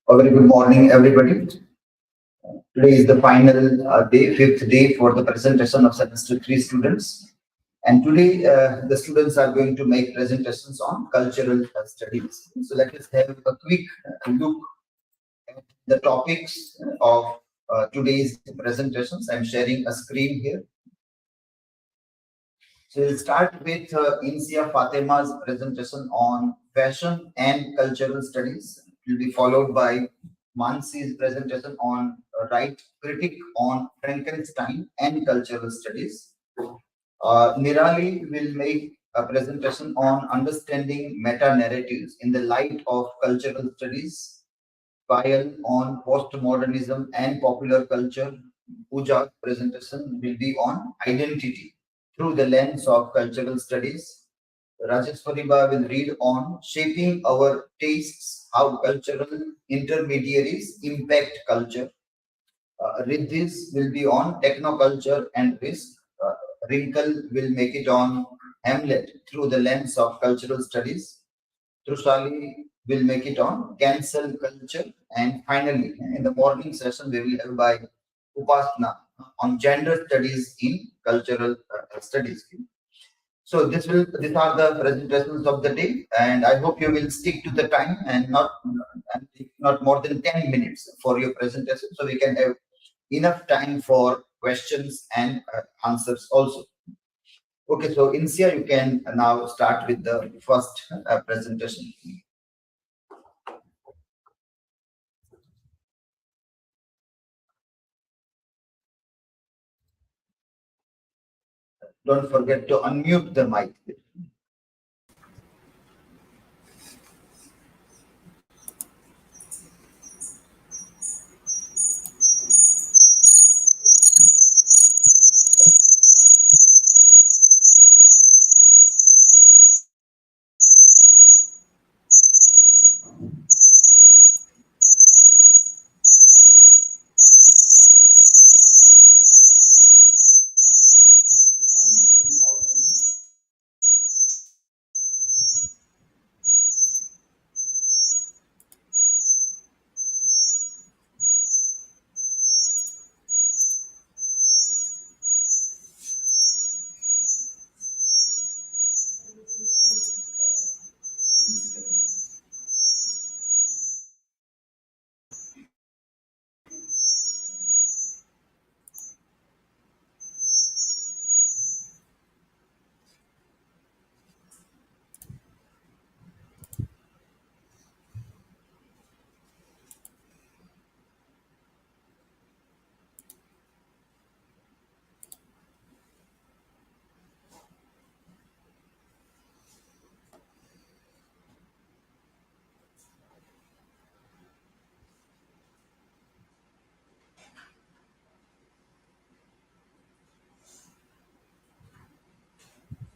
A very good morning, everybody. Today is the final day, fifth day for the presentation of semester 3 students. And today, the students are going to make presentations on cultural studies. So let us have a quick look at the topics of today's presentations. I'm sharing a screen here. So we'll start with Insiyafatema's presentation on fashion and cultural studies. It will be followed by Mansi's presentation on right critic on Frankenstein and cultural studies. Nirali will make a presentation on understanding meta-narratives in the light of cultural studies. Payal on postmodernism and popular culture. Pooja's presentation will be on identity through the lens of cultural studies. Rajeshvariba will read on shaping our tastes, how cultural intermediaries impact culture. Riddhi's will be on technoculture and risk. Rinkal will make it on Hamlet through the lens of cultural studies. Trushali will make it on cancel culture. And finally, in the morning session, we will have by Upasana on gender studies in cultural studies. So these are the presentations of the day, and I hope you will stick to the time and not more than 10 minutes for your presentation, so we can have enough time for questions and answers also. Okay, so Insia, you can now start with the first presentation. Don't forget to unmute the mic.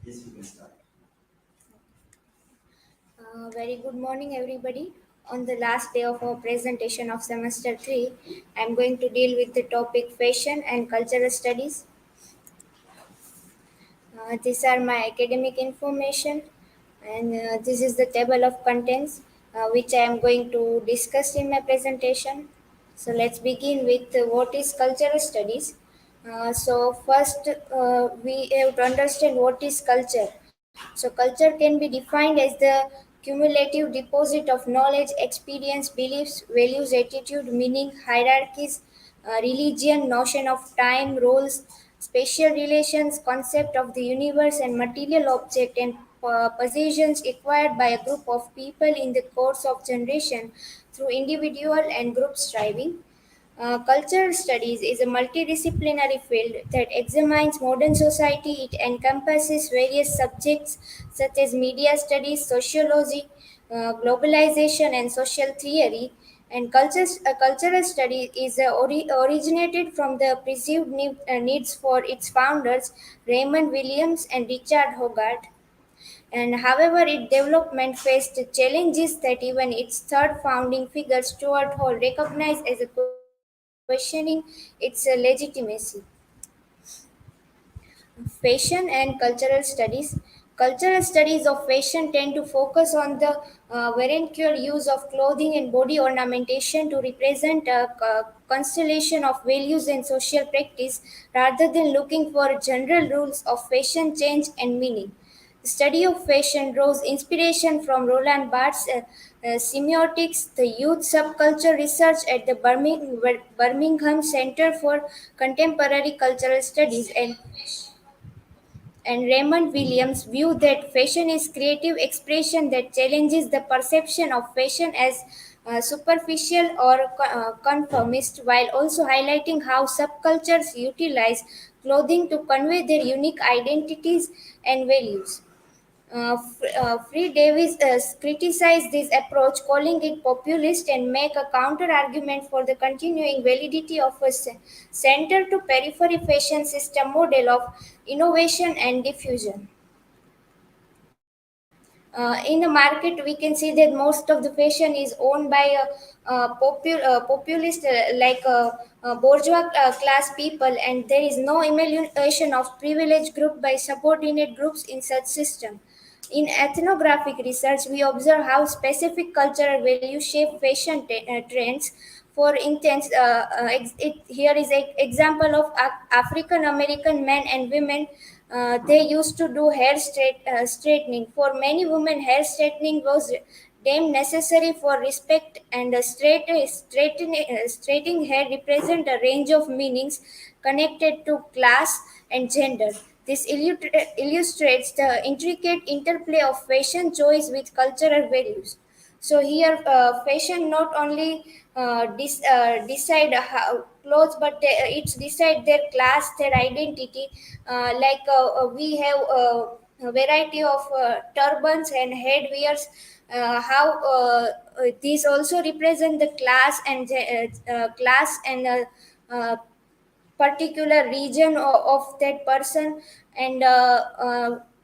Yes, you can start. Very good morning, everybody. On the last day of our presentation of semester 3, I am going to deal with the topic fashion and cultural studies. These are my academic information, and this is the table of contents which I am going to discuss in my presentation. So let's begin with what is cultural studies. So first, we have to understand what is culture. So culture can be defined as the cumulative deposit of knowledge, experience, beliefs, values, attitude, meaning, hierarchies, religion, notion of time, roles, spatial relations, concept of the universe and material object and possessions acquired by a group of people in the course of generation through individual and group striving. Cultural studies is a multidisciplinary field that examines modern society. It encompasses various subjects such as media studies, sociology, globalization, and social theory. And cultural study is originated from the perceived needs for its founders, Raymond Williams and Richard Hogarth. And however, its development faced challenges that even its third founding figure, Stuart Hall, recognized as a questioning its legitimacy. Fashion and cultural studies. Cultural studies of fashion tend to focus on the vernacular use of clothing and body ornamentation to represent a constellation of values and social practice rather than looking for general rules of fashion change and meaning. The study of fashion draws inspiration from Roland Barthes' semiotics, the youth subculture research at the Birmingham Center for Contemporary Cultural Studies, and Raymond Williams' view that fashion is creative expression that challenges the perception of fashion as superficial or conformist, while also highlighting how subcultures utilize clothing to convey their unique identities and values. Free Davis criticized this approach, calling it populist, and make a counter argument for the continuing validity of a center to periphery fashion system model of innovation and diffusion. In the market, we can see that most of the fashion is owned by populist, bourgeois class people, and there is no emulation of privileged group by subordinate groups in such system. In ethnographic research, we observe how specific cultural values shape fashion trends. For instance, here is an example of African American men and women. They used to do straightening. For many women, hair straightening was deemed necessary for respect, and straightening hair represent a range of meanings connected to class and gender. This illustrates the intricate interplay of fashion choice with cultural values. So here, fashion not only decide how clothes, but it's decide their class, their identity. We have a variety of turbans and headwears. How these also represent the class and particular region of that person, and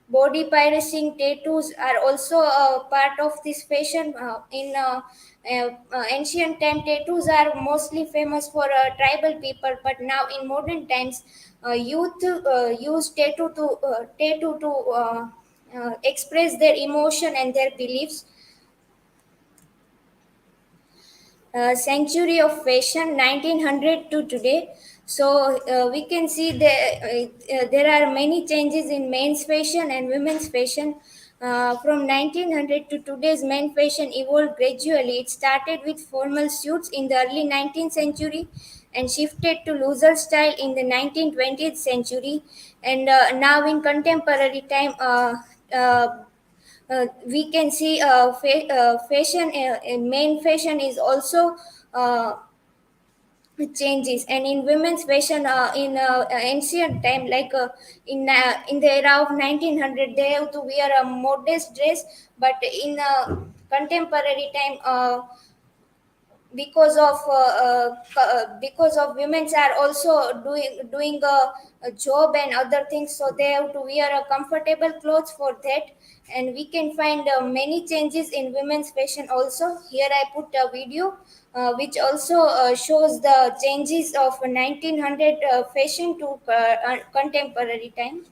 body piercing tattoos are also a part of this fashion. In ancient time, tattoos are mostly famous for tribal people, but now in modern times, youth use tattoo to express their emotion and their beliefs. Century of fashion 1900 to today. So we can see there are many changes in men's fashion and women's fashion. From 1900 to today's, men fashion evolved gradually. It started with formal suits in the early 19th century and shifted to looser style in the 1920th century, and now in contemporary time, we can see fashion in main fashion is also uh, changes, and in women's fashion, in ancient time, in the era of 1900, they have to wear a modest dress, but in contemporary time, because of women's are also doing a job and other things, so they have to wear a comfortable clothes for that. And we can find many changes in women's fashion also. Here I put a video which also shows the changes of 1900 fashion to contemporary time.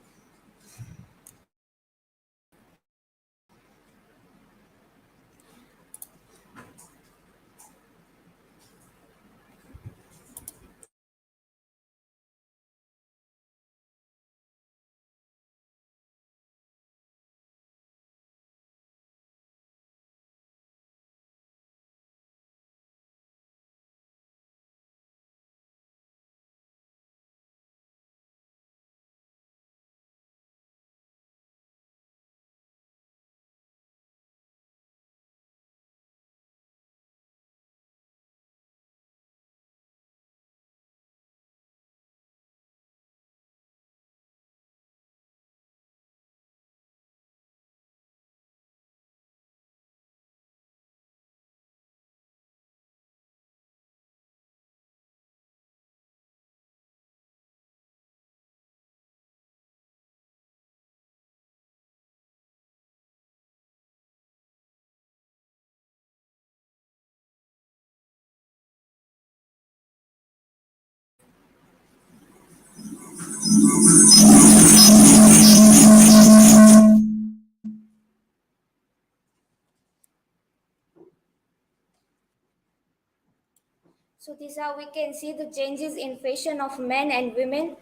So this is how we can see the changes in fashion of men and women.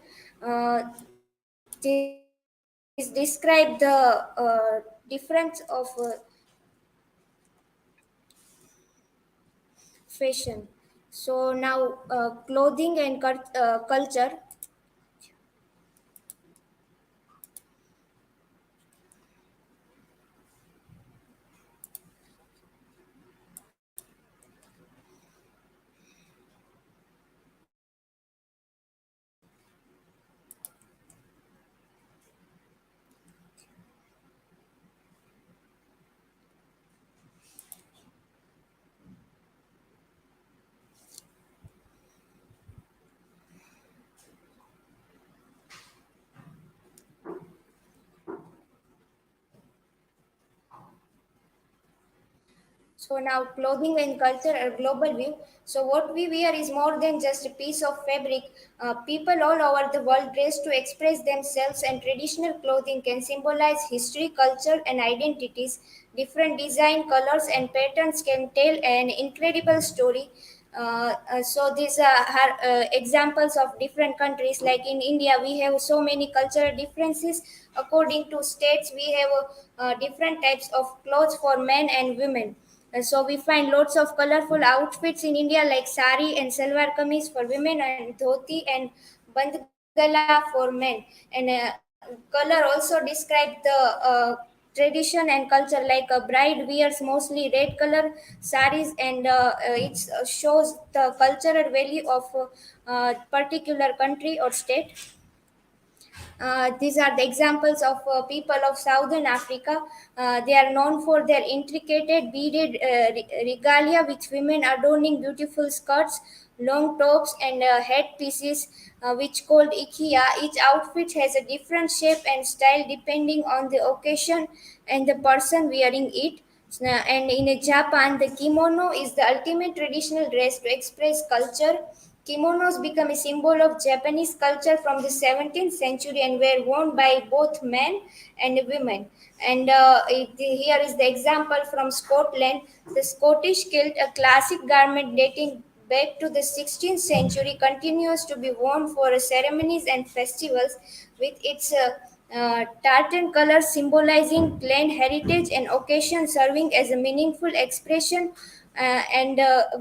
This describe the difference of fashion. So now clothing and culture. So now clothing and culture a global view. So what we wear is more than just a piece of fabric. People all over the world dress to express themselves, and traditional clothing can symbolize history, culture, and identities. Different design, colors, and patterns can tell an incredible story. So these are examples of different countries. Like in India, we have so many cultural differences. According to states, we have different types of clothes for men and women. So we find lots of colorful outfits in India like sari and salwar kameez for women and dhoti and bandgala for men. And color also describe the tradition and culture. Like a bride wears mostly red color saris, and it shows the cultural value of a particular country or state. These are the examples of people of Southern Africa. They are known for their intricate beaded regalia, with women adorning beautiful skirts, long tops, and headpieces, which called ikia. Each outfit has a different shape and style depending on the occasion and the person wearing it. And in Japan, the kimono is the ultimate traditional dress to express culture. Kimonos become a symbol of Japanese culture from the 17th century and were worn by both men and women. And here is the example from Scotland. The Scottish kilt, a classic garment dating back to the 16th century, continues to be worn for ceremonies and festivals, with its tartan colors symbolizing clan heritage and occasion serving as a meaningful expression and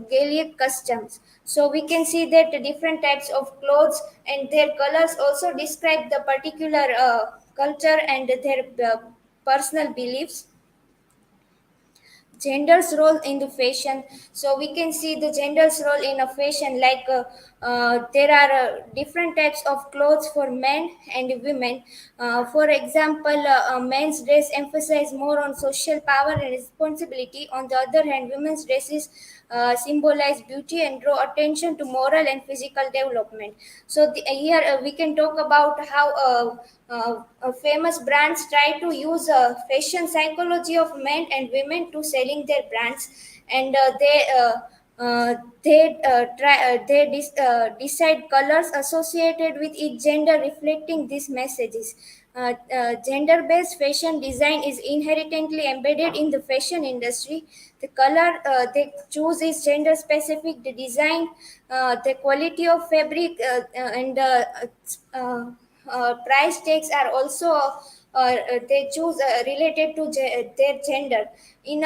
Gaelic customs. So we can see that the different types of clothes and their colors also describe the particular culture and their personal beliefs. Gender's role in the fashion. So we can see the gender's role in a fashion. Like there are different types of clothes for men and women. For example, men's dress emphasize more on social power and responsibility. On the other hand, women's dresses symbolize beauty and draw attention to moral and physical development. So here we can talk about how famous brands try to use fashion psychology of men and women to selling their brands, and they decide colors associated with each gender, reflecting these messages. Gender-based fashion design is inherently embedded in the fashion industry. The color they choose is gender-specific. The design, the quality of fabric, and price tags are also they choose related to their gender. In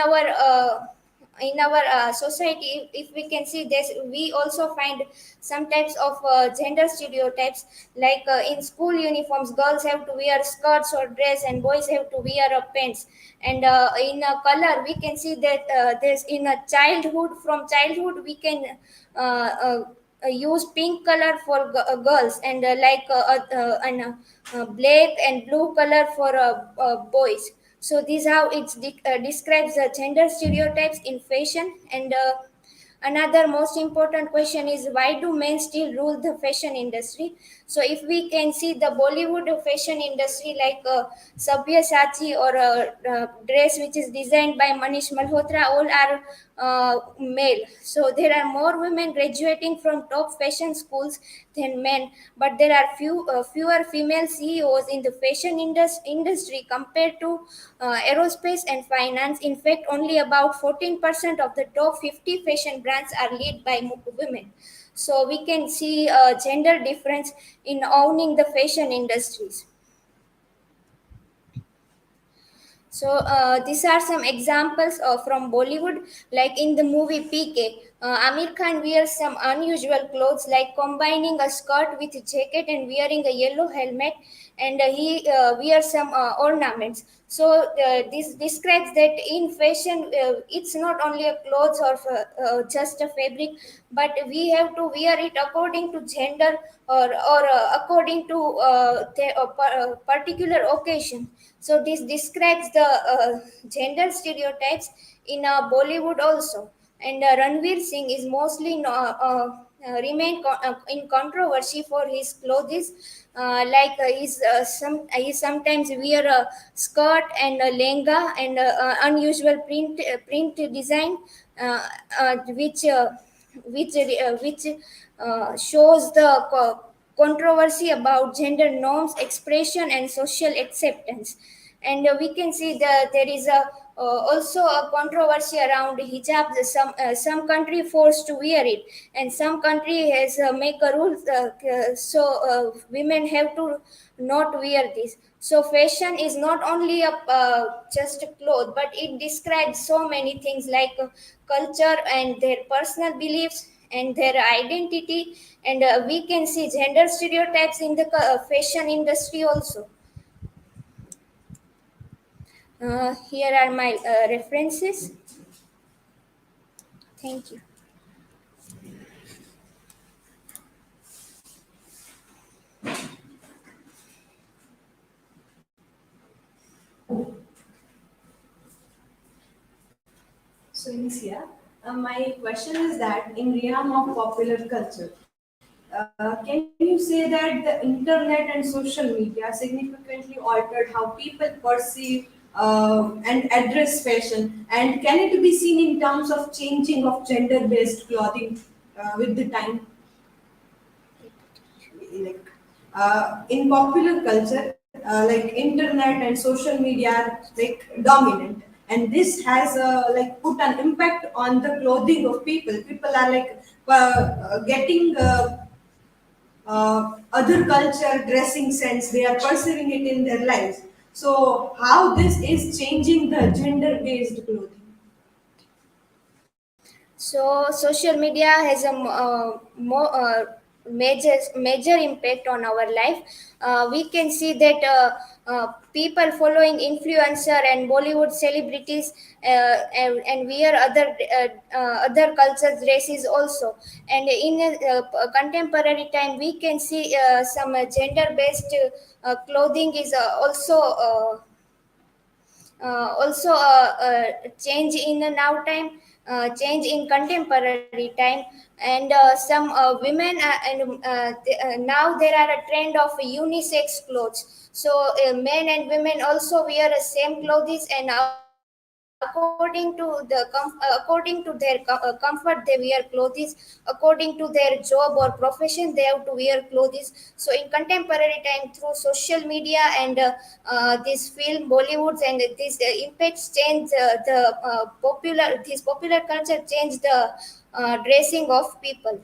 our society, if we can see this, we also find some types of gender stereotypes. Like in school uniforms, girls have to wear skirts or dress and boys have to wear pants. And in color, we can see that there's in a childhood, from childhood we can use pink color for girls, and black and blue color for boys. So this how it describes the gender stereotypes in fashion. And another most important question is, why do men still rule the fashion industry? So if we can see the Bollywood fashion industry like Sabyasachi or dress which is designed by Manish Malhotra, all are male. So there are more women graduating from top fashion schools than men, but there are fewer female CEOs in the fashion industry compared to aerospace and finance. In fact, only about 14% of the top 50 fashion brands are led by women. So we can see a gender difference in owning the fashion industries. So these are some examples from Bollywood, like in the movie PK. Amir Khan wears some unusual clothes, like combining a skirt with a jacket and wearing a yellow helmet, and he wears some ornaments. So this describes that in fashion, it's not only a clothes or just a fabric, but we have to wear it according to gender or according to the particular occasion. So this describes the gender stereotypes in Bollywood also. And Ranveer Singh is mostly remain in controversy for his clothes. He sometimes wear a skirt and a lenga and unusual print design, uh, uh, which uh, which shows the controversy about gender norms, expression, and social acceptance. And we can see that there is also a controversy around hijab. Some country forced to wear it, and some country has make a rule so women have to not wear this. So fashion is not only a just a cloth, but it describes so many things like culture and their personal beliefs and their identity. And we can see gender stereotypes in the fashion industry also. Here are my references. Thank you. So, Insia, my question is that in realm of popular culture, can you say that the internet and social media significantly altered how people perceive and address fashion? And can it be seen in terms of changing of gender-based clothing with the time? Like in popular culture, like internet and social media are like dominant, and this has like put an impact on the clothing of people. People are like getting other culture dressing sense. They are perceiving it in their lives. So how this is changing the gender based clothing? So social media has a major impact on our life. We can see that people following influencer and Bollywood celebrities and wear other cultures races also. And in contemporary time, we can see some gender based clothing is also a change in the now time, change in contemporary time. And some women now there are a trend of unisex clothes. So men and women also wear the same clothes, and according to their comfort they wear clothes. According to their job or profession they have to wear clothes. So in contemporary time, through social media and this film Bollywoods and these impacts change the popular this popular culture change the dressing of people.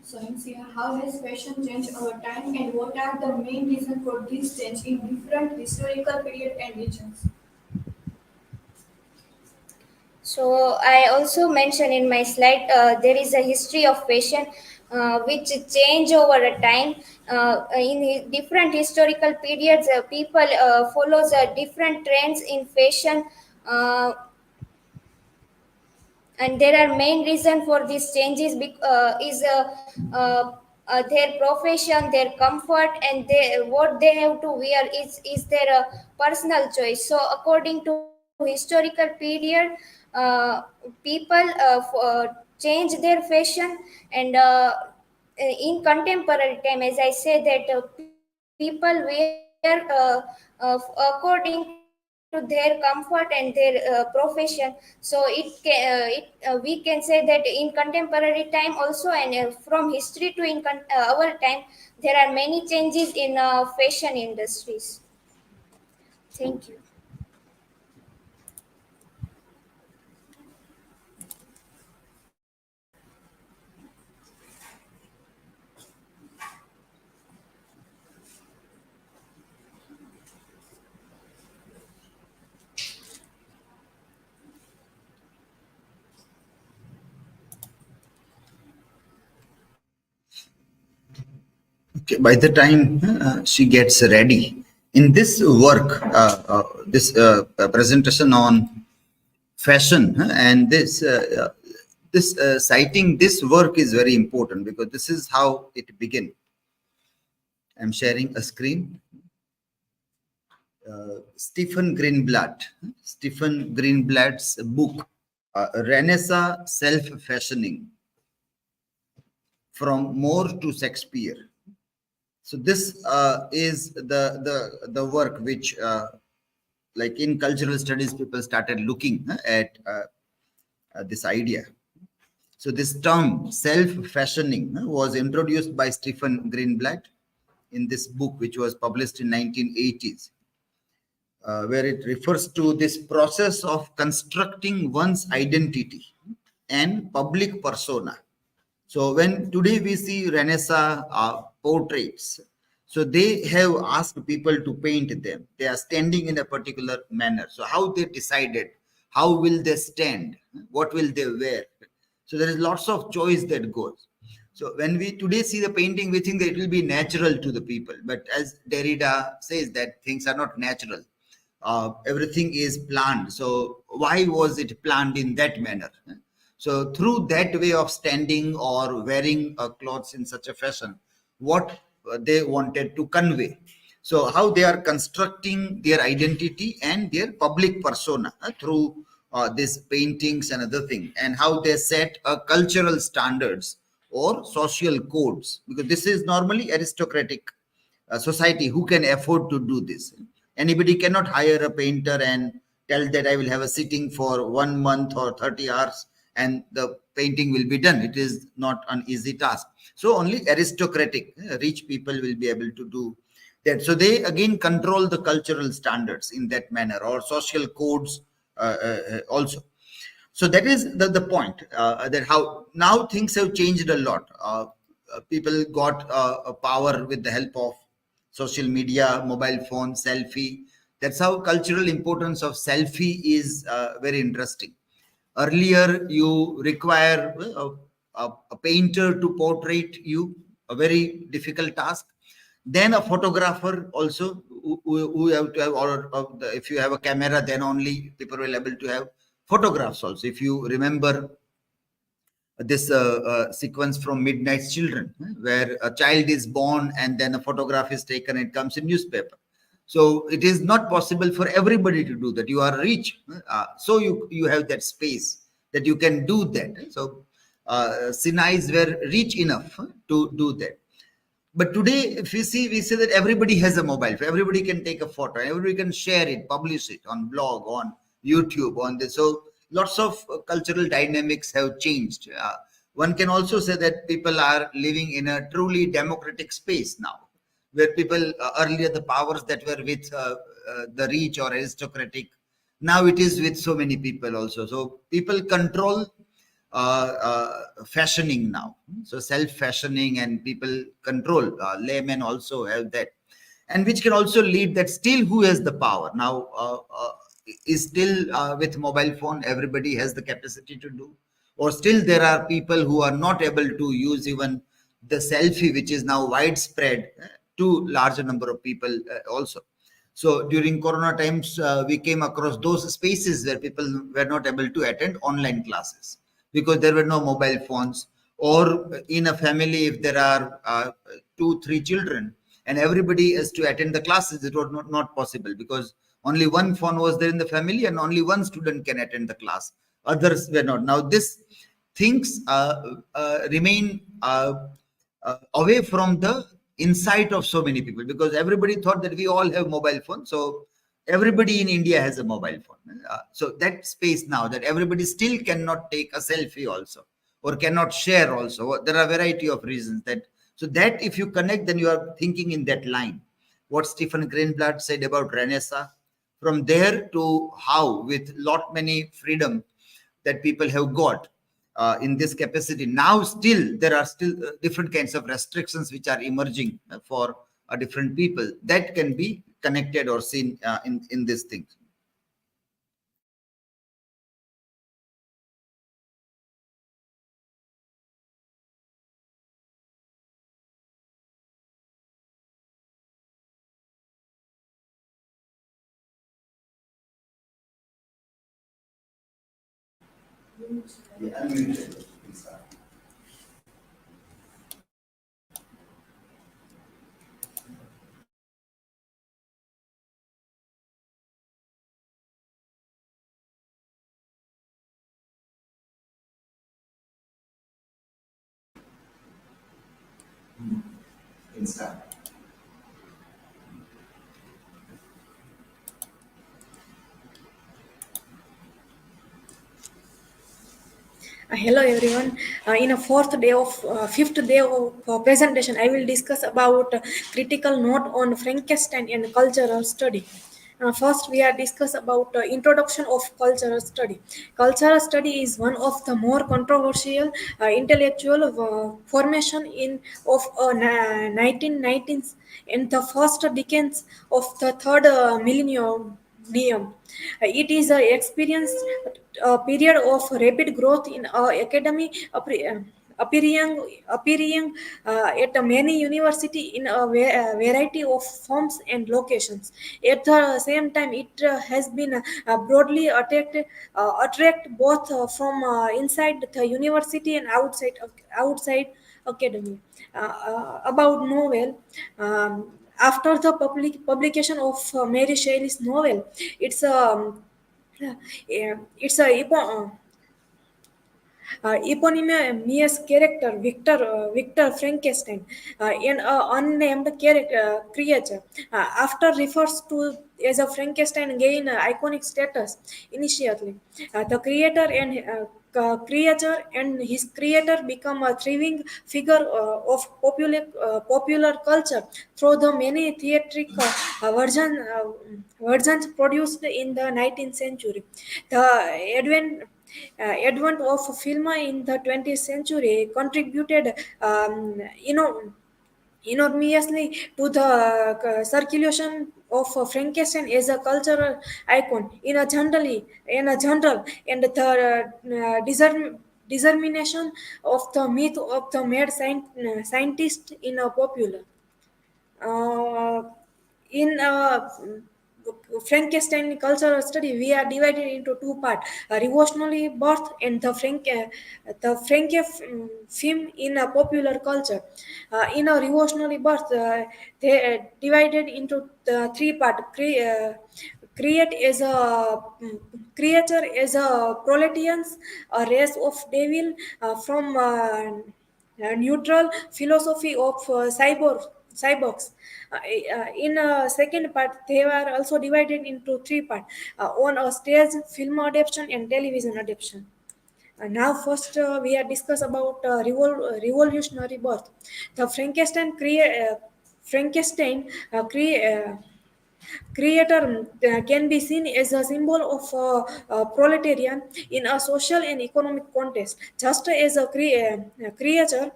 So, Insia, how has fashion changed over time, and what are the main reasons for this change in different historical period and regions? So I also mentioned in my slide there is a history of fashion which change over a time. In different historical periods, people follows different trends in fashion, uh, and there are main reason for these changes is their profession, their comfort, and what they have to wear is their personal choice. So according to historical period, people change their fashion, and in contemporary time, as I say, that people wear according to their comfort and their profession. So we can say that in contemporary time also, and from history to our time, there are many changes in fashion industries. Thank you. Okay, by the time she gets ready, in this work, this presentation on fashion, and this citing this work is very important because this is how it began. I'm sharing a screen. Stephen Greenblatt's book, Renaissance Self-Fashioning, From Moore to Shakespeare. So this is the work which, like in cultural studies, people started looking at this idea. So this term self-fashioning was introduced by Stephen Greenblatt in this book, which was published in 1980s, where it refers to this process of constructing one's identity and public persona. So when today we see Renaissance portraits, so they have asked people to paint them. They are standing in a particular manner. So how they decided, how will they stand, what will they wear? So there is lots of choice that goes. So when we today see the painting, we think that it will be natural to the people. But as Derrida says that things are not natural. Everything is planned. So why was it planned in that manner? So through that way of standing or wearing clothes in such a fashion, what they wanted to convey. So how they are constructing their identity and their public persona through these paintings and other things, and how they set cultural standards or social codes, because this is normally aristocratic society who can afford to do this. Anybody cannot hire a painter and tell that I will have a sitting for 1 month or 30 hours and the painting will be done. It is not an easy task. So only aristocratic, rich people will be able to do that. So they again control the cultural standards in that manner, or social codes also. So that is the point, that how now things have changed a lot. People got a power with the help of social media, mobile phone, selfie. That's how cultural importance of selfie is very interesting. Earlier, you require a painter to portrait you, a very difficult task. Then a photographer also, who have to have, or if you have a camera, then only people will able to have photographs also. If you remember this sequence from Midnight's Children, where a child is born and then a photograph is taken, it comes in newspaper. So it is not possible for everybody to do that. You are rich, so you have that space that you can do that. So Sinais were rich enough to do that. But today, if we see that everybody has a mobile phone. Everybody can take a photo. Everybody can share it, publish it on blog, on YouTube, on this. So lots of cultural dynamics have changed. One can also say that people are living in a truly democratic space now, where people earlier the powers that were with the rich or aristocratic, now it is with so many people also. So people control fashioning now. So self-fashioning, and people control. Laymen also have that, and which can also lead that still who has the power now is still with mobile phone. Everybody has the capacity to do, or still there are people who are not able to use even the selfie, which is now widespread to larger number of people also. So during Corona times, we came across those spaces where people were not able to attend online classes because there were no mobile phones, or in a family if there are 2 3 children and everybody is to attend the classes, it was not possible, because only one phone was there in the family and only one student can attend the class, others were not. Now this things remain away from the insight of so many people, because everybody thought that we all have mobile phones, so everybody in India has a mobile phone. So that space now that everybody still cannot take a selfie also, or cannot share also. There are a variety of reasons that. So that if you connect, then you are thinking in that line. What Stephen Greenblatt said about Renaissance, from there to how, with lot many freedom that people have got in this capacity. Now still there are still different kinds of restrictions which are emerging for different people that can be connected or seen in these things. Hello everyone. In a fifth day of presentation, I will discuss about critical note on Frankenstein and cultural study. First, we are discuss about introduction of cultural study. Cultural study is one of the more controversial intellectual formation in of 1990s in the first decades of the third millennium. It is a experience a period of rapid growth in academy appearing at many university in a variety of forms and locations. At the same time, it has been broadly attract both from inside the university and outside academy. About novel. After the publication of Mary Shelley's novel, it's it's a eponymous character Victor Frankenstein, an unnamed creature. After refers to as a Frankenstein gain iconic status initially. The creator and creature and his creator become a thriving figure of popular culture through the many theatrical versions produced in the 19th century. The advent of film in the 20th century contributed enormously to the circulation of Frankenstein as a cultural icon in a general and the determination of the myth of the mad scientist in a popular. Uh, in Frankenstein cultural study, we are divided into two parts: revolutionary birth and the film in a popular culture. In a revolutionary birth, they divided into the three parts: create as a creature as a proletarians, a race of devil from neutral philosophy of cyborgs. In a second part, they were also divided into three parts: on a stage, film adaptation, and television adaptation. Now, first, we are discuss about revolutionary birth. The Frankenstein creator can be seen as a symbol of proletarian in a social and economic context, just as a creature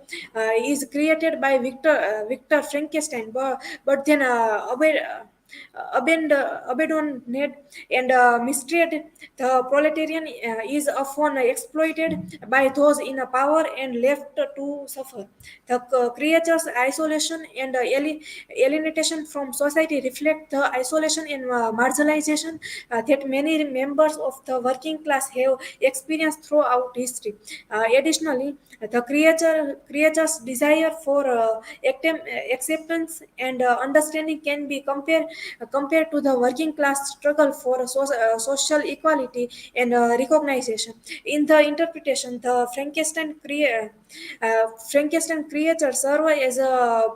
is created by Victor Frankenstein, but then abandoned and mistreated. The proletarian is often exploited by those in power and left to suffer. The creatures' isolation and alienation from society reflect the isolation and marginalization that many members of the working class have experienced throughout history. Additionally, the creature's desire for acceptance and understanding can be compared to the working class struggle for social equality and recognition. In the interpretation, the Frankenstein creature serve as a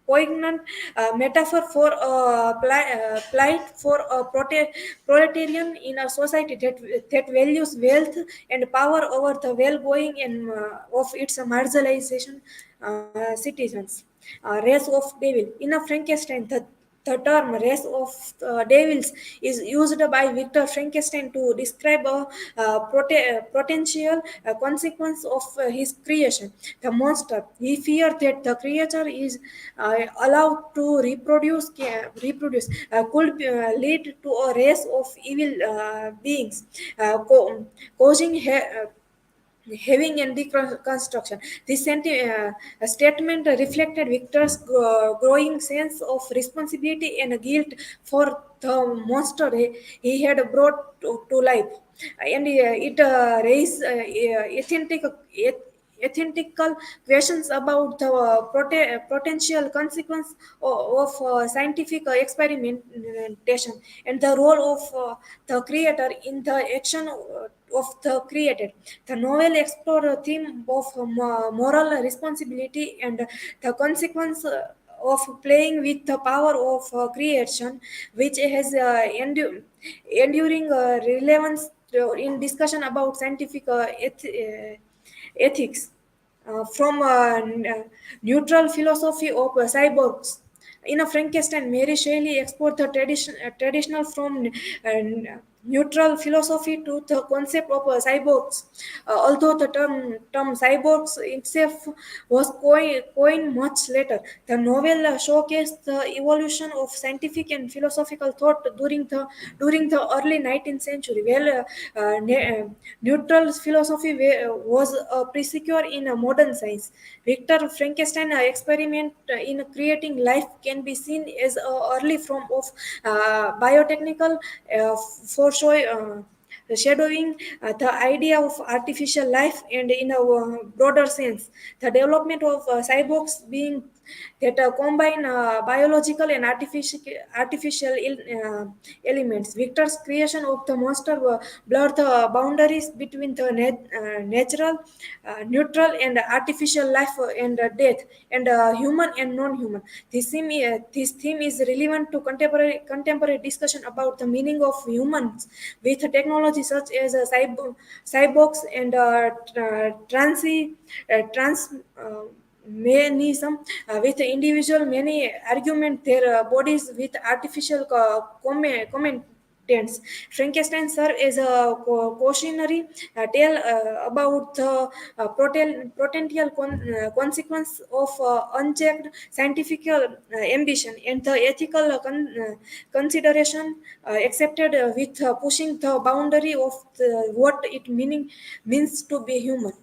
poignant metaphor for plight for a proletarian in a society that values wealth and power over the well-being and of its marginalization citizens. Race of devil. In a Frankenstein, the term race of devils is used by Victor Frankenstein to describe a potential consequence of his creation. The monster. He feared that the creature is allowed to could lead to a race of evil beings, causing having and deconstruction. This statement reflected Victor's growing sense of responsibility and guilt for the monster he had brought to life, and it raised ethical questions about the potential consequence of scientific experimentation and the role of the creator in the action of the created. The novel explored a theme of moral responsibility and the consequence of playing with the power of creation, which has enduring relevance in discussion about scientific ethics. From neutral philosophy of cyborgs. In a Frankenstein, Mary Shelley explored the traditional from neutral philosophy to the concept of cyborgs. Although the term cyborgs itself was coined much later, the novel showcased the evolution of scientific and philosophical thought during the early 19th century. Neutral philosophy was a precursor in modern science. Victor Frankenstein experiment in creating life can be seen as an early form of biotechnical shadowing the idea of artificial life, and in a broader sense, the development of cyborgs being that combine biological and artificial elements. Victor's creation of the monster blurred the boundaries between the natural, neutral, and artificial life and death, and human and non-human. This theme is relevant to contemporary discussion about the meaning of humans with technology such as cyborgs and trans. Manism, with individual many argument their bodies with artificial commentants. Frankenstein served as a cautionary tale about the potential consequence of unchecked scientific ambition and the ethical consideration accepted with pushing the boundary of what it means to be human.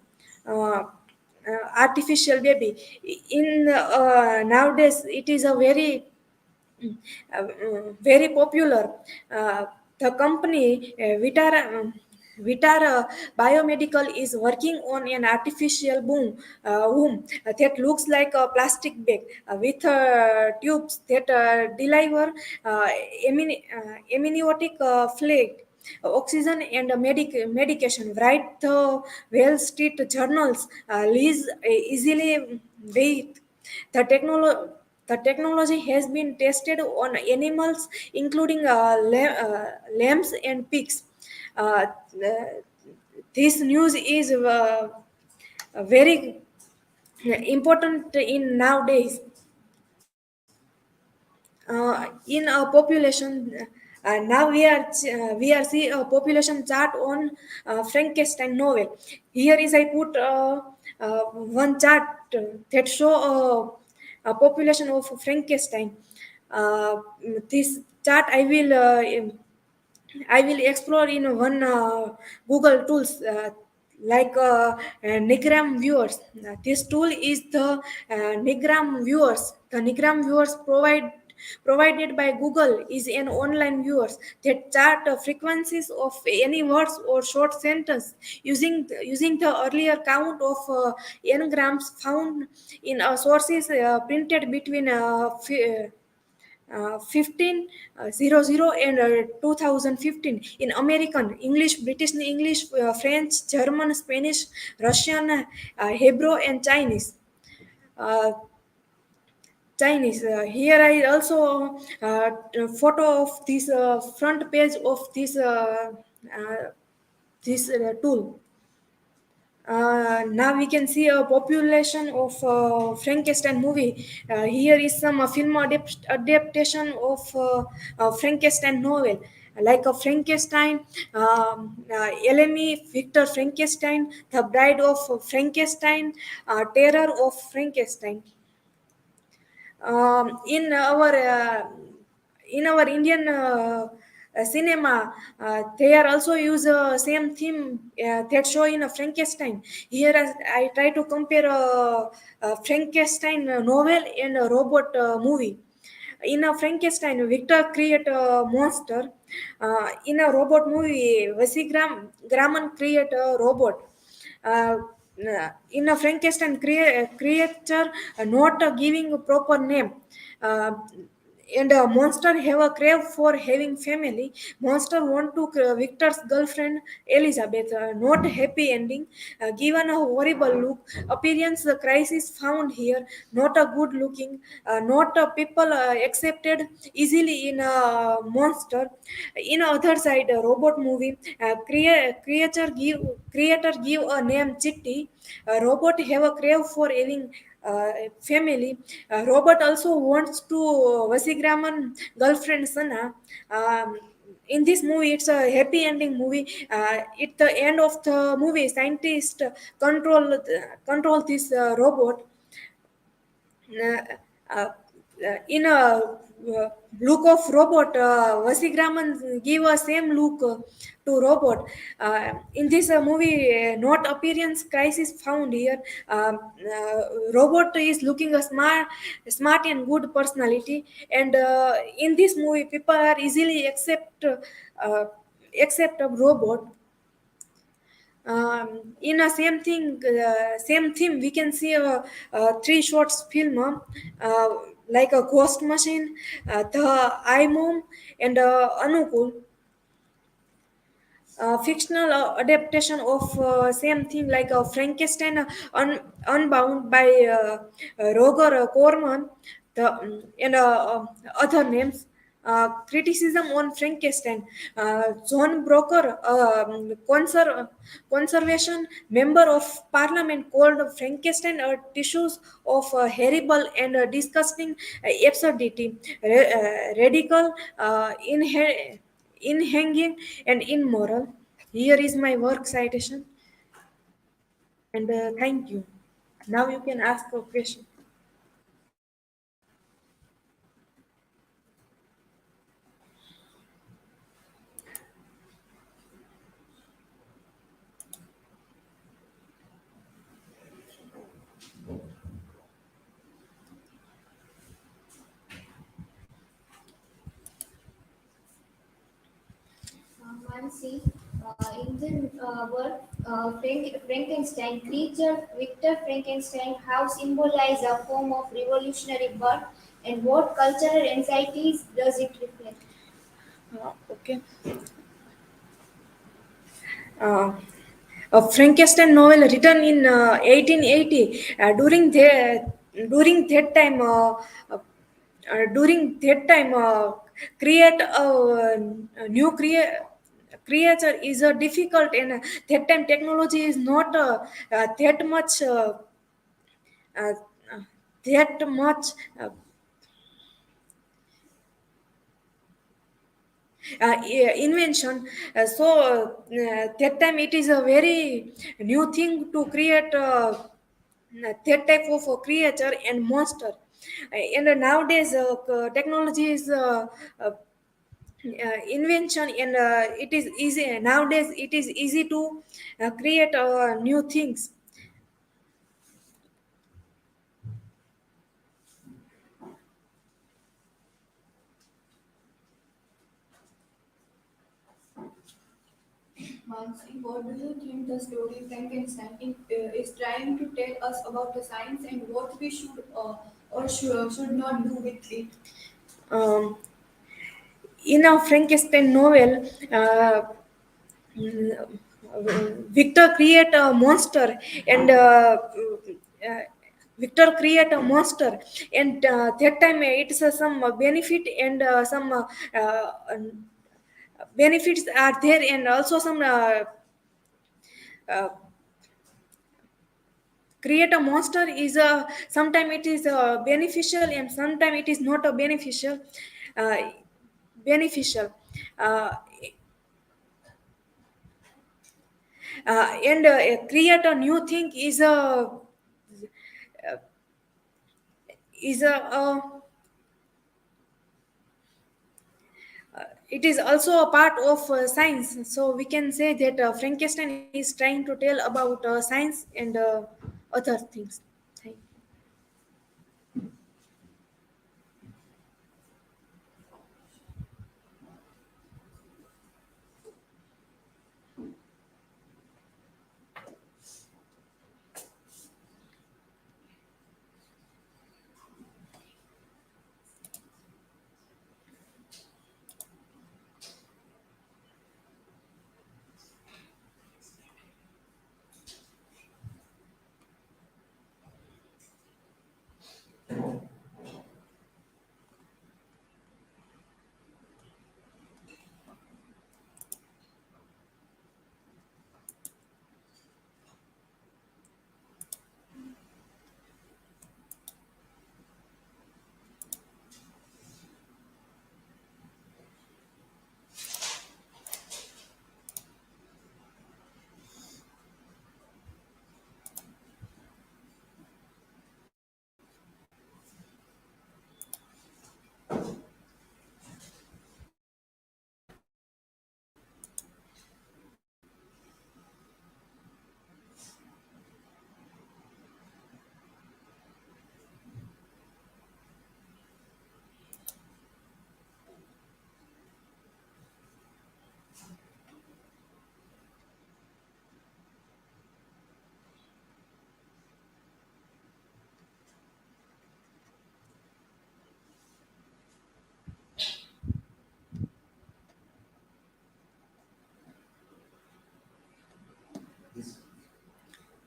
Uh, Artificial baby in nowadays it is a very popular. The company Vitara Biomedical is working on an artificial womb that looks like a plastic bag with tubes that deliver uh, amniotic fluid, oxygen, and medication. Write the Wall Street journals lease easily weight. The technology has been tested on animals, including lambs and pigs. Uh, uh, this news is very important in nowadays. In a population, now we are see a population chart on Frankenstein novel. Here is I put one chart that show a population of Frankenstein. This chart I will explore in one Google tools like Nigram viewers. This tool is the Nigram viewers. The Nigram viewers provided by Google is an online viewers that chart frequencies of any words or short sentence using the earlier count of n-grams found in sources printed between 1500 and 2015 in American, English, British English, French, German, Spanish, Russian, Hebrew, and Chinese. Uh, Here I also photo of this front page of this tool. Now we can see a population of Frankenstein movie. Here is some film adaptation of Frankenstein novel, like a Frankenstein, LME, Victor Frankenstein, The Bride of Frankenstein, Terror of Frankenstein. In our Indian cinema, they are also use same theme that show in a Frankenstein. Here I try to compare a Frankenstein novel and a robot movie. In a Frankenstein, Victor create a monster. In a robot movie, Graham create a robot. Uh, in a Frankenstein creature, not giving a proper name. Uh, and a monster have a crave for having family. Monster want to Victor's girlfriend Elizabeth. Not happy ending. Given a horrible look, appearance the crisis found here. Not a good looking. Not a people accepted easily in a monster. In other side, a robot movie. Creator give a name Chitty. Robot have a crave for having family. Robert also wants to Vasigraman girlfriend Sana. In this movie, it's a happy ending movie. At the end of the movie, scientists control this robot. uh, uh, in a look of robot, Vasigraman give a same look to robot. In this movie, not appearance crisis found here. Robot is looking a smart and good personality, and in this movie, people are easily accept a robot. In a same theme, we can see three shorts film like a Ghost Machine, the I Mom, and Anukul. Fictional adaptation of same thing like Frankenstein Unbound by Roger Corman and other names. Criticism on Frankenstein. John Broker, conservation member of parliament, called Frankenstein tissues of horrible and disgusting absurdity, radical, in hanging and immoral. Here is my work citation, and thank you. Now you can ask a question. Mansi, in the work Frankenstein, creature Victor Frankenstein have symbolized a form of revolutionary birth, and what cultural anxieties does it reflect? Okay. Uh, a Frankenstein novel written in 1880. During that time, during that time, create a new creature is difficult, and that time technology is not that much. Uh, that much invention. That time it is a very new thing to create that type of a creature and monster. And nowadays, technology is invention, and it is easy nowadays. It is easy to create new things. Mansi, what do you think the story Frankenstein is trying to tell us about the science and what we should should not do with it? Um, in a Frankenstein novel, mm, Victor create a monster, and uh, Victor create a monster, and that time it's some benefit, and some benefits are there, and also some uh, create a monster is a sometime it is beneficial, and sometime it is not a uh, beneficial. Uh, and create a new thing is it is also a part of science. So we can say that Frankenstein is trying to tell about science and other things. Thank you.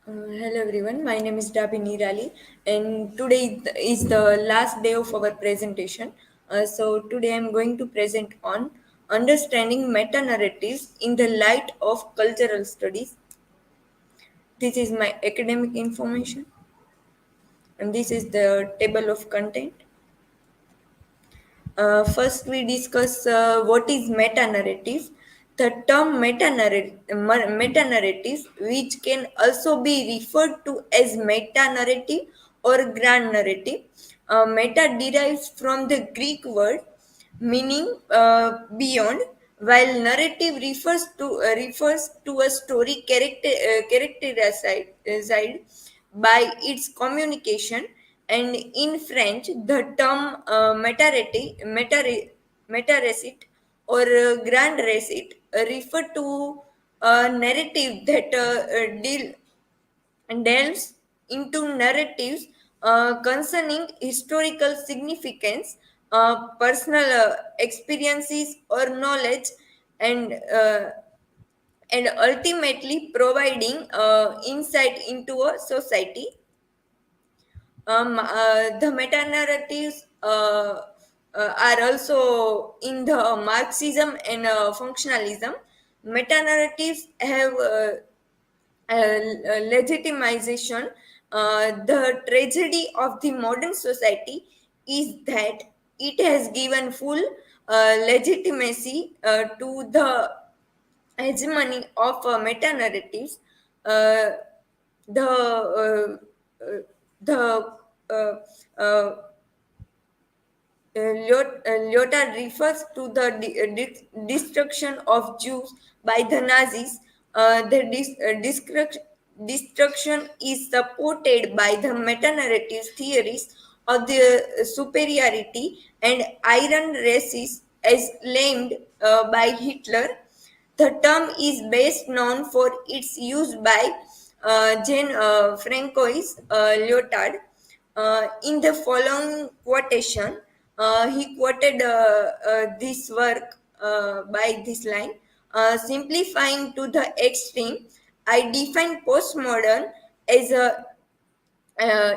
Hello everyone, my name is Dabhi Nirali, and today is the last day of our presentation. So today I'm going to present on understanding meta narratives in the light of cultural studies. This is my academic information, and this is the table of content. First, we discuss what is meta narrative. The term meta narratives, which can also be referred to as meta narrative or grand narrative, meta derives from the Greek word meaning beyond, while narrative refers to a story characterized by its communication, and in French, the term meta-récit or grand récit refer to a narrative that delves into narratives concerning historical significance, personal experiences or knowledge, and ultimately providing insight into a society. The meta narratives are also in the Marxism and functionalism. Meta narratives have legitimization. The tragedy of the modern society is that it has given full legitimacy to the hegemony of meta narratives. Uh, the uh, uh, the uh, uh, Lyotard refers to the destruction of Jews by the Nazis. Destruction is supported by the meta-narrative theories of the superiority and iron races as claimed by Hitler. The term is best known for its use by Jean Francois Lyotard. In the following quotation, he quoted this work by this line, simplifying to the extreme, I define postmodern as a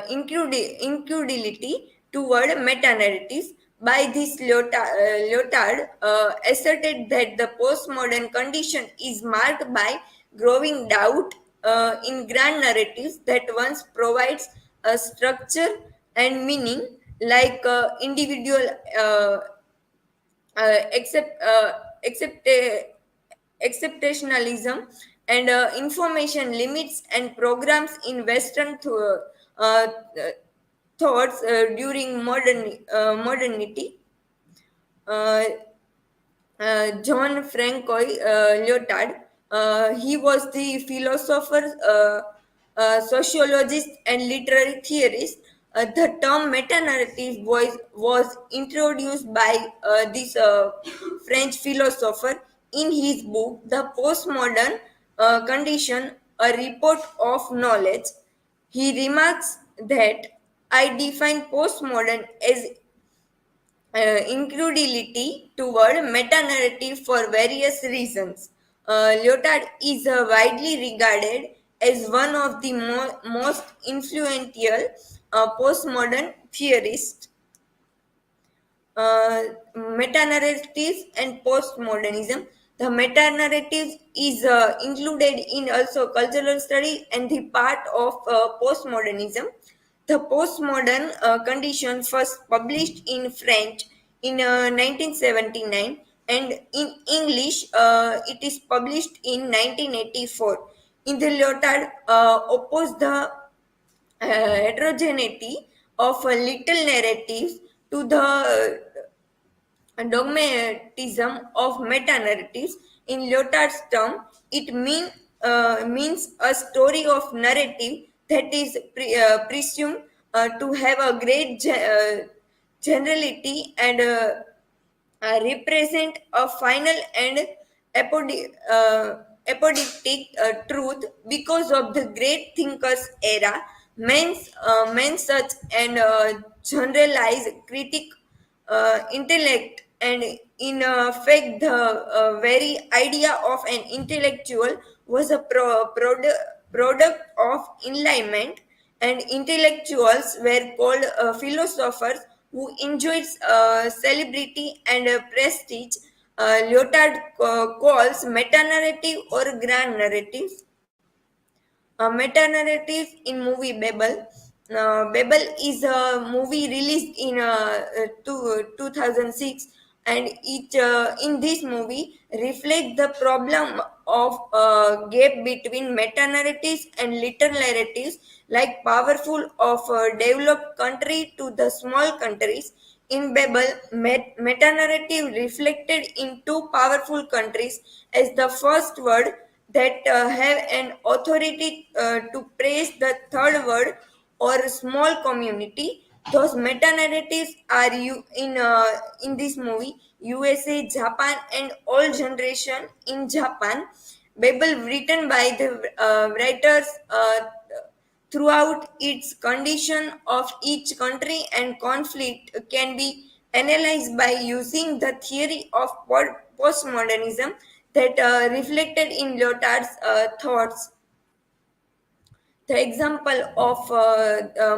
incredulity toward meta-narratives. By this, Lyotard asserted that the postmodern condition is marked by growing doubt in grand narratives that once provides a structure and meaning, like individual uh, accept exceptionalism and information limits and programs in Western uh, thoughts during modernity. Uh, John Francois Lyotard. He was the philosopher, sociologist, and literary theorist. The term meta-narrative was introduced by this French philosopher in his book The Postmodern Condition, a report of knowledge. He remarks that I define postmodern as incredulity toward meta-narrative for various reasons. Lyotard is widely regarded as one of the most influential postmodern theorists. Meta-narratives and postmodernism. The meta-narratives is included in also cultural study and the part of postmodernism. The postmodern condition first published in French in 1979 and in English it is published in 1984. In the Lyotard opposed the heterogeneity of little narratives to the dogmatism of meta-narratives. In Lyotard's term, it means a story of narrative that is presumed to have a great generality and represent a final and apodictic truth because of the great thinkers era. Men such and generalized critic intellect and in fact the very idea of an intellectual was a product of enlightenment, and intellectuals were called philosophers who enjoyed celebrity and prestige. Lyotard calls meta-narrative or grand narratives meta-narratives in movie Babel. Babel is a movie released in 2006, and in this movie reflects the problem of gap between meta-narratives and literal narratives, like powerful of a developed country to the small countries. In Babel, meta-narrative reflected in two powerful countries as the first word that have an authority to praise the third word or small community. Those meta narratives are you in this movie USA, Japan, and all generation in Japan. Bible written by the writers throughout its condition of each country and conflict can be analyzed by using the theory of postmodernism that reflected in Lyotard's thoughts. The example of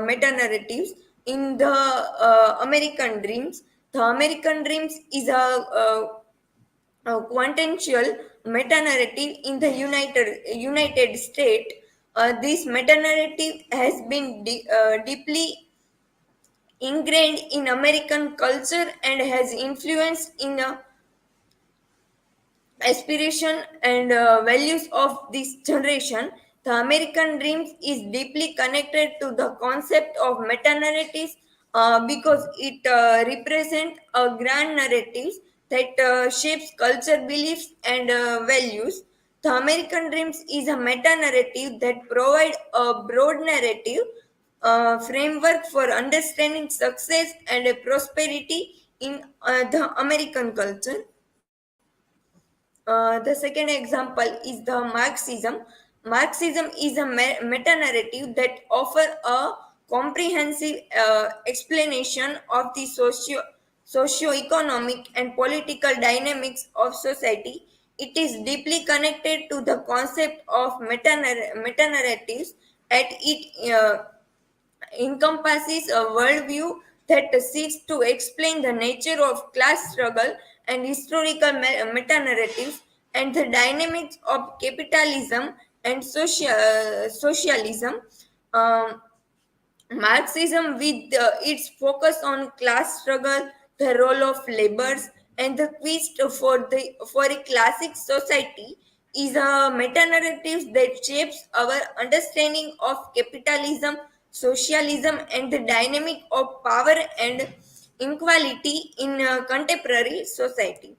meta-narratives in the American Dreams. The American Dreams is a quintessential meta-narrative in the United States. This meta-narrative has been deeply ingrained in American culture and has influenced in aspiration and values of this generation. The American dreams is deeply connected to the concept of meta narratives because it represents a grand narrative that shapes culture, beliefs, and values. The American Dreams is a meta narrative that provides a broad narrative framework for understanding success and prosperity in the American culture. The second example is the Marxism. Marxism is a meta narrative that offers a comprehensive explanation of the socio-economic and political dynamics of society. It is deeply connected to the concept of meta narratives at it. Encompasses a worldview that seeks to explain the nature of class struggle and historical meta-narratives and the dynamics of capitalism and socialism. Um, Marxism, with its focus on class struggle, the role of laborers, and the quest for a classic society, is a meta-narrative that shapes our understanding of capitalism, socialism, and the dynamic of power and inequality in contemporary society.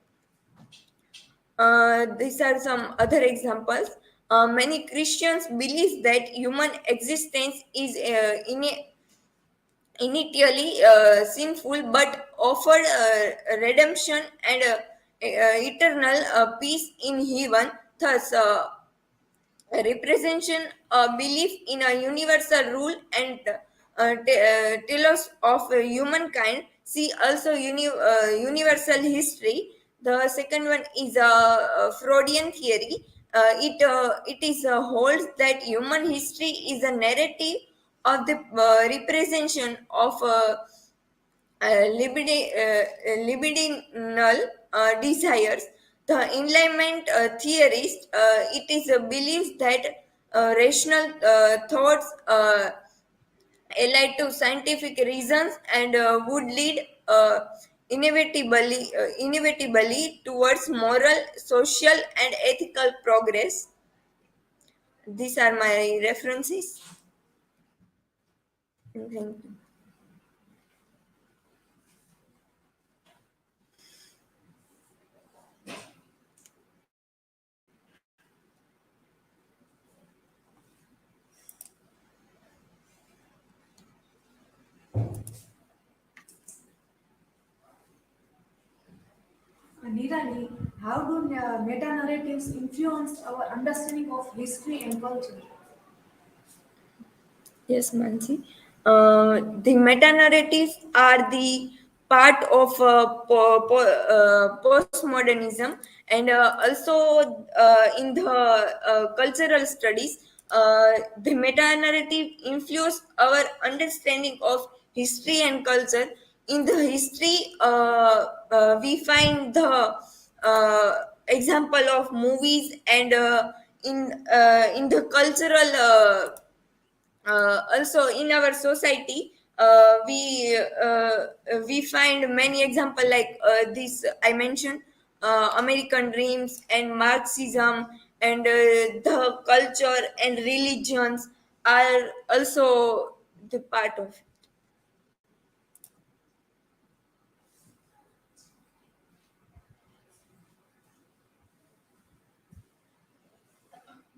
These are some other examples. Many Christians believe that human existence is initially sinful but offered redemption and eternal peace in heaven. Thus, a representation, a belief in a universal rule and telos of humankind. See also universal history. The second one is a Freudian theory. It is holds that human history is a narrative of the representation of libidinal desires. The Enlightenment theorist, it is a belief that rational thoughts allied to scientific reasons and would lead inevitably towards moral, social, and ethical progress. These are my references. Thank you. Nirali, how do meta-narratives influence our understanding of history and culture? Yes, Mansi. The meta narratives are the part of postmodernism, and also in the cultural studies, the meta narrative influence our understanding of history and culture. In the history, we find the example of movies, and in the cultural. Also in our society, we find many example like this I mentioned, American dreams and Marxism, and the culture and religions are also the part of it.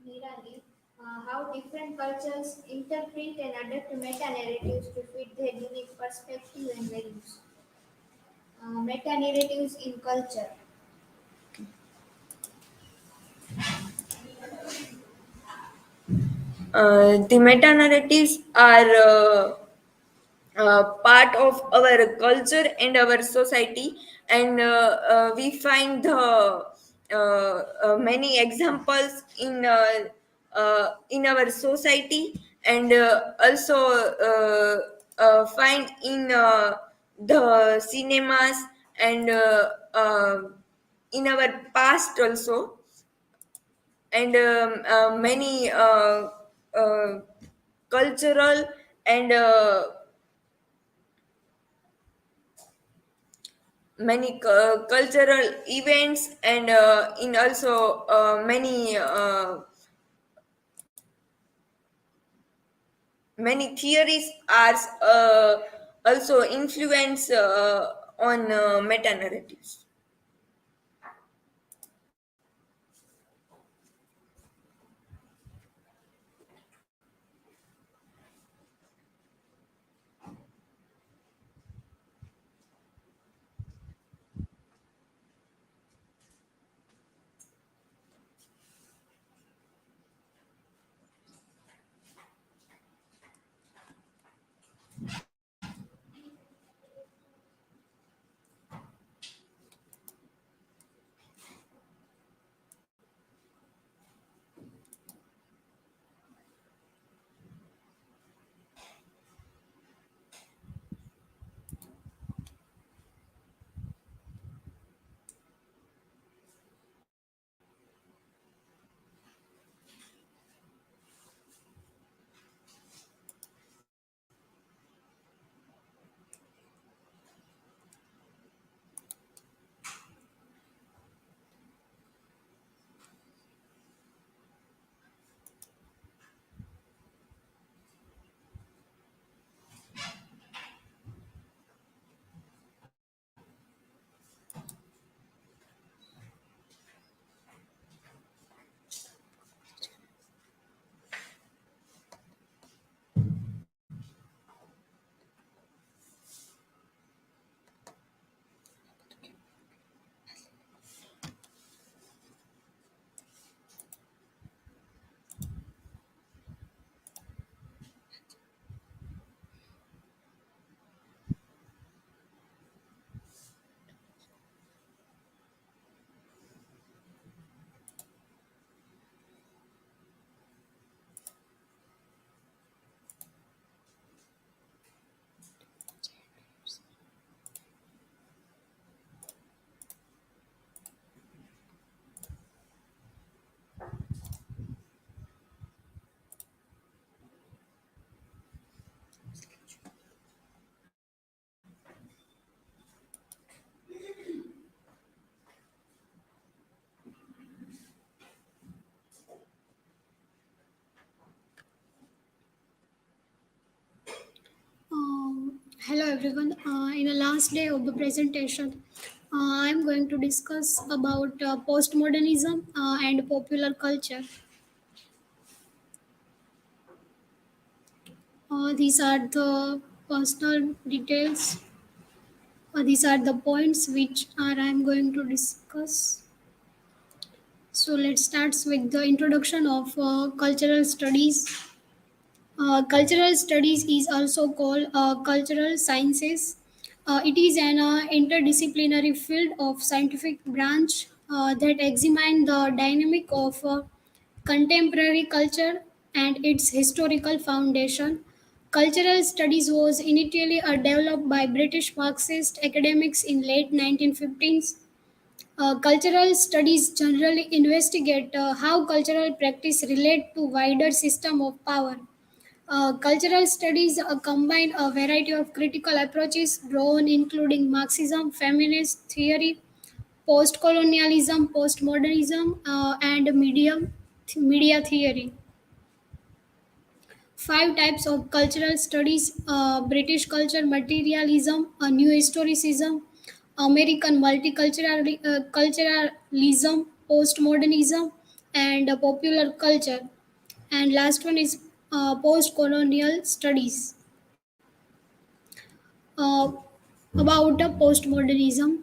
Nirali, how different cultures interpret and adapt meta-narratives to fit their unique perspective and values. Meta-narratives in culture. The meta narratives are part of our culture and our society, and we find the many examples in our society, and also find in the cinemas, and in our past also, and many cultural and many cultural events, and in also many theories are also influence on meta narratives. Hello everyone. In the last day of the presentation, I'm going to discuss about postmodernism and popular culture. These are the personal details. These are the points which are I'm going to discuss. So let's start with the introduction of cultural studies. Cultural studies is also called cultural sciences. It is an interdisciplinary field of scientific branch that examines the dynamic of contemporary culture and its historical foundation. Cultural studies was initially developed by British Marxist academics in late 1915s. Cultural studies generally investigate how cultural practice relate to wider system of power. Cultural studies combine a variety of critical approaches drawn including Marxism, feminist theory, post-colonialism, postmodernism, and media theory. Five types of cultural studies: British culture, materialism, new historicism, American culturalism, postmodernism, and popular culture. And last one is post-colonial studies. Uh, about the postmodernism.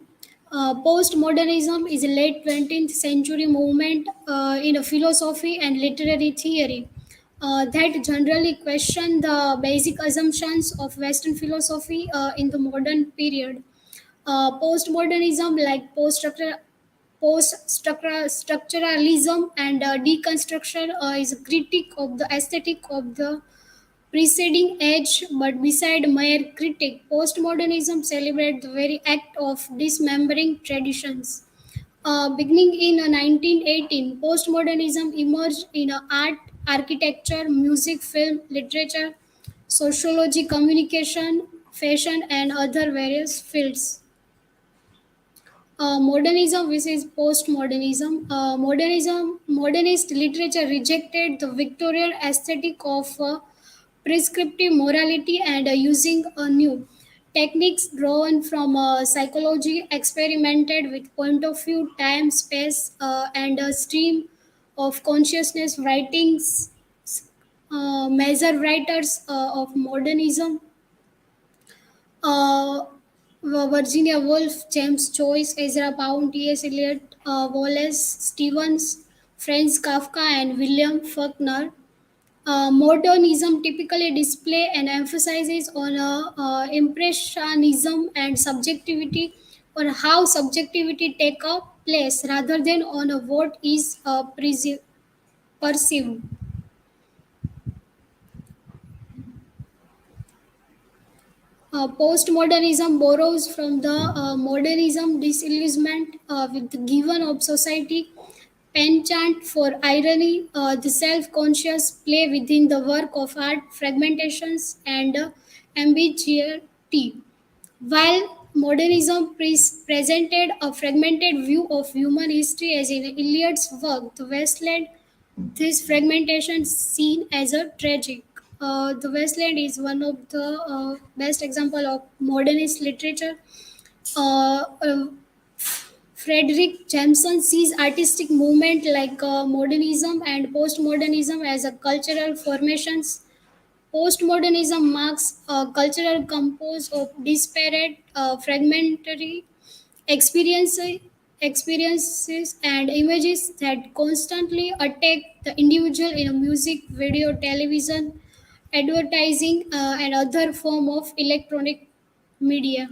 Postmodernism is a late 20th century movement in a philosophy and literary theory that generally question the basic assumptions of Western philosophy in the modern period. Postmodernism, like post-structuralism and deconstruction, is a critique of the aesthetic of the preceding age, but beside mere critique, postmodernism celebrates the very act of dismembering traditions. Beginning in 1918, postmodernism emerged in art, architecture, music, film, literature, sociology, communication, fashion, and other various fields. Modernism versus postmodernism. Modernist literature rejected the Victorian aesthetic of prescriptive morality and using a new Techniques drawn from psychology, experimented with point of view, time, space, and a stream of consciousness writings, major writers of modernism, uh, Virginia Woolf, James Joyce, Ezra Pound, T.S. Eliot, Wallace Stevens, Franz Kafka, and William Faulkner. Modernism typically display and emphasizes on impressionism and subjectivity, or how subjectivity take a place rather than on what is perceived. Postmodernism borrows from the modernism disillusionment with the given of society, penchant for irony, the self-conscious play within the work of art, fragmentations, and ambiguity. While modernism presented a fragmented view of human history as in Eliot's work, The Wasteland, this fragmentation seen as a tragic. The Wasteland is one of the best example of modernist literature. Frederick Jameson sees artistic movement like modernism and postmodernism as a cultural formations. Postmodernism marks a cultural composed of disparate, fragmentary experiences, experiences and images that constantly attack the individual in a music, video, television, advertising, and other form of electronic media.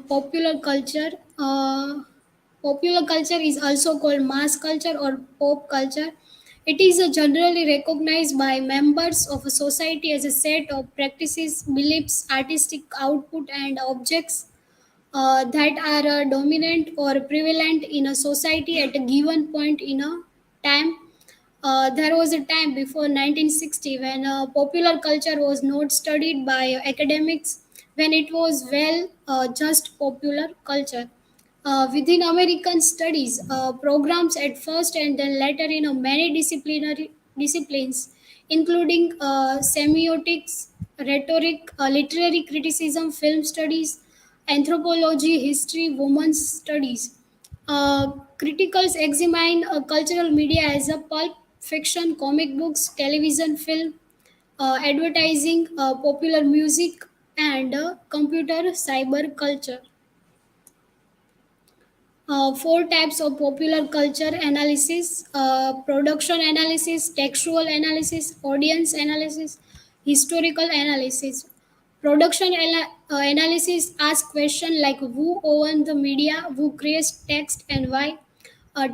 Popular culture. Popular culture is also called mass culture or pop culture. It is generally recognized by members of a society as a set of practices, beliefs, artistic output, and objects that are dominant or prevalent in a society at a given point in a time. There was a time before 1960 when popular culture was not studied by academics, when it was just popular culture. Within American studies programs at first and then later in many disciplinary disciplines, including semiotics, rhetoric, literary criticism, film studies, anthropology, history, women's studies. Criticals examine cultural media as a pulp fiction, comic books, television, film, advertising, popular music, and computer cyber culture. Four types of popular culture analysis: production analysis, textual analysis, audience analysis, historical analysis. Analysis asks questions like who owns the media, who creates text, and why.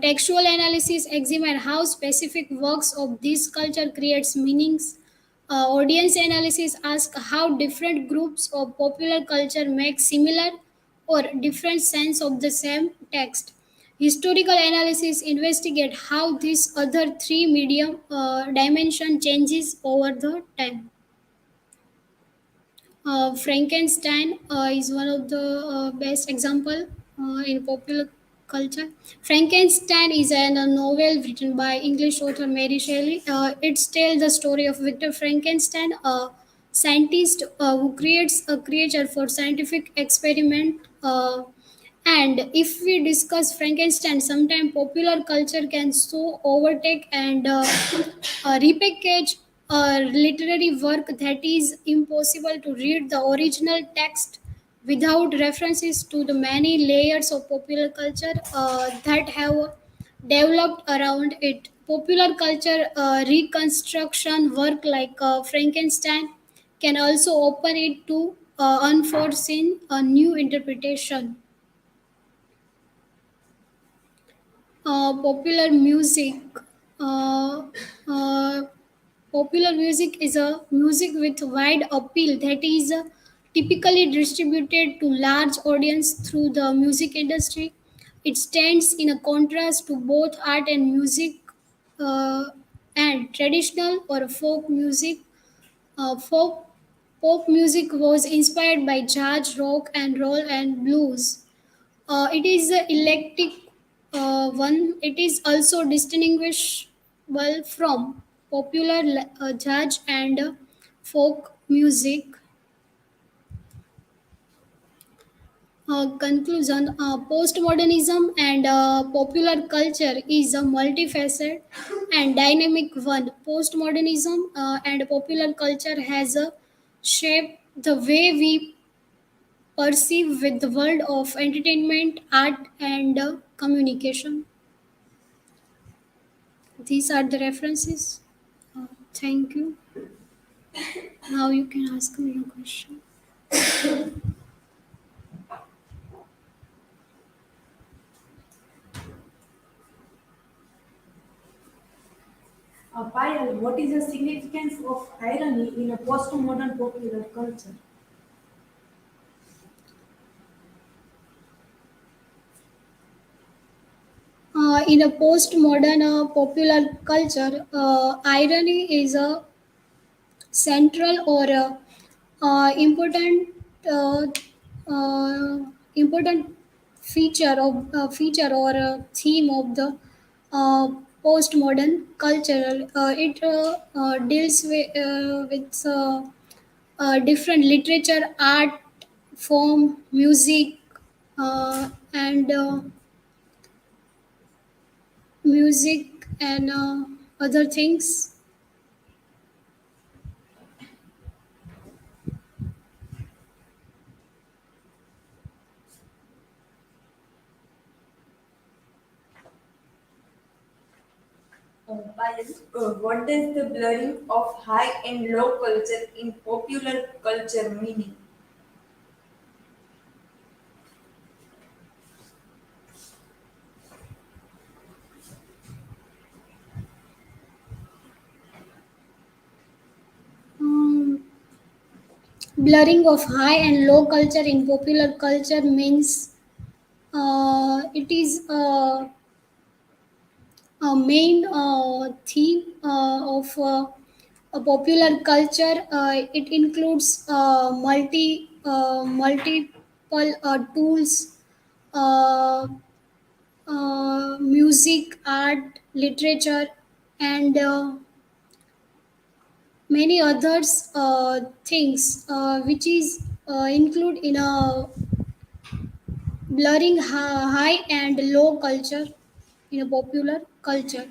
Textual analysis examines how specific works of this culture creates meanings. Audience analysis asks how different groups of popular culture make similar or different sense of the same text. Historical analysis investigate how these other three medium dimension changes over the time. Frankenstein is one of the best example in popular culture. Frankenstein is a novel written by English author Mary Shelley. It tells the story of Victor Frankenstein, a scientist who creates a creature for scientific experiment. And if we discuss Frankenstein, sometimes popular culture can so overtake and repackage a literary work that is impossible to read the original text without references to the many layers of popular culture that have developed around it. Popular culture reconstruction work like Frankenstein can also open it to unforeseen new interpretation. Popular music. Uh, uh, Popular music is a music with wide appeal that is typically distributed to large audience through the music industry. It stands in a contrast to both art and music, uh, and traditional or folk music. Folk pop music was inspired by jazz, rock and roll, and blues. It is the electric one. It is also distinguishable from popular jazz and folk music. Conclusion. Postmodernism and popular culture is a multifaceted and dynamic one. Postmodernism and popular culture has shaped the way we perceive with the world of entertainment, art, and communication. These are the references. Thank you. Now you can ask me your question. Payal, what is the significance of irony in a postmodern popular culture? In a postmodern popular culture, irony is a central or important uh, important feature or theme of the uh, postmodern culture. It deals with different literature, art, form, music, and music and other things. What does the blurring of high and low culture in popular culture meaning? Um, Blurring of high and low culture in popular culture means it is a main theme of a popular culture. It includes multiple tools, uh, music, art, literature, and many others things which is include in a blurring high and low culture in a popular culture.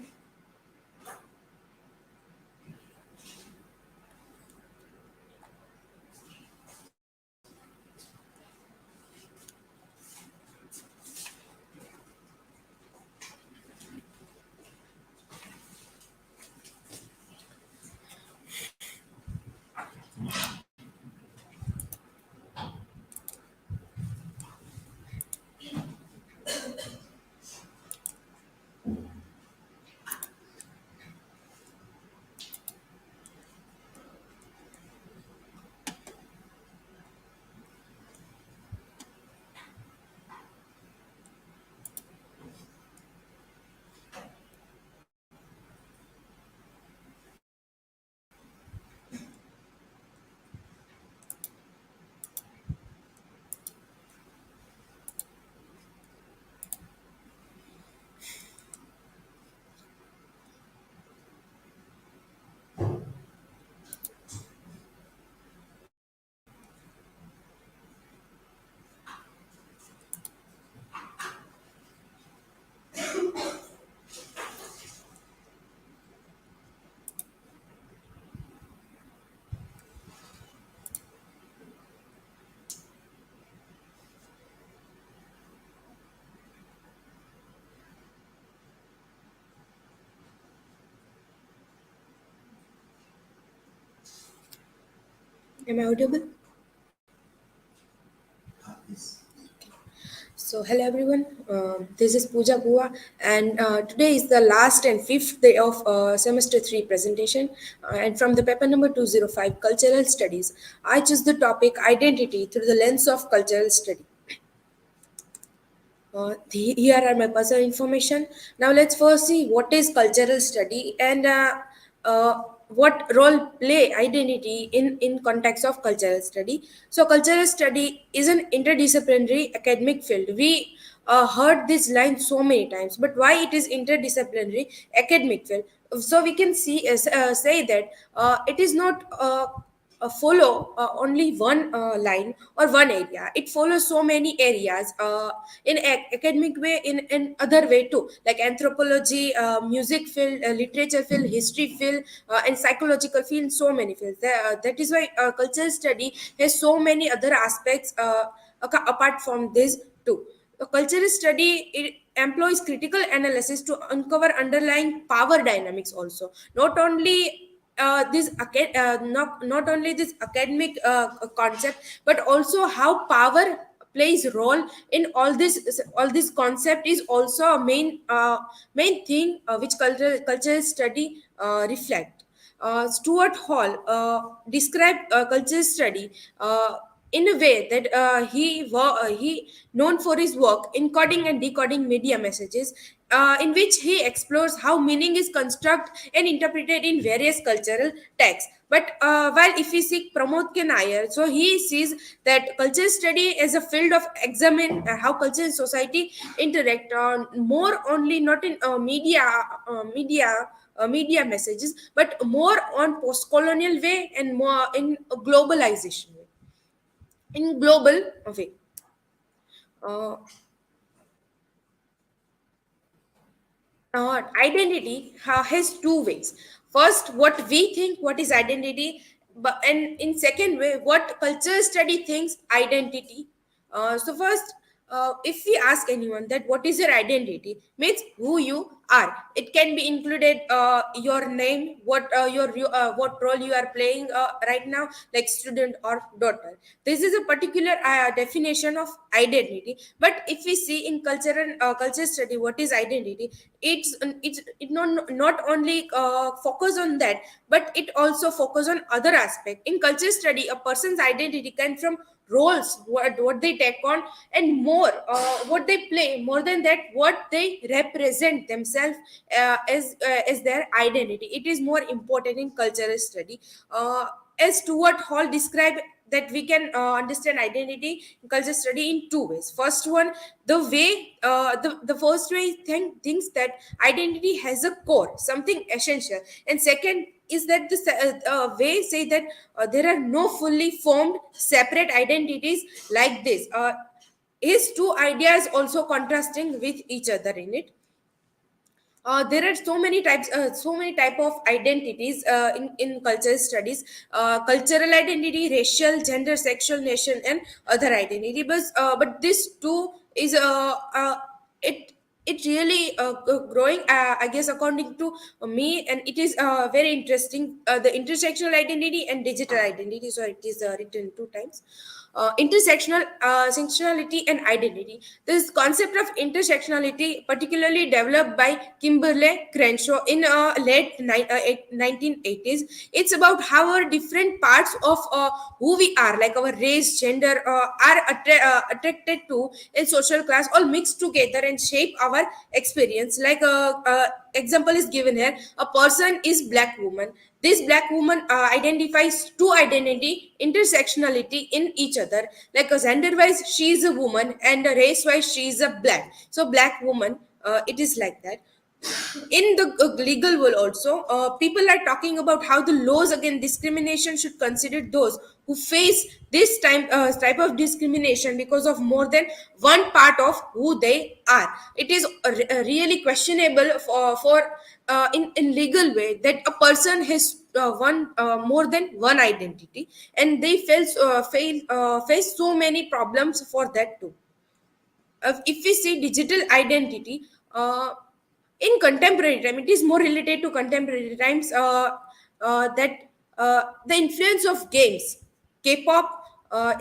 Am I audible? So, hello everyone. This is Pooja Bhuva, and today is the last and fifth day of semester 3 presentation. And from the paper number 205, Cultural Studies, I choose the topic Identity through the lens of cultural study. Here are my personal information. Now let's first see what is cultural study and what role play identity in context of cultural study. So cultural study is an interdisciplinary academic field. We heard this line so many times, but why it is interdisciplinary academic field? So we can say that it is not follow only one line or one area. It follows so many areas in academic way, in other way too, like anthropology, music field, literature field, history field, and psychological field, so many fields. That is why cultural study has so many other aspects apart from this too. A cultural study, it employs critical analysis to uncover underlying power dynamics also. Not only not only this academic concept, but also how power plays role in all this concept is also a main thing which cultural study reflect. Stuart Hall described cultural study in a way that he known for his work encoding and decoding media messages, in which he explores how meaning is constructed and interpreted in various cultural texts. But while if we see Pramod K. Nair, so he sees that cultural study as a field of examine how culture and society interact on more only not in media messages, but more on post-colonial way and more in a globalization way, in global way. Uh, Identity has two ways. First, what we think what is identity, but and in second way, what culture study thinks identity. So first, if we ask anyone that what is your identity, means who you are. It can be included your name, what role you are playing right now, like student or daughter. This is a particular definition of identity. But if we see in culture study what is identity, it not only focus on that, but it also focus on other aspect. In culture study, a person's identity comes from roles, what they take on, and more what they play, more than that what they represent themselves as their identity. It is more important in cultural study. As Stuart Hall described, that we can understand identity in culture study in two ways. First one, the first way thinks that identity has a core, something essential. And second is that the way say that there are no fully formed separate identities like this. His two ideas also contrasting with each other in it. There are so many type of identities in cultural studies: cultural identity, racial, gender, sexual, nation, and other identity. But this too is it it really growing, I guess, according to me, and it is very interesting, the intersectional identity and digital identity. So it is written two times. Intersectional sectionality and identity. This concept of intersectionality, particularly developed by Kimberly Crenshaw in 1980s, it's about how our different parts of who we are, like our race, gender, are attracted to, and social class, all mixed together and shape our experience. Like example is given here: a person is black woman. This black woman identifies two identity intersectionality in each other. Like gender wise she is a woman, and race wise she is a black, so black woman, it is like that. In the legal world also, people are talking about how the laws against discrimination should consider those who face this type of discrimination because of more than one part of who they are. It is really questionable in legal way that a person has one more than one identity, and they face so many problems for that too. If we see digital identity, in contemporary time, it is more related to contemporary times, that the influence of games, K-pop,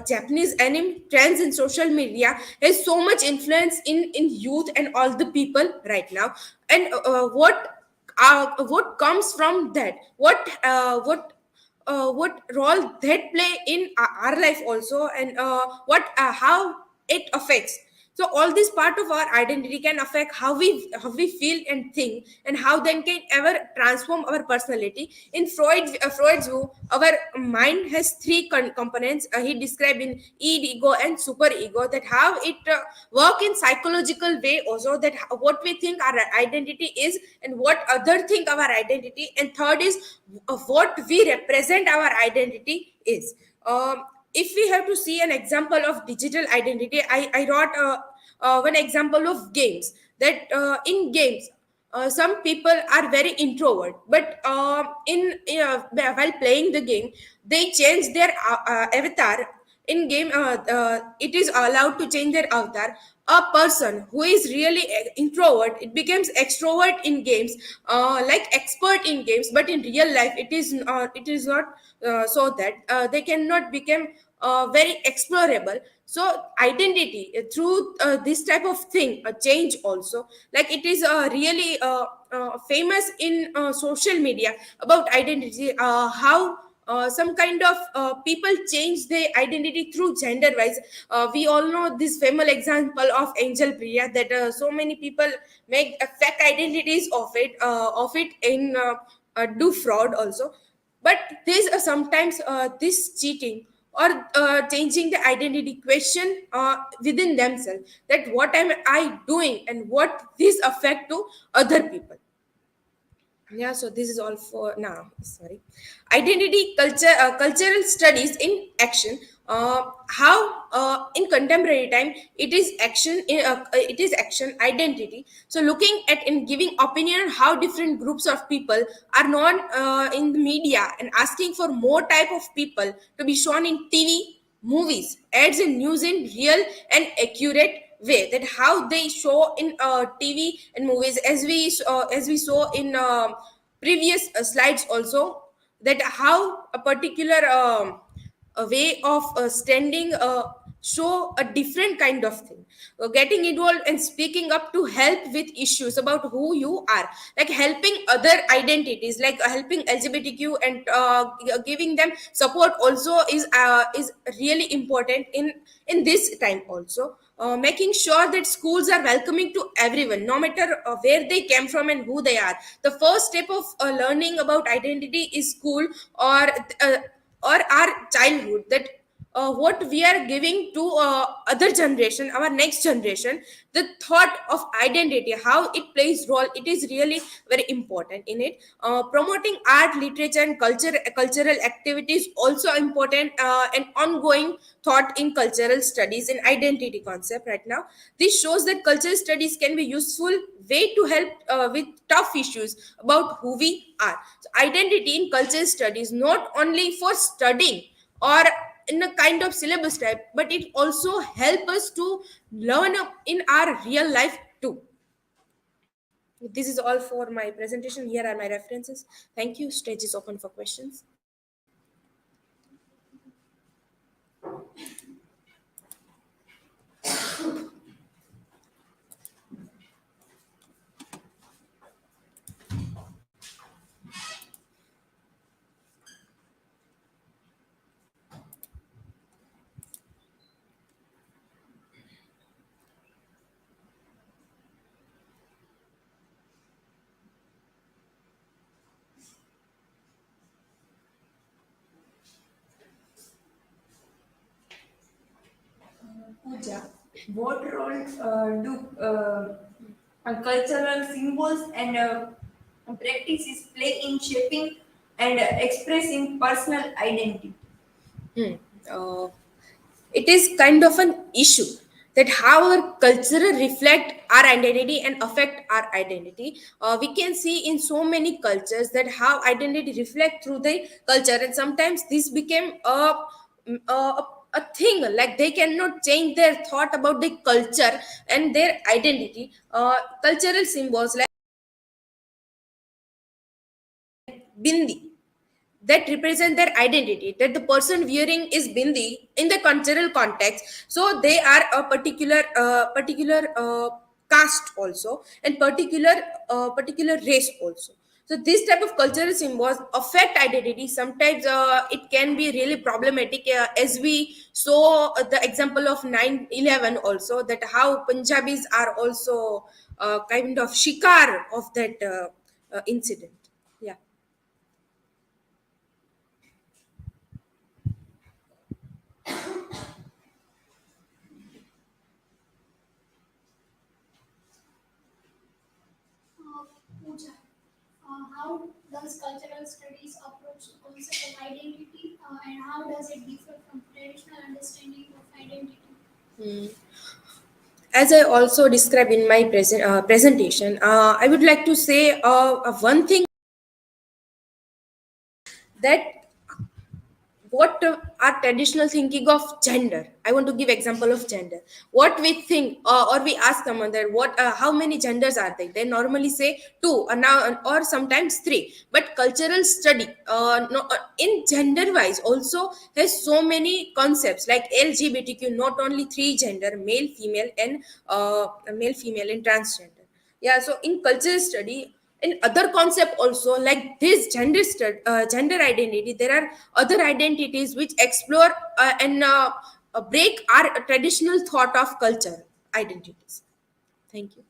Japanese anime, trends in social media has so much influence in youth and all the people right now. And what comes from that, what role that play in our life also, and what how it affects. So all this part of our identity can affect how we feel and think, and how then can ever transform our personality. In Freud's view, our mind has three components. He described in ego and super ego, that how it work in psychological way also, that what we think our identity is and what other think our identity, and third is what we represent our identity is. If we have to see an example of digital identity, I wrote one example of games, that in games, some people are very introvert, but while playing the game, they change their avatar. In game, it is allowed to change their avatar. A person who is really introvert, it becomes extrovert in games, like expert in games, but in real life it is not so that they cannot become very explorable. So identity, through this type of thing, a change also, like it is really famous in social media about identity, how some kind of people change their identity through gender wise. We all know this famous example of Angel Priya, that so many people make fake identities of it in do fraud also. But this sometimes this cheating or changing the identity question within themselves, that what am I doing and what this affect to other people. Yeah, so this is all for now. Sorry. Identity culture, cultural studies in action. How in contemporary time it is action, it is action identity. So looking at and giving opinion on how different groups of people are known in the media, and asking for more type of people to be shown in TV, movies, ads, and news in real and accurate way, that how they show in TV and movies, as we saw in previous slides also, that how a particular a way of standing show a different kind of thing. Getting involved and speaking up to help with issues about who you are, like helping other identities, like helping LGBTQ, and giving them support also is really important in this time also. Making sure that schools are welcoming to everyone, no matter where they came from and who they are. The first step of learning about identity is school, uh, or our childhood, that what we are giving to other generation, our next generation, the thought of identity, how it plays role, it is really very important in it. Promoting art, literature, and cultural activities also important, and ongoing thought in cultural studies in identity concept right now. This shows that cultural studies can be useful way to help with tough issues about who we are. So identity in cultural studies, not only for studying or in a kind of syllabus type, but it also help us to learn in our real life too. This is all for my presentation. Here are my references. Thank you. Stage is open for questions. Pooja, what role do cultural symbols and practices play in shaping and expressing personal identity? Hmm. Uh, it is kind of an issue, that how our culture reflect our identity and affect our identity. We can see in so many cultures that how identity reflect through the culture, and sometimes this became a thing, like they cannot change their thought about the culture and their identity. Cultural symbols like bindi, that represent their identity, that the person wearing is bindi in the cultural context, so they are a particular caste also, and particular race also. So this type of cultural symbols affect identity. Sometimes it can be really problematic, as we saw the example of 9/11 also, that how Punjabis are also kind of shikar of that incident. Yeah. Pooja, how does cultural studies approach the concept of identity and how does it differ from traditional understanding of identity? Hmm. As I also described in my presentation, I would like to say one thing, that what our traditional thinking of gender. I want to give example of gender. What we think, or we ask someone that what how many genders are there, they normally say two, now, or sometimes three. But cultural study, no, in gender wise also has so many concepts like LGBTQ, not only three gender, male female and transgender. Yeah, so in cultural study, in other concept also like this gender identity, there are other identities which explore and break our traditional thought of culture identities. Thank you.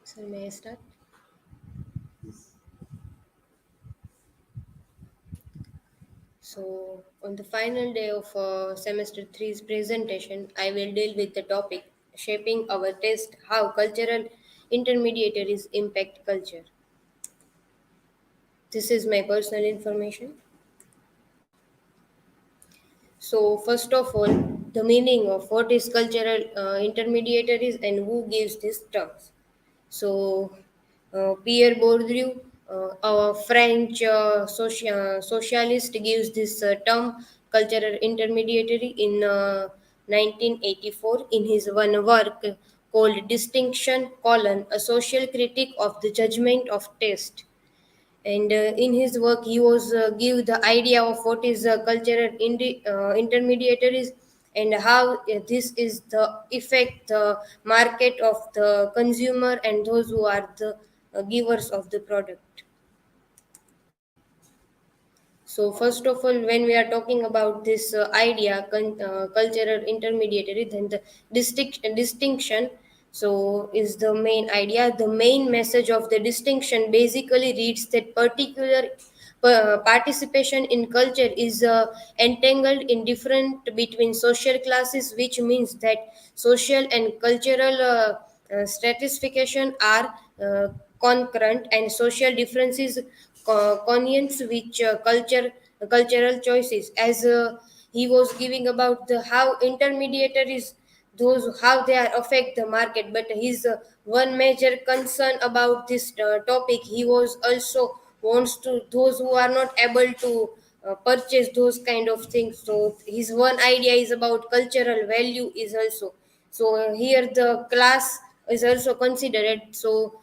So may I start? So, on the final day of semester three's presentation, I will deal with the topic shaping our taste, how cultural intermediaries impact culture. This is my personal information. So, first of all, the meaning of what is cultural intermediaries and who gives these terms. So, Pierre Bourdieu, a French socialist, gives this term cultural intermediary in 1984 in his one work called Distinction: a social critique of the judgment of taste. And in his work he was give the idea of what is cultural intermediaries and how this is the effect the market of the consumer and those who are the givers of the product. So first of all, when we are talking about this idea, cultural intermediary, then the distinction, so is the main idea. The main message of the distinction basically reads that particular participation in culture is entangled in different between social classes, which means that social and cultural stratification are concurrent and social differences connects which cultural choices, as he was giving about the how intermediaries those how they are affect the market. But his one major concern about this topic, he was also wants to those who are not able to purchase those kind of things. So his one idea is about cultural value is also. So here the class is also considered. So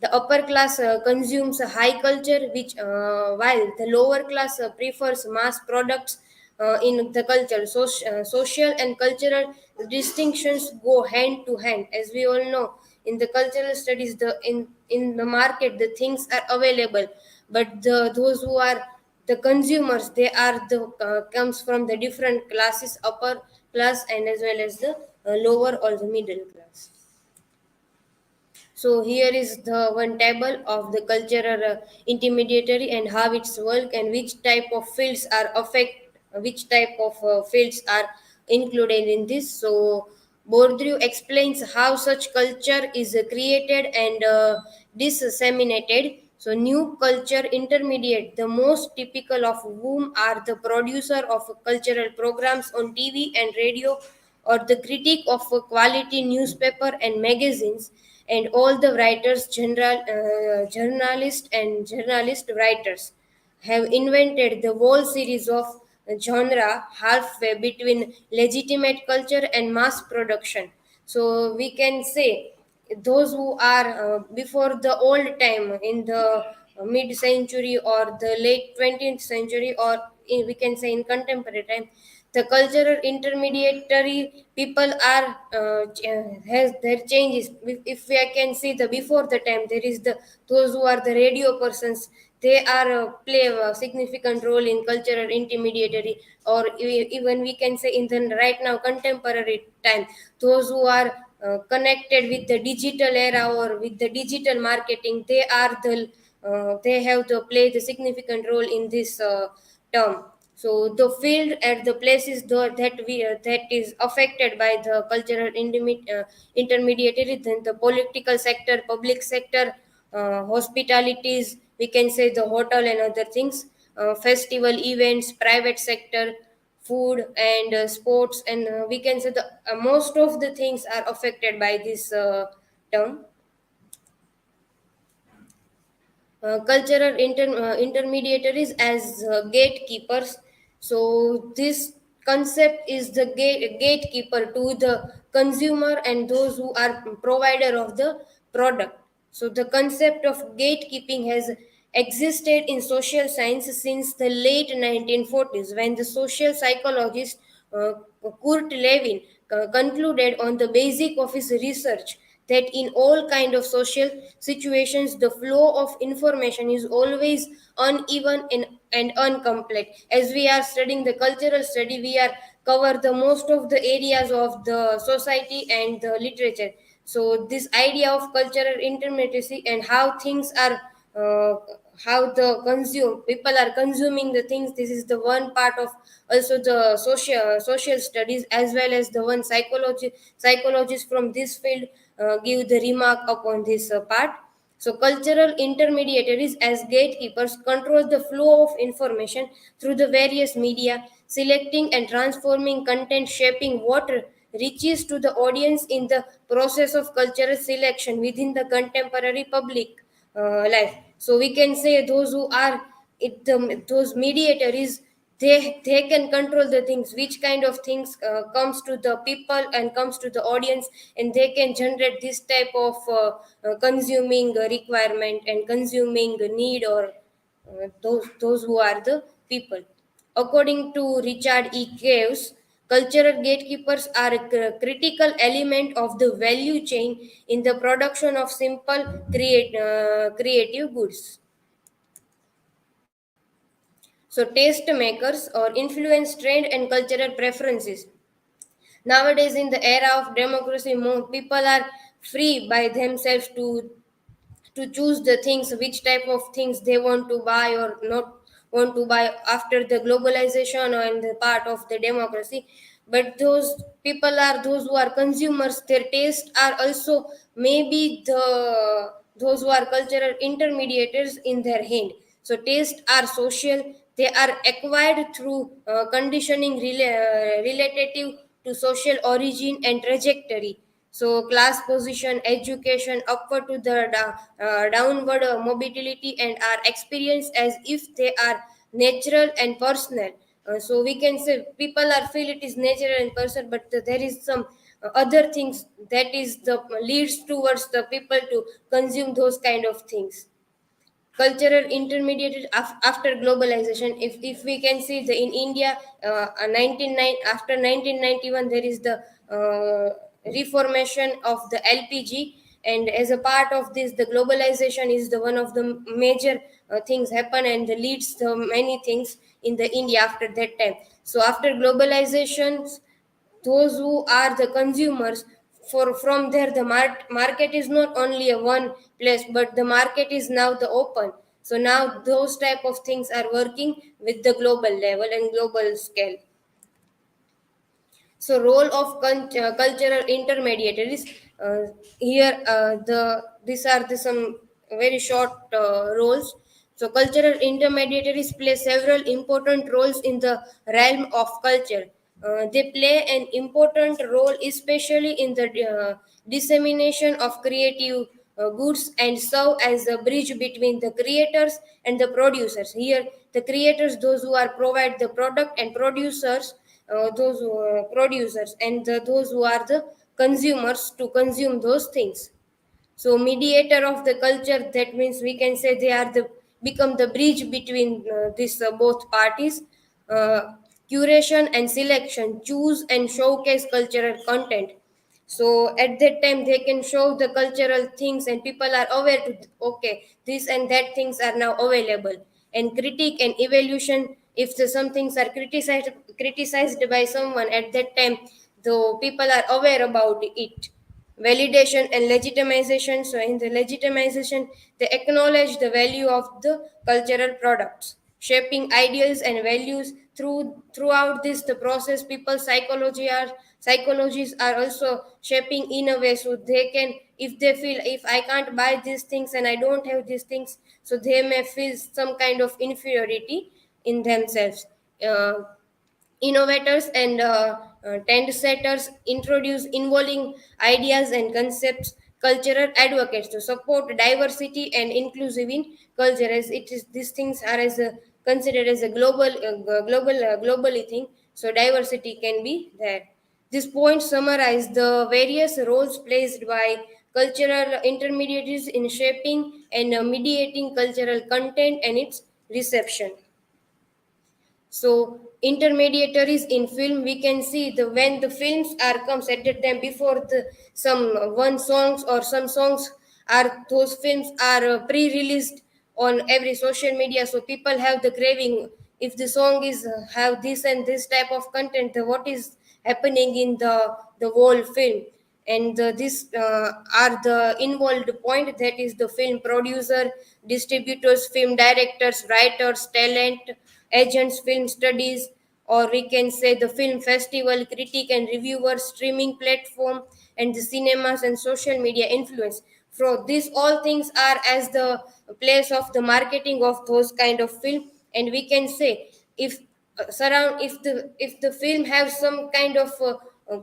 the upper class consumes a high culture, which while the lower class prefers mass products in the culture. So, social and cultural distinctions go hand to hand, as we all know. In the cultural studies, the in in the market the things are available, but those who are the consumers, they are the comes from the different classes, upper class and as well as the lower or the middle class. So here is the one table of the cultural intermediary and how it's work and which type of fields are which type of fields are included in this. So Bourdieu explains how such culture is created and disseminated. So new culture intermediate, the most typical of whom are the producer of cultural programs on TV and radio, or the critic of a quality newspaper and magazines, and all the writers, journalists and journalist writers have invented the whole series of genre halfway between legitimate culture and mass production. So we can say those who are before the old time in the mid century or the late 20th century, or we can say in contemporary time, the cultural intermediary people are has their changes. If we can see the before the time, there is the those who are the radio persons, they are play a significant role in cultural intermediary, or even we can say in the right now contemporary time, those who are connected with the digital era or with the digital marketing, they are the they have to play the significant role in this term. So the field at the places that we that is affected by the cultural intermediary, then the political sector, public sector, hospitalities, we can say the hotel and other things, festival events, private sector, food and sports, and we can say the most of the things are affected by this term. Cultural intermediaries as gatekeepers. So this concept is the gatekeeper to the consumer and those who are provider of the product. So the concept of gatekeeping has existed in social science since the late 1940s, when the social psychologist uh, Kurt Lewin concluded on the basis of his research that in all kind of social situations the flow of information is always uneven and incomplete. As we are studying the cultural study, we are cover the most of the areas of the society and the literature. So this idea of cultural intermediacy and how things are uh, how the consume people are consuming the things, this is the one part of also the social studies, as well as the one psychologists from this field give the remark upon this part. So cultural intermediaries as gatekeepers control the flow of information through the various media, selecting and transforming content, shaping what reaches to the audience in the process of cultural selection within the contemporary public life. So we can say those who are those mediators, they can control the things, which kind of things comes to the people and comes to the audience, and they can generate this type of consuming requirement and consuming need, or those who are the people. According to Richard E. Caves, cultural gatekeepers are a critical element of the value chain in the production of simple creative goods. So, taste makers or influence trend and cultural preferences. Nowadays, in the era of democracy, more people are free by themselves to choose the things, which type of things they want to buy or not want to buy after the globalization and the part of the democracy. But those people are those who are consumers, their taste are also maybe those who are cultural intermediators in their hand. So taste are social, they are acquired through conditioning relative to social origin and trajectory. So class position, education, upward to the downward mobility, and are experienced as if they are natural and personal. So we can say people are feel it is natural and personal, but there is some other things that is the leads towards the people to consume those kind of things. Cultural intermediate after globalization, if we can see the in India, 1990, after 1991 there is the reformation of the LPG, And as a part of this, the globalization is the one of the major things happen and leads to many things in the India after that time. So after globalization, those who are the consumers, for from there the market is not only a one place, but the market is now the open. So now those type of things are working with the global level and global scale. So role of cultural intermediaries, here the these are the some very short roles. So cultural intermediaries play several important roles in the realm of culture. They play an important role especially in the dissemination of creative goods and serve as a bridge between the creators and the producers. Here the creators, those who are provide the product, and producers, those producers, and those who are the consumers to consume those things. So mediator of the culture, that means we can say they are the become the bridge between these both parties. Curation and selection, choose and showcase cultural content. So at that time they can show the cultural things and people are aware to, okay, this and that things are now available. And critique and evaluation, if some things are criticized by someone, at that time the people are aware about it. Validation and legitimization, so in the legitimization they acknowledge the value of the cultural products, shaping ideals and values throughout this the process. People psychologies are also shaping in a way, so they can, if they feel if I can't buy these things and I don't have these things, so they may feel some kind of inferiority in themselves. Innovators and trendsetters introduce involving ideas and concepts. Cultural advocates to support diversity and inclusive in culture, as it is these things are as a, considered as a globally thing. So diversity can be there. This point summarize the various roles played by cultural intermediaries in shaping and mediating cultural content and its reception. So intermediaries in film, we can see the when the films are comes at the time before the some one songs or some songs are, those films are pre-released on every social media, so people have the craving, if the song is have this and this type of content, the what is happening in the whole film. And this are the involved point, that is the film producer, distributors, film directors, writers, talent agents, film studies, or we can say the film festival, critic and reviewer, streaming platform, and the cinemas and social media influence. So these all things are as the place of the marketing of those kind of film. And we can say if surround if the film have some kind of uh,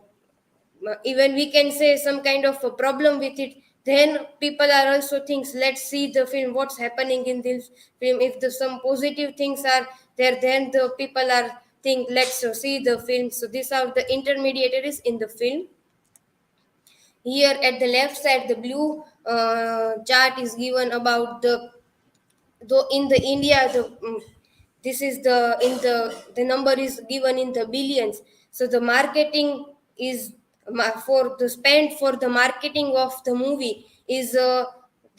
even we can say some kind of a problem with it, then people are also thinks, let's see the film, what's happening in this film. If the some positive things are there, then the people are think, let's see the film. So these are the intermediaries in the film. Here at the left side, the blue chart is given about the, though in the India the this is the in the number is given in the billions. So the marketing is for the spend for the marketing of the movie is the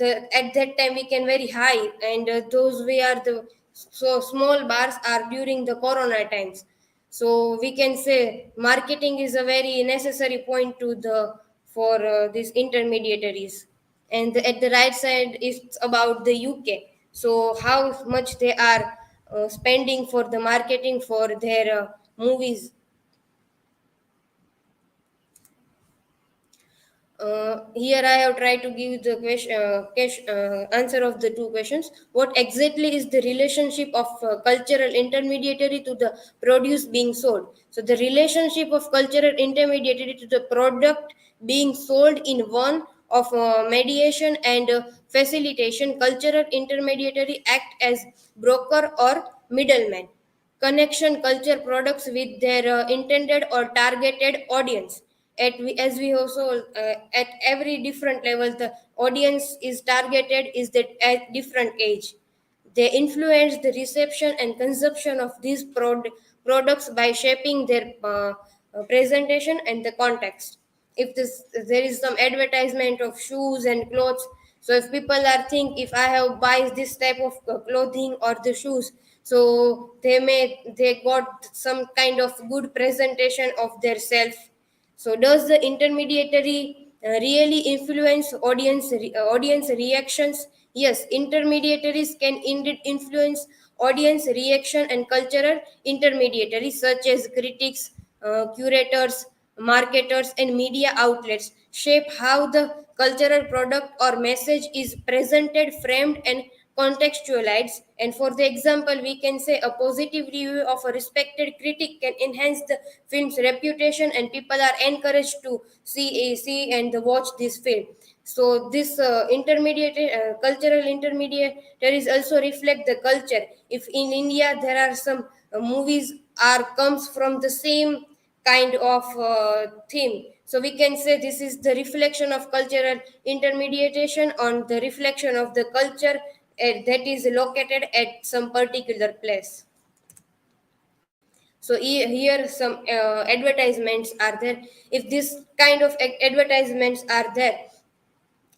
at that time we can very high. And those we are the, so small bars are during the corona times. So we can say marketing is a very necessary point to the for these intermediaries. And at the right side is about the UK. So how much they are spending for the marketing for their movies. Here I have tried to give the answer of the two questions. What exactly is the relationship of cultural intermediary to the produce being sold? So the relationship of cultural intermediary to the product being sold in one of mediation and facilitation. Cultural intermediary act as broker or middleman, connection culture products with their intended or targeted audience. As we also at every different level the audience is targeted is that at different age. They influence the reception and consumption of these products by shaping their presentation and the context. if there is some advertisement of shoes and clothes, so if people are think if I have buys this type of clothing or the shoes, so they got some kind of good presentation of their self. So does the intermediary really influence audience reactions? Yes, intermediaries can indeed influence audience reaction, and cultural intermediaries such as critics, curators, marketers, and media outlets shape how the cultural product or message is presented, framed, and contextualized. And for the example, we can say a positive review of a respected critic can enhance the film's reputation, and people are encouraged to see and watch this film. So this cultural intermediaries also reflect the culture. If in India there are some movies are comes from the same kind of theme, so we can say this is the reflection of cultural intermediation on the reflection of the culture that is located at some particular place. So here some advertisements are there. If this kind of advertisements are there,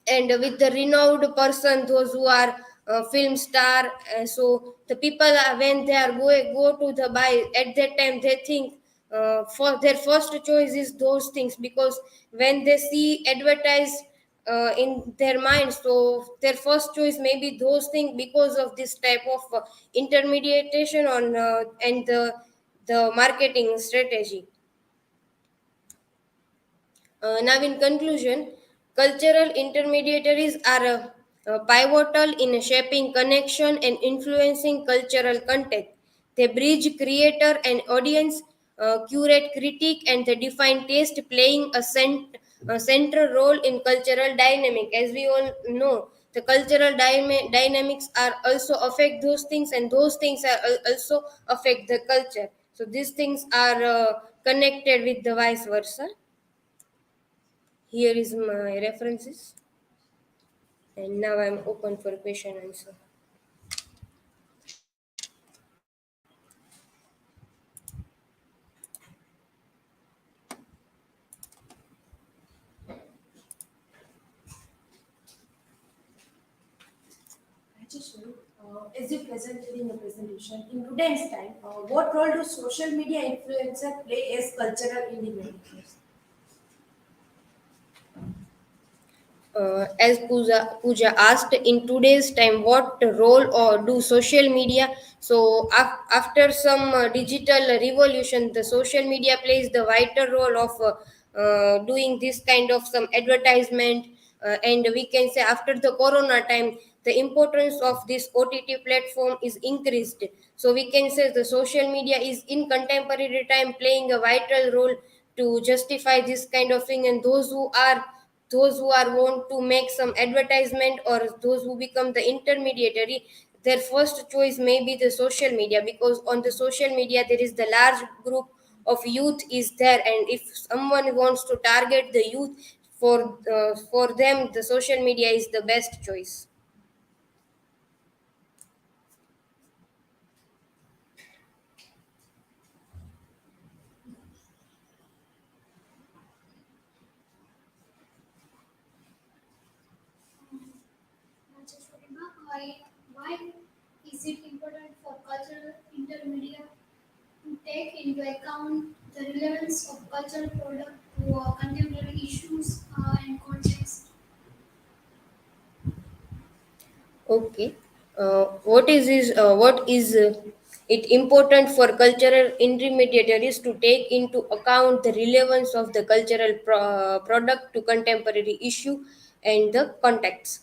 and with the renowned person, those who are film star, so the people are, when they are go to the buy at that time, they think for their first choice is those things, because when they see advertised in their mind, so their first choice may be those things because of this type of intermediation on and the marketing strategy. Now, in conclusion, cultural intermediaries are pivotal in shaping connection and influencing cultural content. They bridge creator and audience, curate critique, and they define taste, playing a central role in cultural dynamic. As we all know, the cultural dynamics are also affect those things, and those things are also affect the culture. So these things are connected with the vice versa. Here is my references, and now I'm open for question answer. Rajeshwari, as you presented in your presentation, in today's time, what role do social media influencers play as cultural indicators? As Pooja asked, in today's time, what role or do social media? So after some digital revolution, the social media plays the vital role of doing this kind of some advertisement, and we can say after the Corona time, the importance of this OTT platform is increased. So we can say the social media is in contemporary time playing a vital role to justify this kind of thing, and those who are want to make some advertisement, or those who become the intermediary, their first choice may be the social media, because on the social media there is the large group of youth is there, and if someone wants to target the youth, for them the social media is the best choice. Rajeshvariba, why is it important for cultural intermedia to take into account the relevance of cultural product to contemporary issues and context? Okay. What is it important for cultural intermediaries to take into account the relevance of the cultural product to contemporary issue and the context?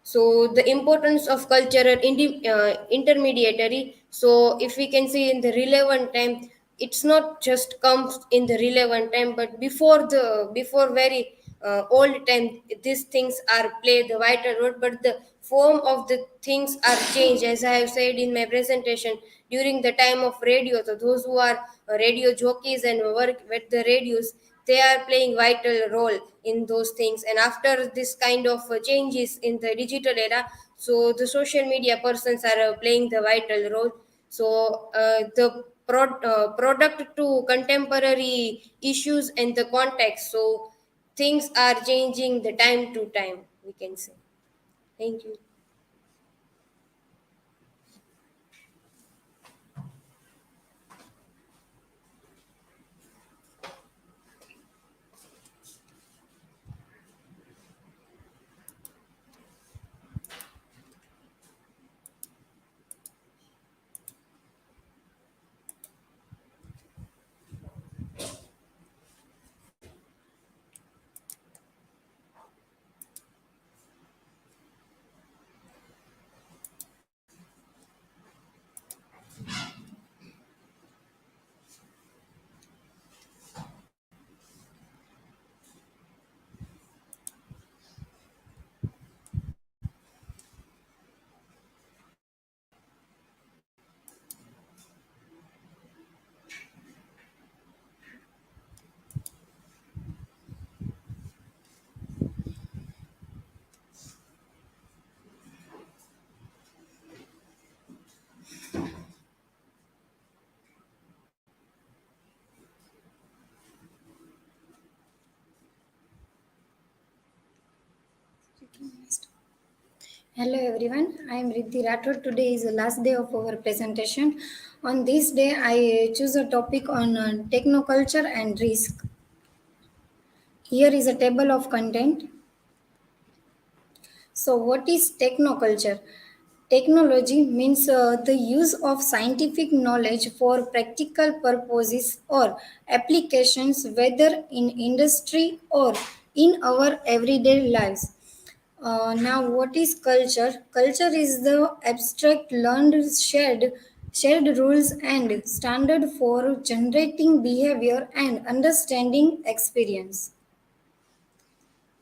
So the importance of cultural intermediary. So if we can see in the relevant time, it's not just comes in the relevant time, but before very old time, these things are play the vital role, but the form of the things are changed, as I have said in my presentation. During the time of radio, so those who are radio jockeys and work with the radios, they are playing vital role in those things. And after this kind of changes in the digital era, so the social media persons are playing the vital role. So the product to contemporary issues and the context. So things are changing the time to time, we can say. Thank you. Hello everyone, I am Riddhi Rathod. Today is the last day of our presentation. On this day, I choose a topic on technoculture and risk. Here is a table of content. So, what is technoculture? Technology means the use of scientific knowledge for practical purposes or applications, whether in industry or in our everyday lives. Now, what is culture? Culture is the abstract, learned, shared rules and standard for generating behavior and understanding experience.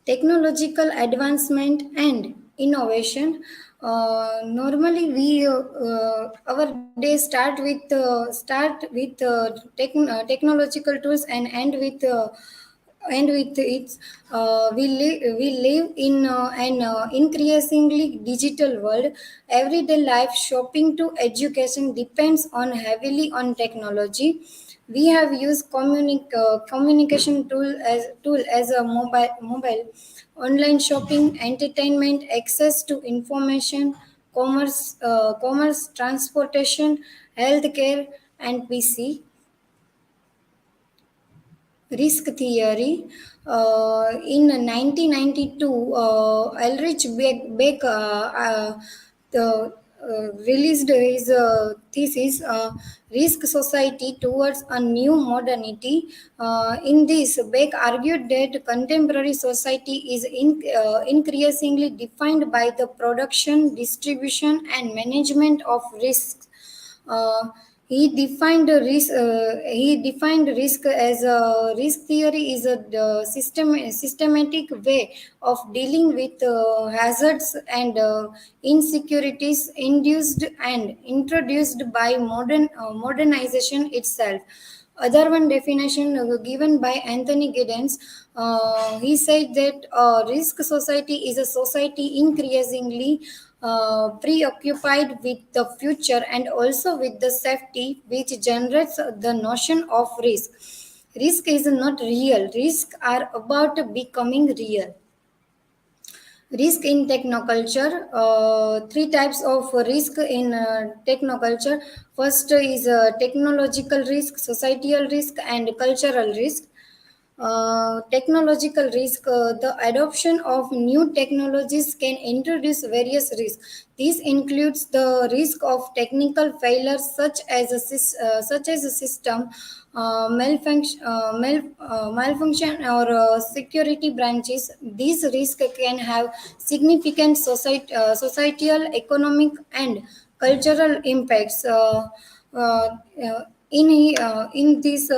Technological advancement and innovation. Normally, we our day start with technological tools and end with its we live in an increasingly digital world. Everyday life, shopping to education, depends on heavily on technology. We have used communication tool as a mobile, online shopping, entertainment, access to information, commerce, transportation, healthcare, and PC. Risk theory. In 1992, Ulrich Beck released his thesis, Risk Society Towards a New Modernity. In this, Beck argued that contemporary society is increasingly defined by the production, distribution, and management of risks. uh, he defined risk as a risk theory is a systematic way of dealing with hazards and insecurities induced and introduced by modernization itself. Other one definition given by Anthony Giddens, he said that risk society is a society increasingly preoccupied with the future and also with the safety, which generates the notion of risk. Risk is not real, risks are about becoming real. Risk in technoculture. Three types of risk in technoculture. First is technological risk, societal risk, and cultural risk. Technological risk. The adoption of new technologies can introduce various risks. This includes the risk of technical failures, such as a system malfunction or security branches. These risks can have significant societal, economic, and cultural impacts. In this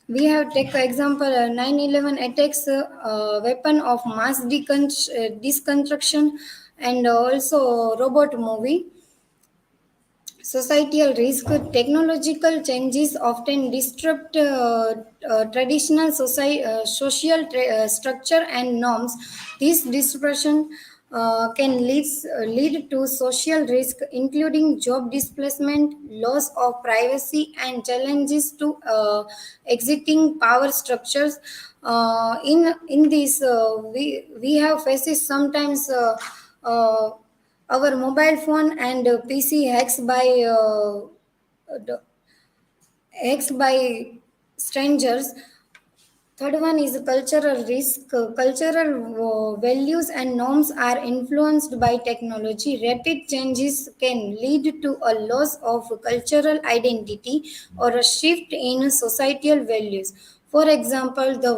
we have take example 9/11 attacks, weapon of mass deconstruction, and also robot movie. Societal risk. Technological changes often disrupt social structure and norms. This disruption lead to social risk, including job displacement, loss of privacy, and challenges to exiting power structures. In this, we have faces sometimes our mobile phone and PC hacks by strangers. Third one is cultural risk. Cultural values and norms are influenced by technology. Rapid changes can lead to a loss of cultural identity or a shift in societal values. For example, the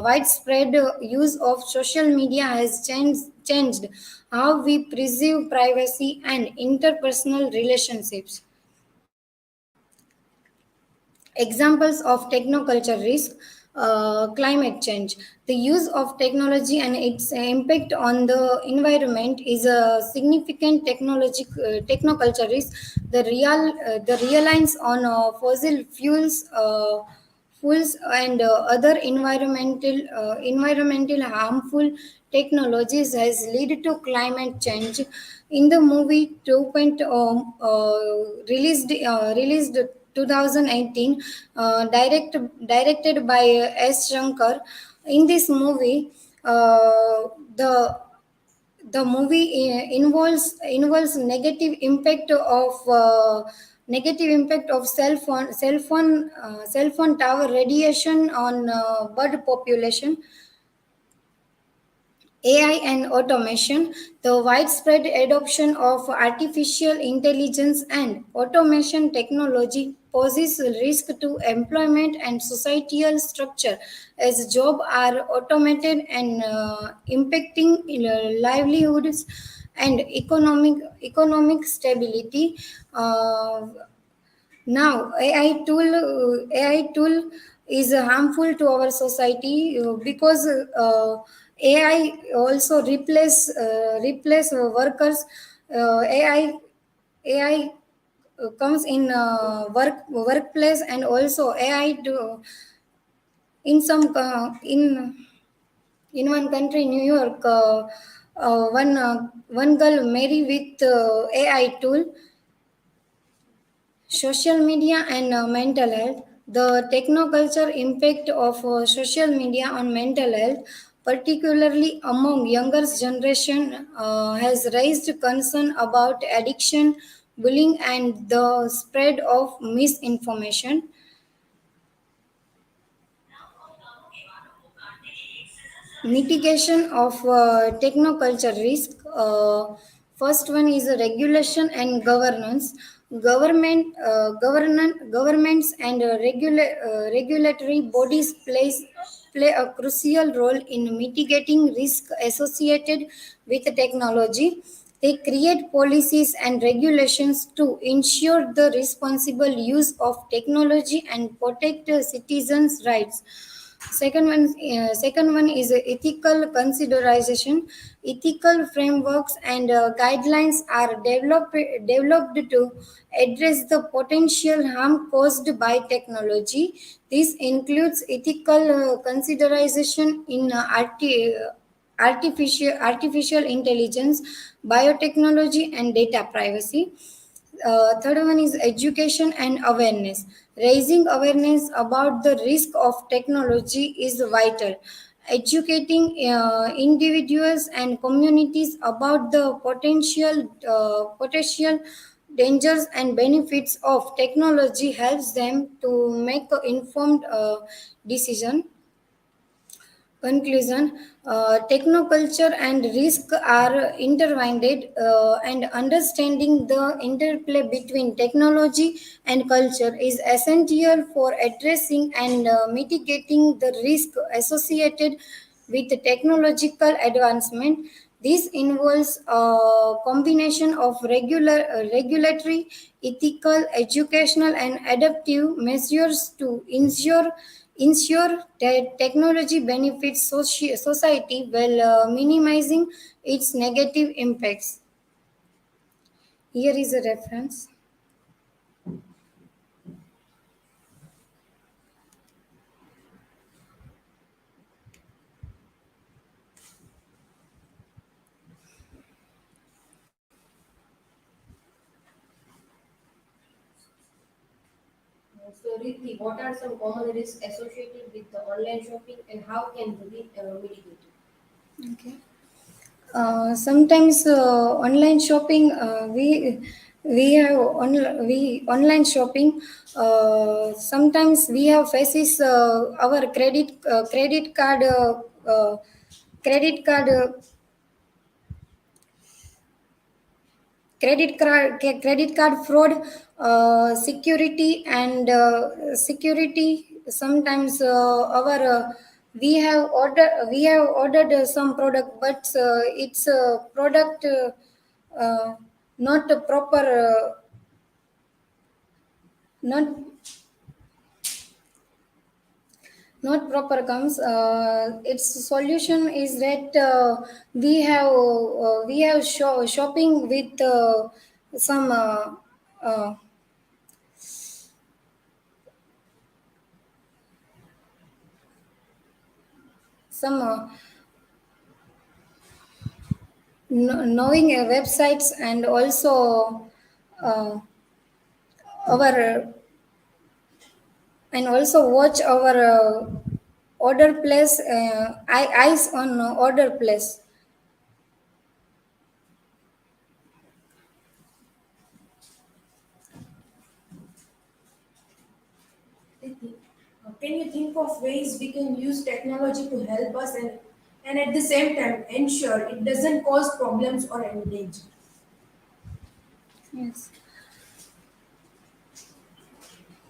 widespread use of social media has changed how we perceive privacy and interpersonal relationships. Examples of technoculture risk, climate change. The use of technology and its impact on the environment is a significant technoculture risk. The reliance on fossil fuels and other environmental harmful technologies has led to climate change. In the movie 2.0, released 2018, directed by S. Shankar. In this movie, the involves negative impact of cell phone tower radiation on bird population, AI and automation. The widespread adoption of artificial intelligence and automation technology poses risk to employment and societal structure as jobs are automated and impacting livelihoods and economic stability. Now, AI tool is harmful to our society because AI also replace workers. AI comes in workplace, and also AI to in some in one country, New York, one girl marry with AI tool. Social media and mental health. The technoculture impact of social media on mental health, particularly among younger generation, has raised concern about addiction, bullying, and the spread of misinformation. Mitigation of technoculture risk. First one is regulation and governance. Governments and regulatory bodies play a crucial role in mitigating risk associated with technology. They create policies and regulations to ensure the responsible use of technology and protect citizens' rights. Second one is ethical consideration. Ethical frameworks and guidelines are developed to address the potential harm caused by technology. This includes ethical consideration in artificial intelligence, biotechnology, and data privacy. Third one is education and awareness. Raising awareness about the risk of technology is vital. Educating individuals and communities about the potential dangers and benefits of technology helps them to make an informed decision. Conclusion. Technoculture and risk are intertwined, and understanding the interplay between technology and culture is essential for addressing and mitigating the risk associated with technological advancement. This involves a combination of regulatory, ethical, educational, and adaptive measures to ensure that technology benefits society while minimizing its negative impacts. Here is a reference. So, Riddhi, what are some common risks associated with the online shopping and how can we mitigate it? Okay. Sometimes online shopping we have we online shopping sometimes we have faces our credit card credit card fraud, security sometimes our we have ordered some product but it's a product not a proper not not proper comes its solution is that we have shopping with some uh, some knowing websites and also uh, our and also watch our order place eyes on order place. Riddhi, can you think of ways we can use technology to help us and at the same time ensure it doesn't cause problems or any danger? Yes.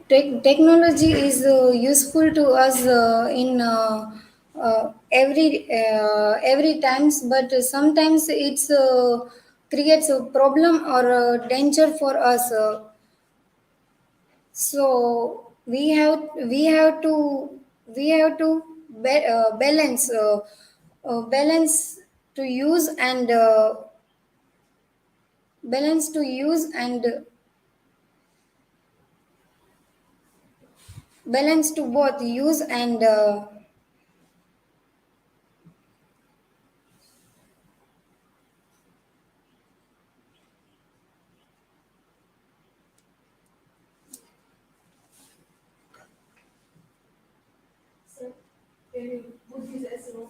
Technology is useful to us in every times, but sometimes it's creates a problem or a danger for us. So we have to balance to use and balance to use and balance to both use and So, can you put this as well?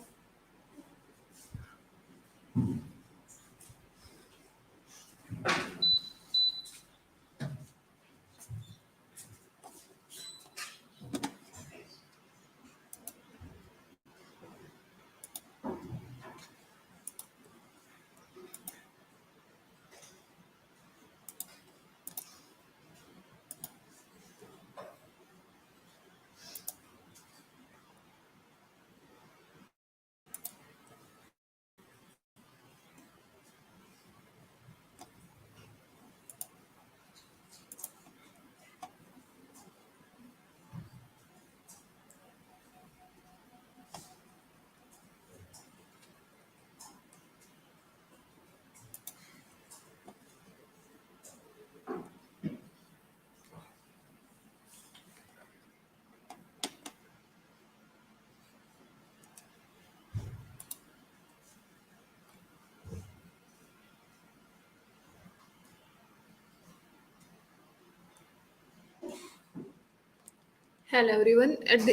Hello everyone. At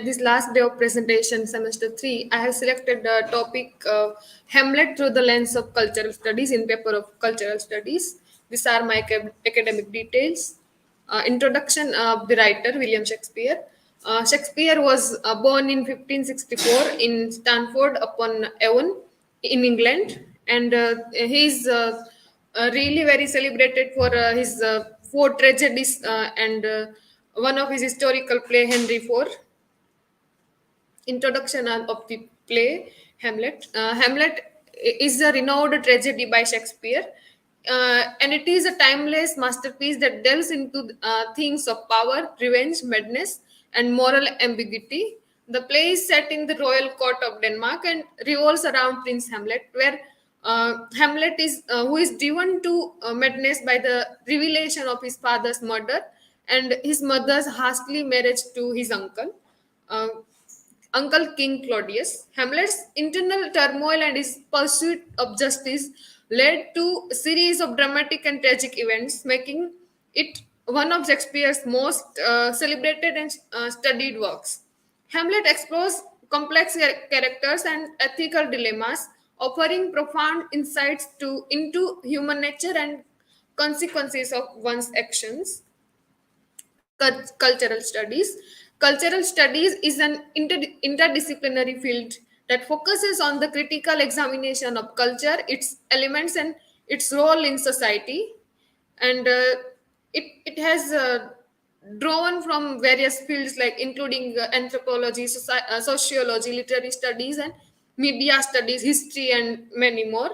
this last day of presentation, semester 3, I have selected the topic Hamlet through the lens of cultural studies in paper of cultural studies. These are my academic details. Introduction of the writer William Shakespeare. Shakespeare was born in 1564 in Stanford upon Avon in England, and he is really very celebrated for his four tragedies and one of his historical play Henry IV. Introduction of the play Hamlet. Hamlet is a renowned tragedy by Shakespeare, and it is a timeless masterpiece that delves into themes of power, revenge, madness, and moral ambiguity. The play is set in the royal court of Denmark and revolves around Prince Hamlet, where Hamlet is who is driven to madness by the revelation of his father's murder and his mother's hastily marriage to his uncle. Uh, Uncle King Claudius. Hamlet's internal turmoil and his pursuit of justice led to a series of dramatic and tragic events, making it one of Shakespeare's most celebrated and studied works. Hamlet explores complex characters and ethical dilemmas, offering profound insights into human nature and consequences of one's actions. Cultural studies. Cultural studies is an interdisciplinary field that focuses on the critical examination of culture, its elements, and its role in society. And it has drawn from various fields like including anthropology, sociology, literary studies, and media studies, history, and many more.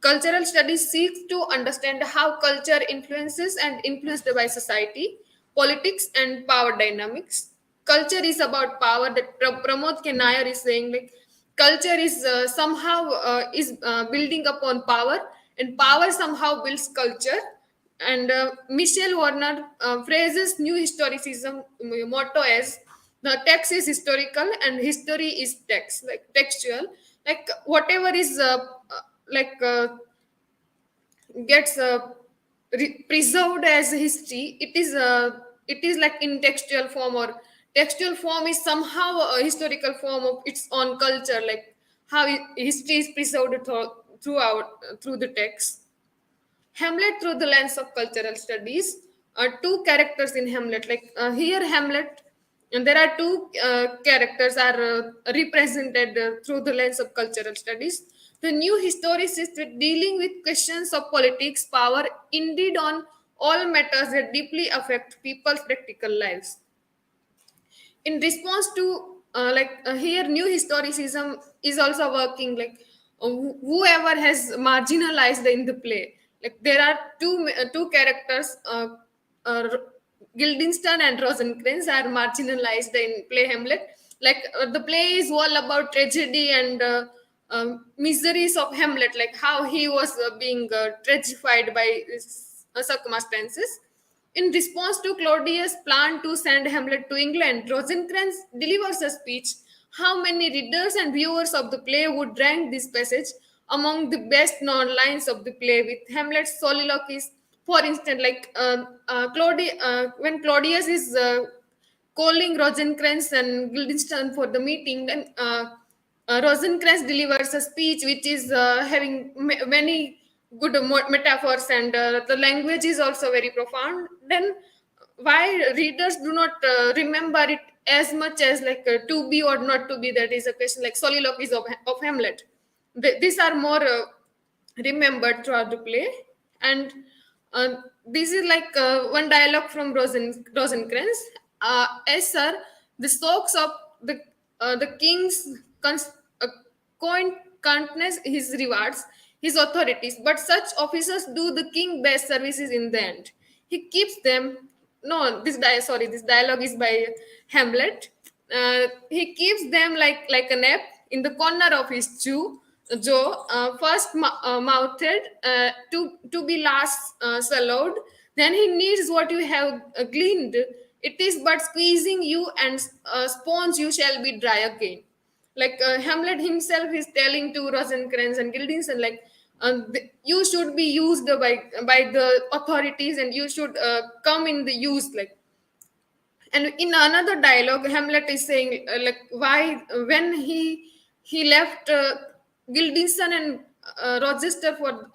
Cultural studies seeks to understand how culture influences and influenced by society, politics, and power dynamics. Culture is about power. That Pramod K. Nair is saying, like, culture is somehow is building upon power, and power somehow builds culture. And Michel Warner phrases New Historicism motto as the text is historical and history is text, like textual. Like whatever is like gets preserved as history, it is like in textual form, or textual form is somehow a historical form of its own culture, like how history is preserved through the text. Hamlet through the lens of cultural studies. Two characters in Hamlet, like here Hamlet, and there are two characters are represented through the lens of cultural studies. The new historicist with dealing with questions of politics, power, indeed on all matters that deeply affect people's practical lives. In response to here new historicism is also working, like whoever has marginalized in the play, like there are two characters, Guildenstern and Rosencrantz are marginalized in play Hamlet. Like the play is all about tragedy and miseries of Hamlet, like how he was being tragified by his, circumstances. In response to Claudius' plan to send Hamlet to England, Rosencrantz delivers a speech. How many readers and viewers of the play would rank this passage among the best known lines of the play, with Hamlet's soliloquies? For instance, like when Claudius is calling Rosencrantz and Guildenstern for the meeting, then Rosencrantz delivers a speech which is having many good metaphors, and the language is also very profound. Then why readers do not remember it as much as like to be or not to be, that is a question, like soliloquies of Hamlet. These are more remembered throughout the play. And this is like one dialogue from Rosencrantz. As sir, the stocks of the king's coin countenance his rewards, his authorities, but such officers do the king best services in the end. He keeps them. No, this dialogue is by Hamlet. He keeps them like a nap in the corner of his jaw, first mouthed, to be last swallowed. Then he needs what you have gleaned. It is but squeezing you, and sponge you shall be dry again. Like Hamlet himself is telling to Rosencrantz and Guildenstern, like you should be used by the authorities, and you should come in the use, like. And in another dialogue, Hamlet is saying like why when he left Guildenstern and Rochester for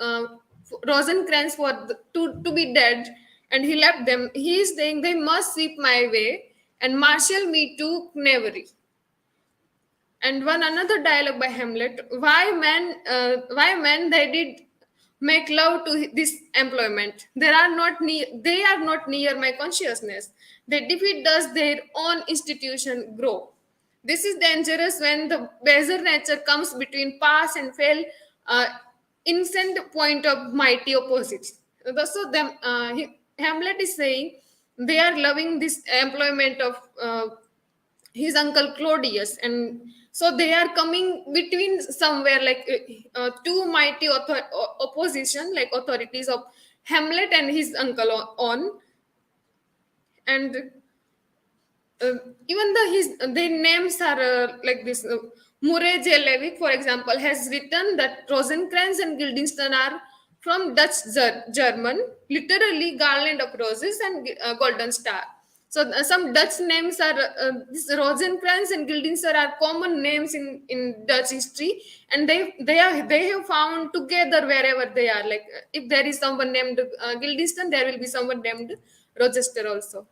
Rosencrantz to be dead, and he left them. He is saying they must sweep my way and marshal me to knavery. And one another dialogue by Hamlet: why men they did make love to this employment. They are not near my consciousness. Their defeat does their own institution grow. This is dangerous when the baser nature comes between pass and fail, instant point of mighty opposites. So Hamlet is saying they are loving this employment of his uncle Claudius, and so they are coming between somewhere, like two mighty opposition, like authorities of Hamlet and his uncle on. And even their names are like this. Murray J. Levick, for example, has written that Rosencrantz and Guildenstern are from Dutch German, literally garland of roses and golden star. So some Dutch names are this Rosencrantz and Guildenstern are common names in Dutch history, and they have found together wherever they are. Like if there is someone named Guildenstern, there will be someone named Rochester also.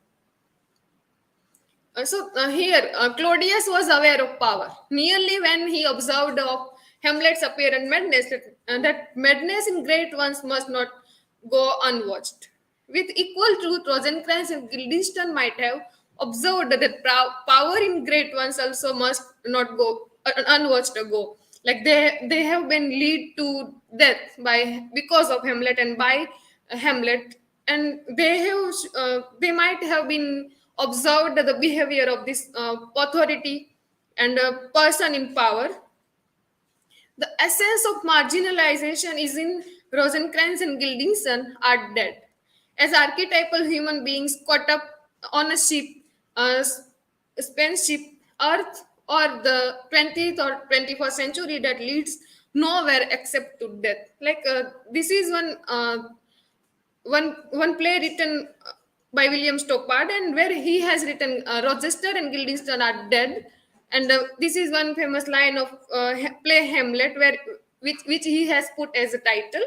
Here, Claudius was aware of power. Nearly when he observed of Hamlet's apparent madness, that madness in great ones must not go unwatched. With equal truth, Rosencrantz and Guildenstern might have observed that power in great ones also must not go unwatched go. Like they have been lead to death because of Hamlet and by Hamlet, and they might have been observed the behavior of this authority and person in power. The essence of marginalization is in Rosencrantz and Guildenstern are dead. As archetypal human beings caught up on a ship, spaceship, Earth, or the 20th or 21st century that leads nowhere except to death. Like this is one play written by William Stoppard, and where he has written Rochester and Guildenstern are dead, and this is one famous line of play Hamlet, which he has put as a title,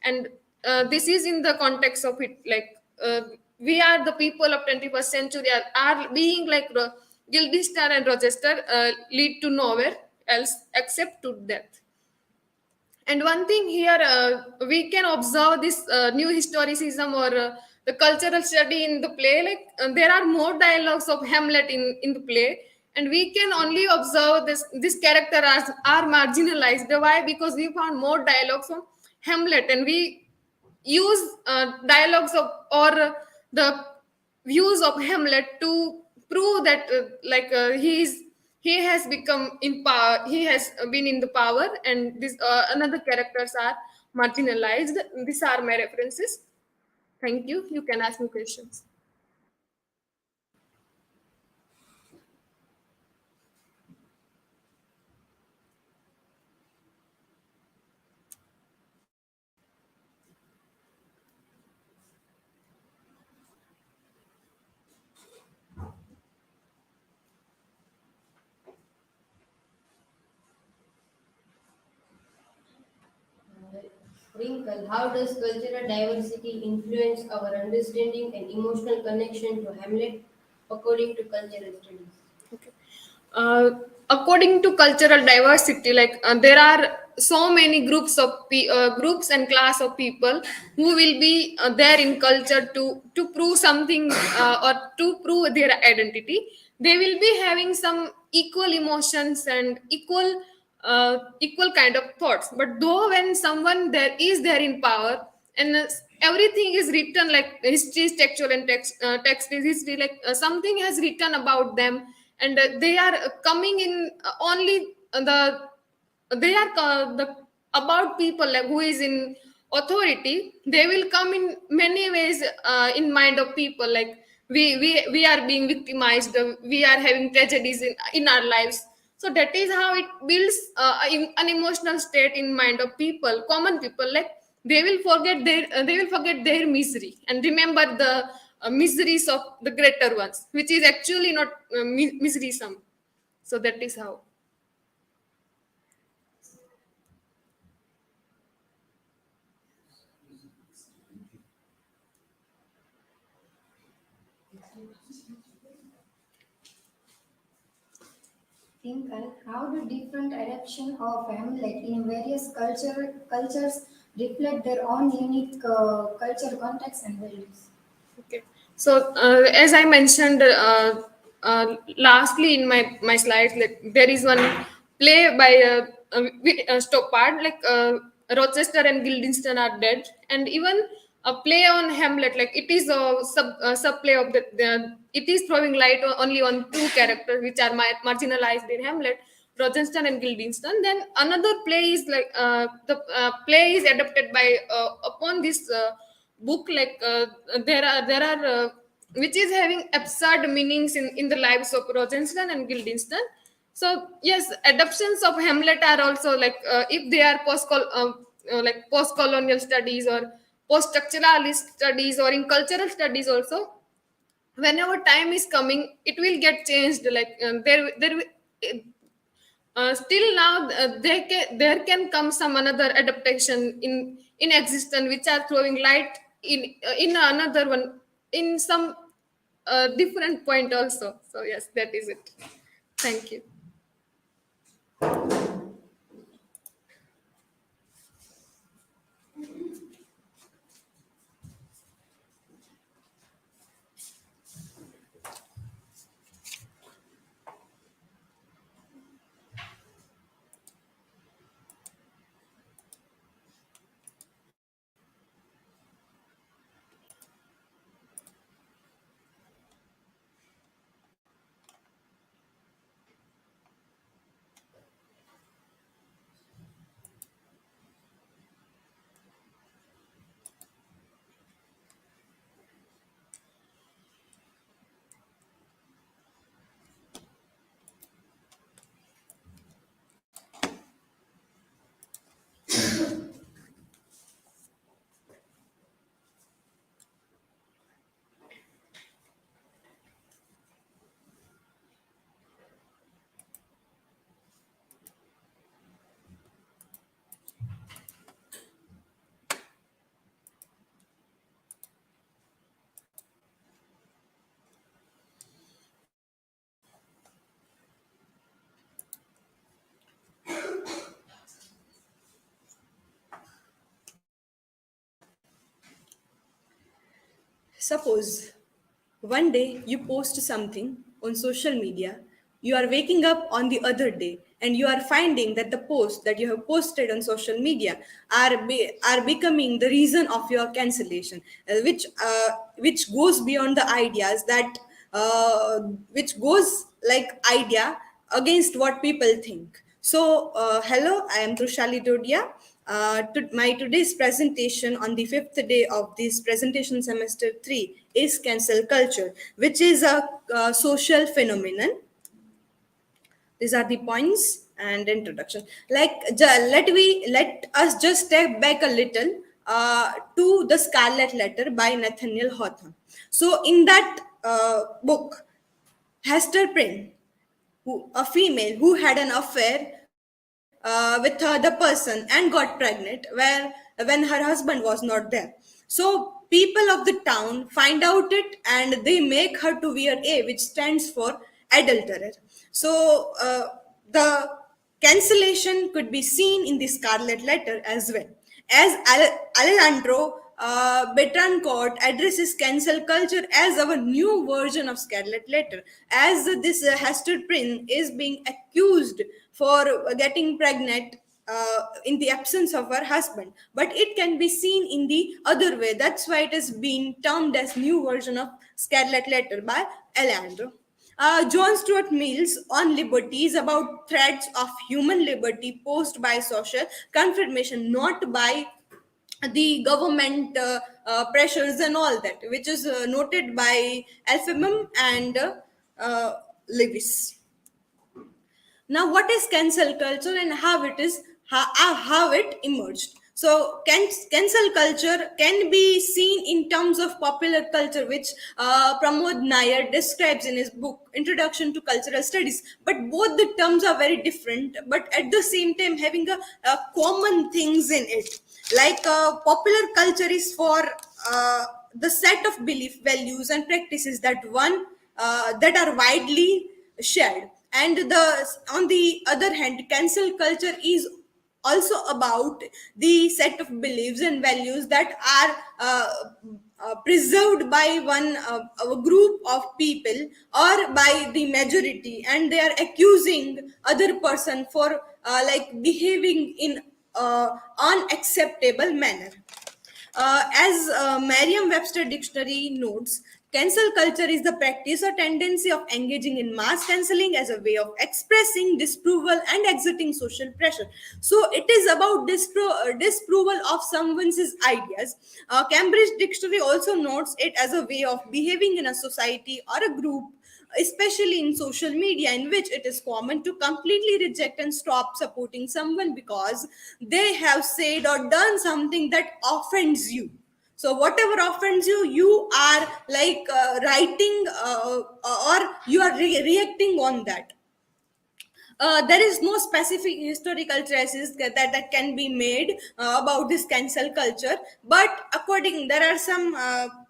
and this is in the context of it, like we are the people of 21st century are being like Guildenstern and Rochester lead to nowhere else except to death. And one thing here, we can observe this new historicism or the cultural study in the play. Like there are more dialogues of Hamlet in the play, and we can only observe this character as are marginalized. Why? Because we found more dialogues from Hamlet, and we use dialogues of or the views of Hamlet to prove that he has become in power, he has been in the power, and this another characters are marginalized. These are my references. Thank you. You can ask me questions. Rinkal, how does cultural diversity influence our understanding and emotional connection to Hamlet according to cultural studies? Okay. According to cultural diversity, like there are so many groups and class of people who will be there in culture to prove something or to prove their identity. They will be having some equal emotions and equal kind of thoughts. But though when someone there is there in power, and everything is written, like history is textual and text is history, like something has written about them, and they are coming in only they are the about people like who is in authority. They will come in many ways in mind of people, like we are being victimized, we are having tragedies in our lives. So that is how it builds an emotional state in mind of people, common people. Like they will forget their misery and remember the miseries of the greater ones, which is actually not misery-some. So that is how. Rinkal, how do different adaptations of Hamlet in various cultures reflect their own unique cultural context and values? Okay. So as I mentioned lastly in my slides, like there is one play by Stoppard, like Rochester and Guildenstern are dead, and even a play on Hamlet, like it is a sub play of it is throwing light only on two characters which are marginalized in Hamlet, Rochester and Guildenstern. Then another play is like the play is adapted by upon this book, like there are which is having absurd meanings in the lives of Rochester and Guildenstern. So yes, adaptations of Hamlet are also like if they are like post-colonial studies or post-structuralist studies or in cultural studies also, whenever time is coming it will get changed. Like still now there can come some another adaptation in existence which are throwing light in another one in some different point also. So yes, that is it. Thank you. Suppose one day you post something on social media, you are waking up on the other day and you are finding that the post that you have posted on social media are becoming the reason of your cancellation, which goes beyond the ideas that which goes like idea against what people think. So, hello, I am Trushali Dodiya. My today's presentation on the fifth day of this presentation semester 3 is cancel culture, which is a social phenomenon. These are the points and introduction. Like let us just step back a little to the Scarlet Letter by Nathaniel Hawthorne. So in that book, Hester Prynne, a female who had an affair with the person and got pregnant when her husband was not there. So people of the town find out it and they make her to wear A, which stands for adulterer. So the cancellation could be seen in the Scarlet Letter as well. As Alejandro Betancourt addresses cancel culture as our new version of Scarlet Letter, as this Hester Prynne is being accused for getting pregnant in the absence of her husband, but it can be seen in the other way. That's why it is being termed as new version of Scarlet Letter by Alejandro. John Stuart Mill's On Liberty is about threats of human liberty posed by social confirmation, not by the government pressures and all that, which is noted by Alfabum and Lewis. Now, what is cancel culture and how it emerged? So, cancel culture can be seen in terms of popular culture, which Pramod Nair describes in his book Introduction to Cultural Studies. But both the terms are very different, but at the same time having a common things in it. Like popular culture is for the set of belief, values, and practices that are widely shared, and on the other hand, cancel culture is also about the set of beliefs and values that are preserved by a group of people or by the majority, and they are accusing other person for like behaving in unacceptable manner. As Merriam-Webster Dictionary notes, cancel culture is the practice or tendency of engaging in mass cancelling as a way of expressing disapproval and exerting social pressure. So it is about disapproval of someone's ideas. Cambridge Dictionary also notes it as a way of behaving in a society or a group especially in social media, in which it is common to completely reject and stop supporting someone because they have said or done something that offends you. So whatever offends you, you are like writing or you are reacting on that. There is no specific historical traces that can be made about this cancel culture, but according, there are some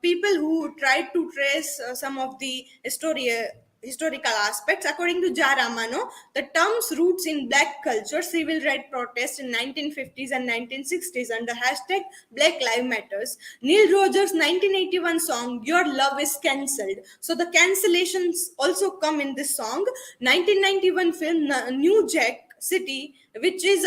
people who try to trace some of the historical aspects. According to Jaramano, the term's roots in black culture, civil rights protests in 1950s and 1960s under hashtag Black Lives Matters. Neil Rogers' 1981 song "Your Love Is Cancelled." So the cancellations also come in this song. 1991 film New Jack City, which is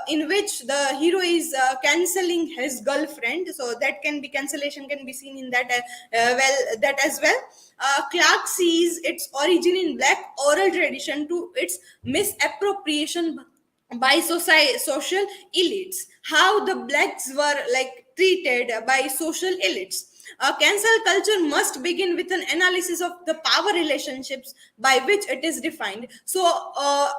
in which the hero is canceling his girlfriend. So that can be cancellation can be seen in that that as well. Clark sees its origin in black oral tradition to its misappropriation by social elites, how the blacks were like treated by social elites. Cancel culture must begin with an analysis of the power relationships by which it is defined. So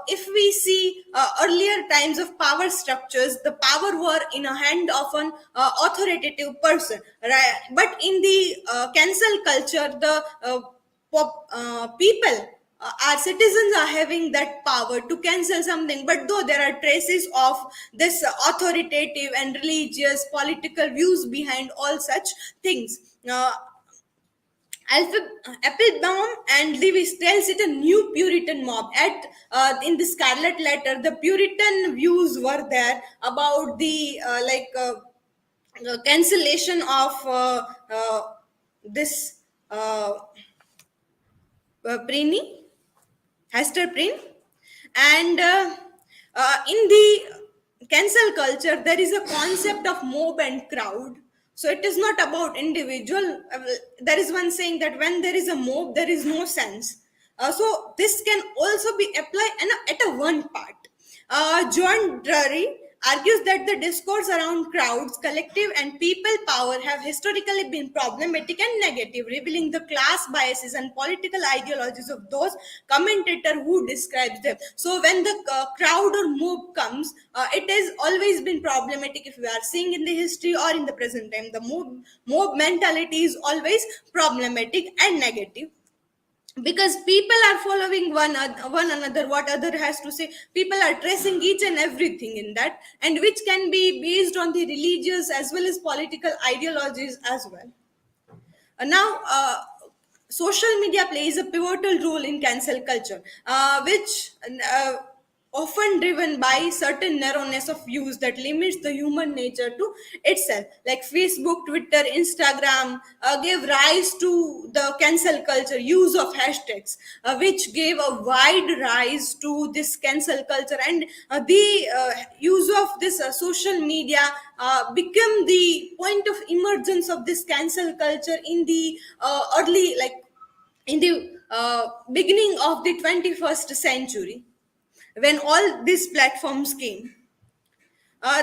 if we see earlier times of power structures, the power were in a hand of an authoritative person, right? But in the cancel culture, the people, our citizens are having that power to cancel something. But though there are traces of this authoritative and religious political views behind all such things. Applebaum and Lewis tells it a new Puritan mob. At in the Scarlet Letter, the Puritan views were there about the cancellation of this Preeney, Hester Prynne. And in the cancel culture, there is a concept of mob and crowd. So it is not about individual. There is one saying that when there is a mob, there is no sense. So this can also be applied at a one part. John Drury argues that the discourse around crowds, collective, and people power have historically been problematic and negative, revealing the class biases and political ideologies of those commentator who describes them. So when the crowd or mob comes, it has always been problematic. If we are seeing in the history or in the present time, the mob mentality is always problematic and negative, because people are following one another, what other has to say. People are tracing each and everything in that, and which can be based on the religious as well as political ideologies as well. Now social media plays a pivotal role in cancel culture, which often driven by certain narrowness of views that limits the human nature to itself. Like Facebook, Twitter, Instagram gave rise to the cancel culture, use of hashtags, which gave a wide rise to this cancel culture. And the use of this social media became the point of emergence of this cancel culture in the early, like in the beginning of the 21st century, when all these platforms came. uh,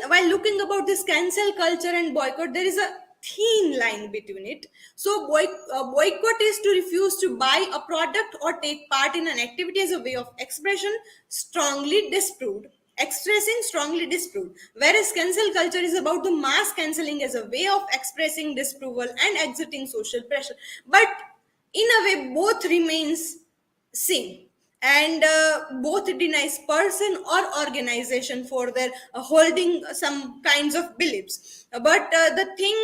while looking about this cancel culture and boycott, there is a thin line between it. So boycott is to refuse to buy a product or take part in an activity as a way of expression strongly disproved, expressing strongly disproved, whereas cancel culture is about the mass cancelling as a way of expressing disapproval and exerting social pressure. But in a way, both remains same, and both denies person or organization for their holding some kinds of beliefs. But the thing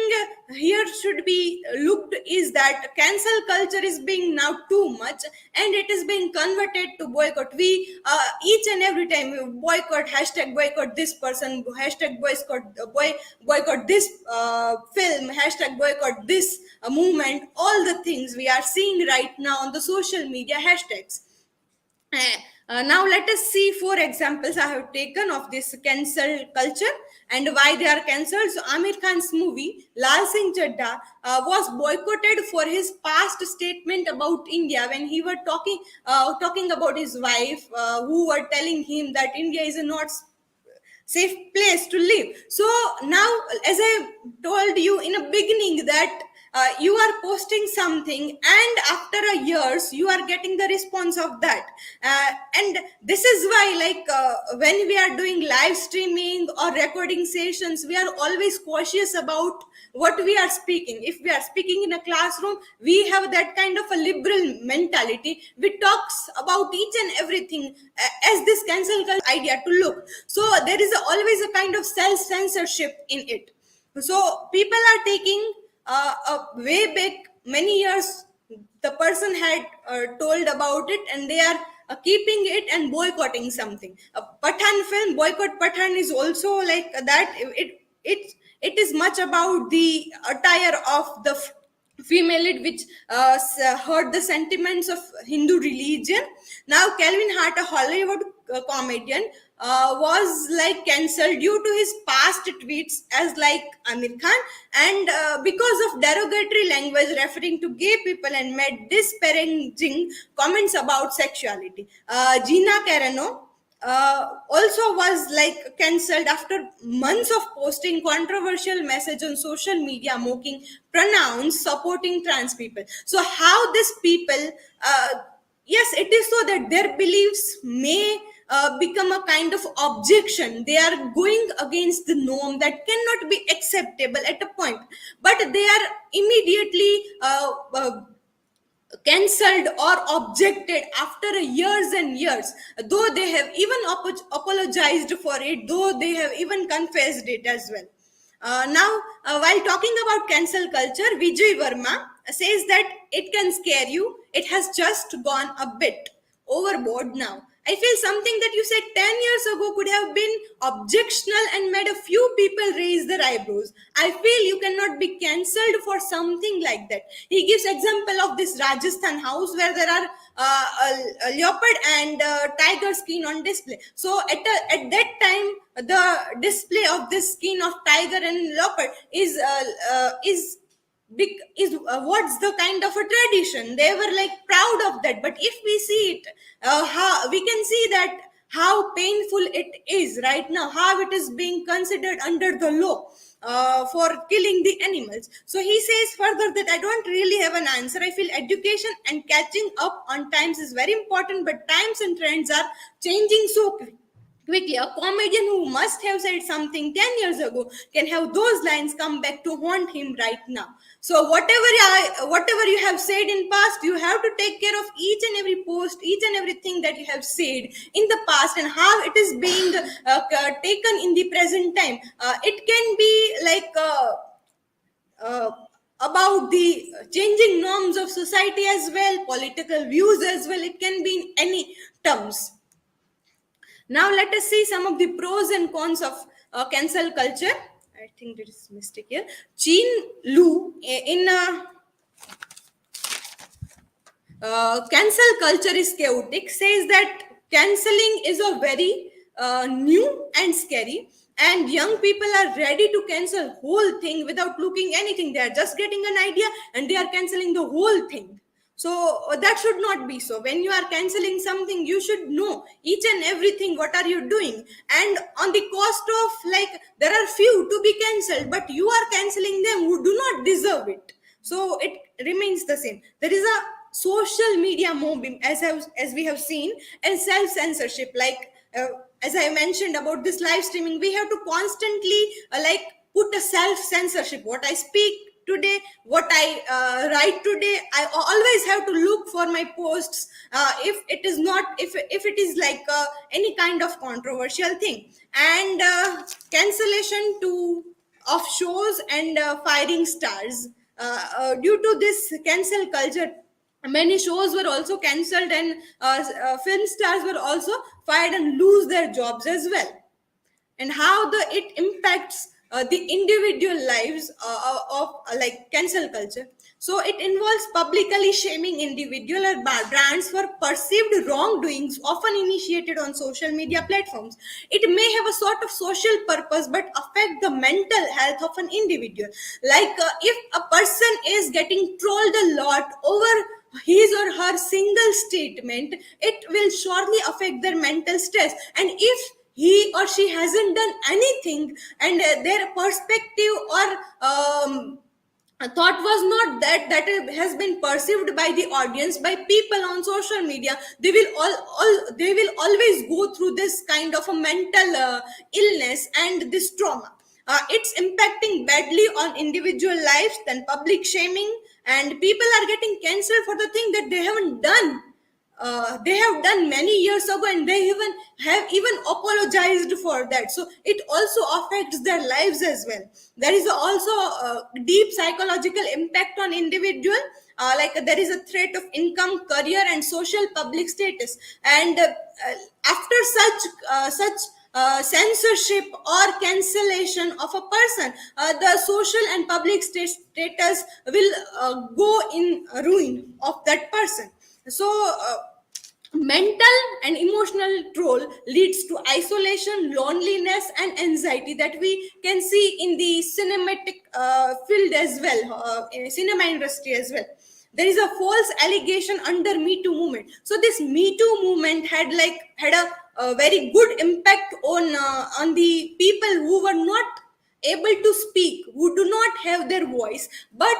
here should be looked is that cancel culture is being now too much, and it is being converted to boycott. We each and every time we boycott, hashtag boycott this person, hashtag boycott this film, hashtag boycott this movement. All the things we are seeing right now on the social media hashtags. Now let us see 4 examples I have taken of this cancel culture and why they are cancelled. So Amir Khan's movie Lal Singh Chadda was boycotted for his past statement about India, when he were talking about his wife, who were telling him that India is a not safe place to live. So now, as I told you in a beginning, that you are posting something, and after a years you are getting the response of that. And this is why, when we are doing live streaming or recording sessions, we are always cautious about what we are speaking. If we are speaking in a classroom, we have that kind of a liberal mentality. We talks about each and everything as this cancel culture idea to look. So there is always a kind of self censorship in it. So people are taking way back many years, the person had told about it, and they are keeping it and boycotting something. A Pathan film, boycott Pathan, is also like that. It is much about the attire of the female lead, which hurt the sentiments of Hindu religion. Now Calvin Hart, a Hollywood comedian, was like cancelled due to his past tweets as like Amir Khan, and because of derogatory language referring to gay people and made disparaging comments about sexuality. Gina Carano also was like cancelled after months of posting controversial message on social media mocking pronouns supporting trans people. So how these people, yes, it is so that their beliefs may become a kind of objection. They are going against the norm that cannot be acceptable at a point, but they are immediately cancelled or objected after years and years, though they have even apologized for it, though they have even confessed it as well. Now, while talking about cancel culture, Vijay Verma says that it can scare you. It has just gone a bit overboard now. I feel something that you said 10 years ago could have been objectional and made a few people raise their eyebrows. I feel you cannot be cancelled for something like that. He gives example of this Rajasthan house where there are a leopard and tiger skin on display. So at that time, the display of this skin of tiger and leopard is big, is what's the kind of a tradition. They were like proud of that. But if we see it, how we can see that how painful it is right now, how it is being considered under the law for killing the animals. So he says further that I don't really have an answer. I feel education and catching up on times is very important, but times and trends are changing so quickly. A comedian who must have said something 10 years ago can have those lines come back to haunt him right now. So whatever you have said in past, you have to take care of each and every post, each and everything that you have said in the past, and how it is being taken in the present time. It can be like about the changing norms of society as well, political views as well. It can be in any terms. Now let us see some of the pros and cons of cancel culture. I think there is a mistake here. Jean Lu in cancel culture is chaotic says that canceling is a very new and scary, and young people are ready to cancel whole thing without looking anything. They are just getting an idea and they are canceling the whole thing. So that should not be so. When you are canceling something, you should know each and everything. What are you doing? And on the cost of, like, there are few to be cancelled, but you are cancelling them who do not deserve it. So it remains the same. There is a social media mobbing, as we have seen, and self-censorship. Like as I mentioned about this live streaming, we have to constantly put a self-censorship. What I speak today, what I write today, I always have to look for my posts if it is not, if it is like any kind of controversial thing. And cancellation of shows and firing stars due to this cancel culture, many shows were also cancelled, and film stars were also fired and lose their jobs as well. And how it impacts the individual lives of like cancel culture. So it involves publicly shaming individual or brands for perceived wrongdoings, often initiated on social media platforms. It may have a sort of social purpose but affect the mental health of an individual. Like if a person is getting trolled a lot over his or her single statement, it will surely affect their mental stress. And if he or she hasn't done anything, and their perspective or thought was not that it has been perceived by the audience, by people on social media. They will they will always go through this kind of a mental illness and this trauma. It's impacting badly on individual lives, then public shaming, and people are getting cancelled for the thing that they haven't done. They have done many years ago, and they even have even apologized for that. So it also affects their lives as well. There is also a deep psychological impact on individual. Like there is a threat of income, career, and social public status. And after such censorship or cancellation of a person, the social and public status will go in ruin of that person. So mental and emotional toll leads to isolation, loneliness, and anxiety that we can see in the cinematic field as well, in cinema industry as well. There is a false allegation under Me Too movement. So this Me Too movement had a very good impact on the people who were not able to speak, who do not have their voice. But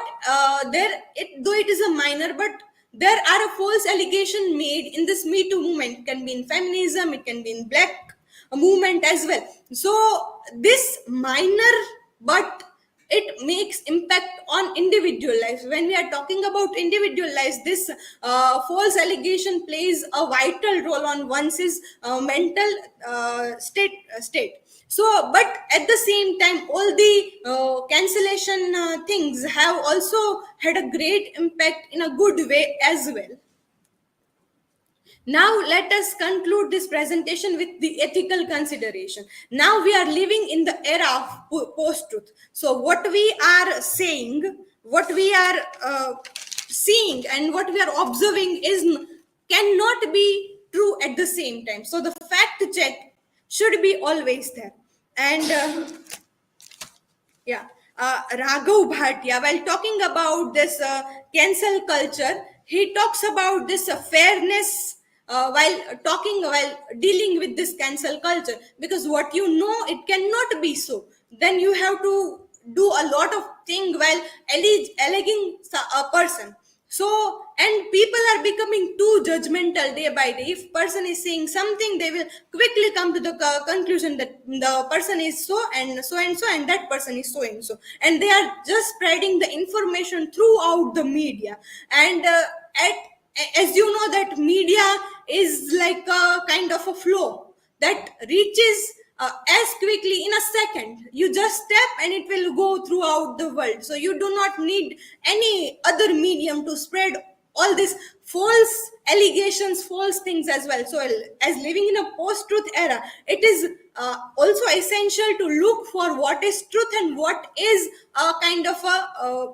though it is a minor, but there are a false allegation made in this Me Too movement. It can be in feminism, it can be in black movement as well. So this minor, but it makes impact on individual lives. When we are talking about individual lives, this false allegation plays a vital role on one's mental state. So but at the same time, all the cancellation things have also had a great impact in a good way as well. Now let us conclude this presentation with the ethical consideration. Now we are living in the era of post-truth. So what we are saying, what we are seeing, and what we are observing cannot be true at the same time. So the fact check should be always there. And Raghav Bhatia, while talking about this cancel culture, he talks about this fairness while dealing with this cancel culture, because what you know, it cannot be so. Then you have to do a lot of things while alleging a person. So, and people are becoming too judgmental day by day. If person is saying something, they will quickly come to the conclusion that the person is so and so and so, and that person is so and so, and they are just spreading the information throughout the media. And as you know, that media is like a kind of a flow that reaches as quickly in a second. You just step and it will go throughout the world. So you do not need any other medium to spread all these false allegations, false things as well. So as living in a post-truth era, it is also essential to look for what is truth and what is a kind of a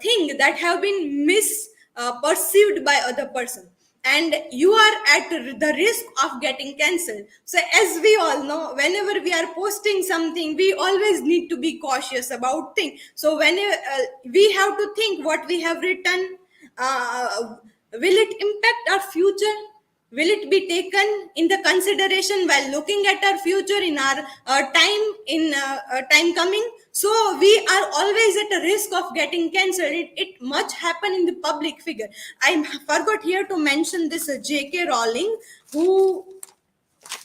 thing that have been misperceived by other person, and you are at the risk of getting cancelled. So as we all know, whenever we are posting something, we always need to be cautious about things. So when we have to think what we have written, will it impact our future? Will it be taken in the consideration while looking at our future in our time coming? So we are always at a risk of getting cancelled. It much happen in the public figure. I forgot here to mention this J.K. Rowling, who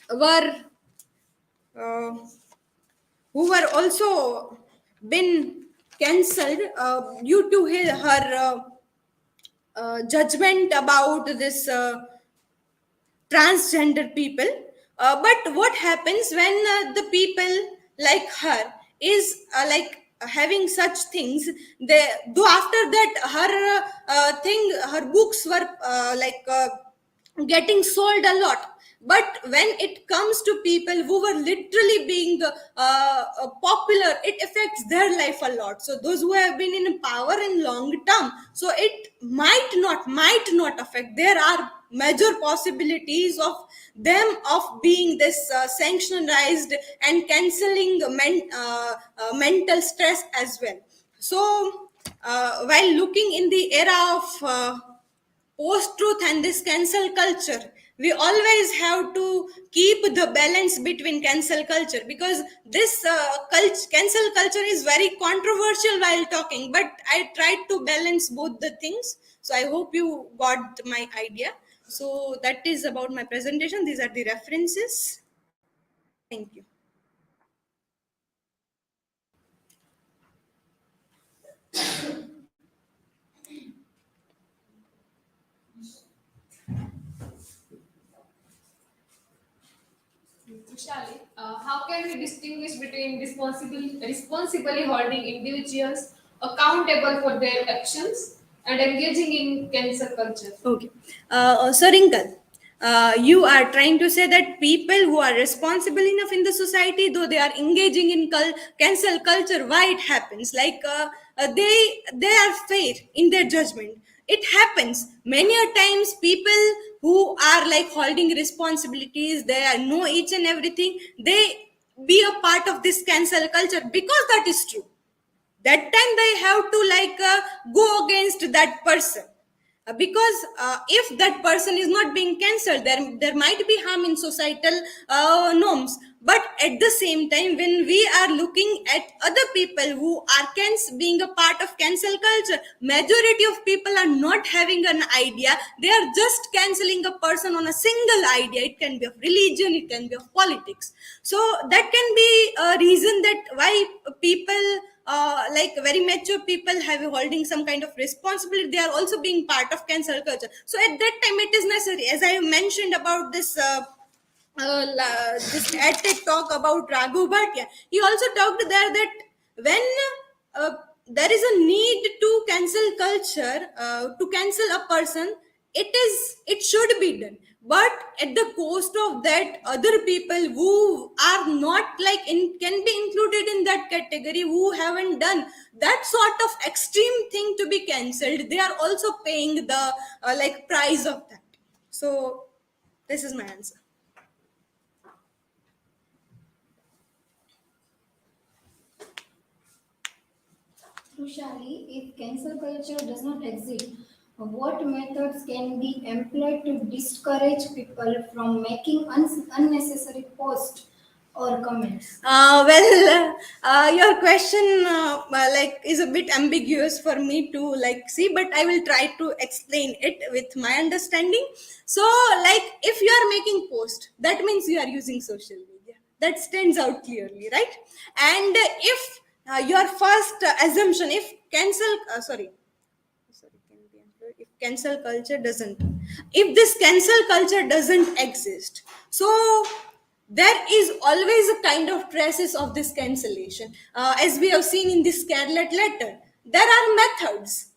were also been cancelled due to her judgment about this transgender people. But what happens when the people like her is having such things? Though after that her books were getting sold a lot, but when it comes to people who were literally being popular, it affects their life a lot. So those who have been in power in long term, so it might not affect. There are major possibilities of them of being this sanctionized and cancelling mental stress as well. So while looking in the era of post-truth and this cancel culture, we always have to keep the balance between cancel culture, because this cancel culture is very controversial while talking, but I tried to balance both the things. So I hope you got my idea. So that is about my presentation. These are the references. Thank you. Trushali, how can we distinguish between responsibly holding individuals accountable for their actions and engaging in cancel culture? Okay. So Rinkal, you are trying to say that people who are responsible enough in the society, though they are engaging in cancel culture, why it happens? Like they are fair in their judgment. It happens many a times. People who are like holding responsibilities, they know each and everything. They be a part of this cancel culture because that is true. That time they have to like go against that person. Because if that person is not being cancelled, there might be harm in societal norms. But at the same time, when we are looking at other people who are being a part of cancel culture, majority of people are not having an idea. They are just cancelling a person on a single idea. It can be of religion, it can be of politics. So that can be a reason that why people like very mature people have holding some kind of responsibility, they are also being part of cancel culture. So at that time it is necessary, as I mentioned about this this TED talk about Raghu Bhatia. He also talked there that when there is a need to cancel culture, to cancel a person, it should be done, but at the cost of that other people who are not like can be included in that category, who haven't done that sort of extreme thing to be cancelled, they are also paying the like price of that. So this is my answer. Trushali, if cancel culture does not exist, what methods can be employed to discourage people from making unnecessary posts or comments? Your question like is a bit ambiguous for me to like see, but I will try to explain it with my understanding. So, like if you are making post, that means you are using social media. That stands out clearly, right? And if your first assumption, if if cancel culture doesn't, if this cancel culture doesn't exist, so there is always a kind of traces of this cancellation. As we have seen in this Scarlet Letter, there are methods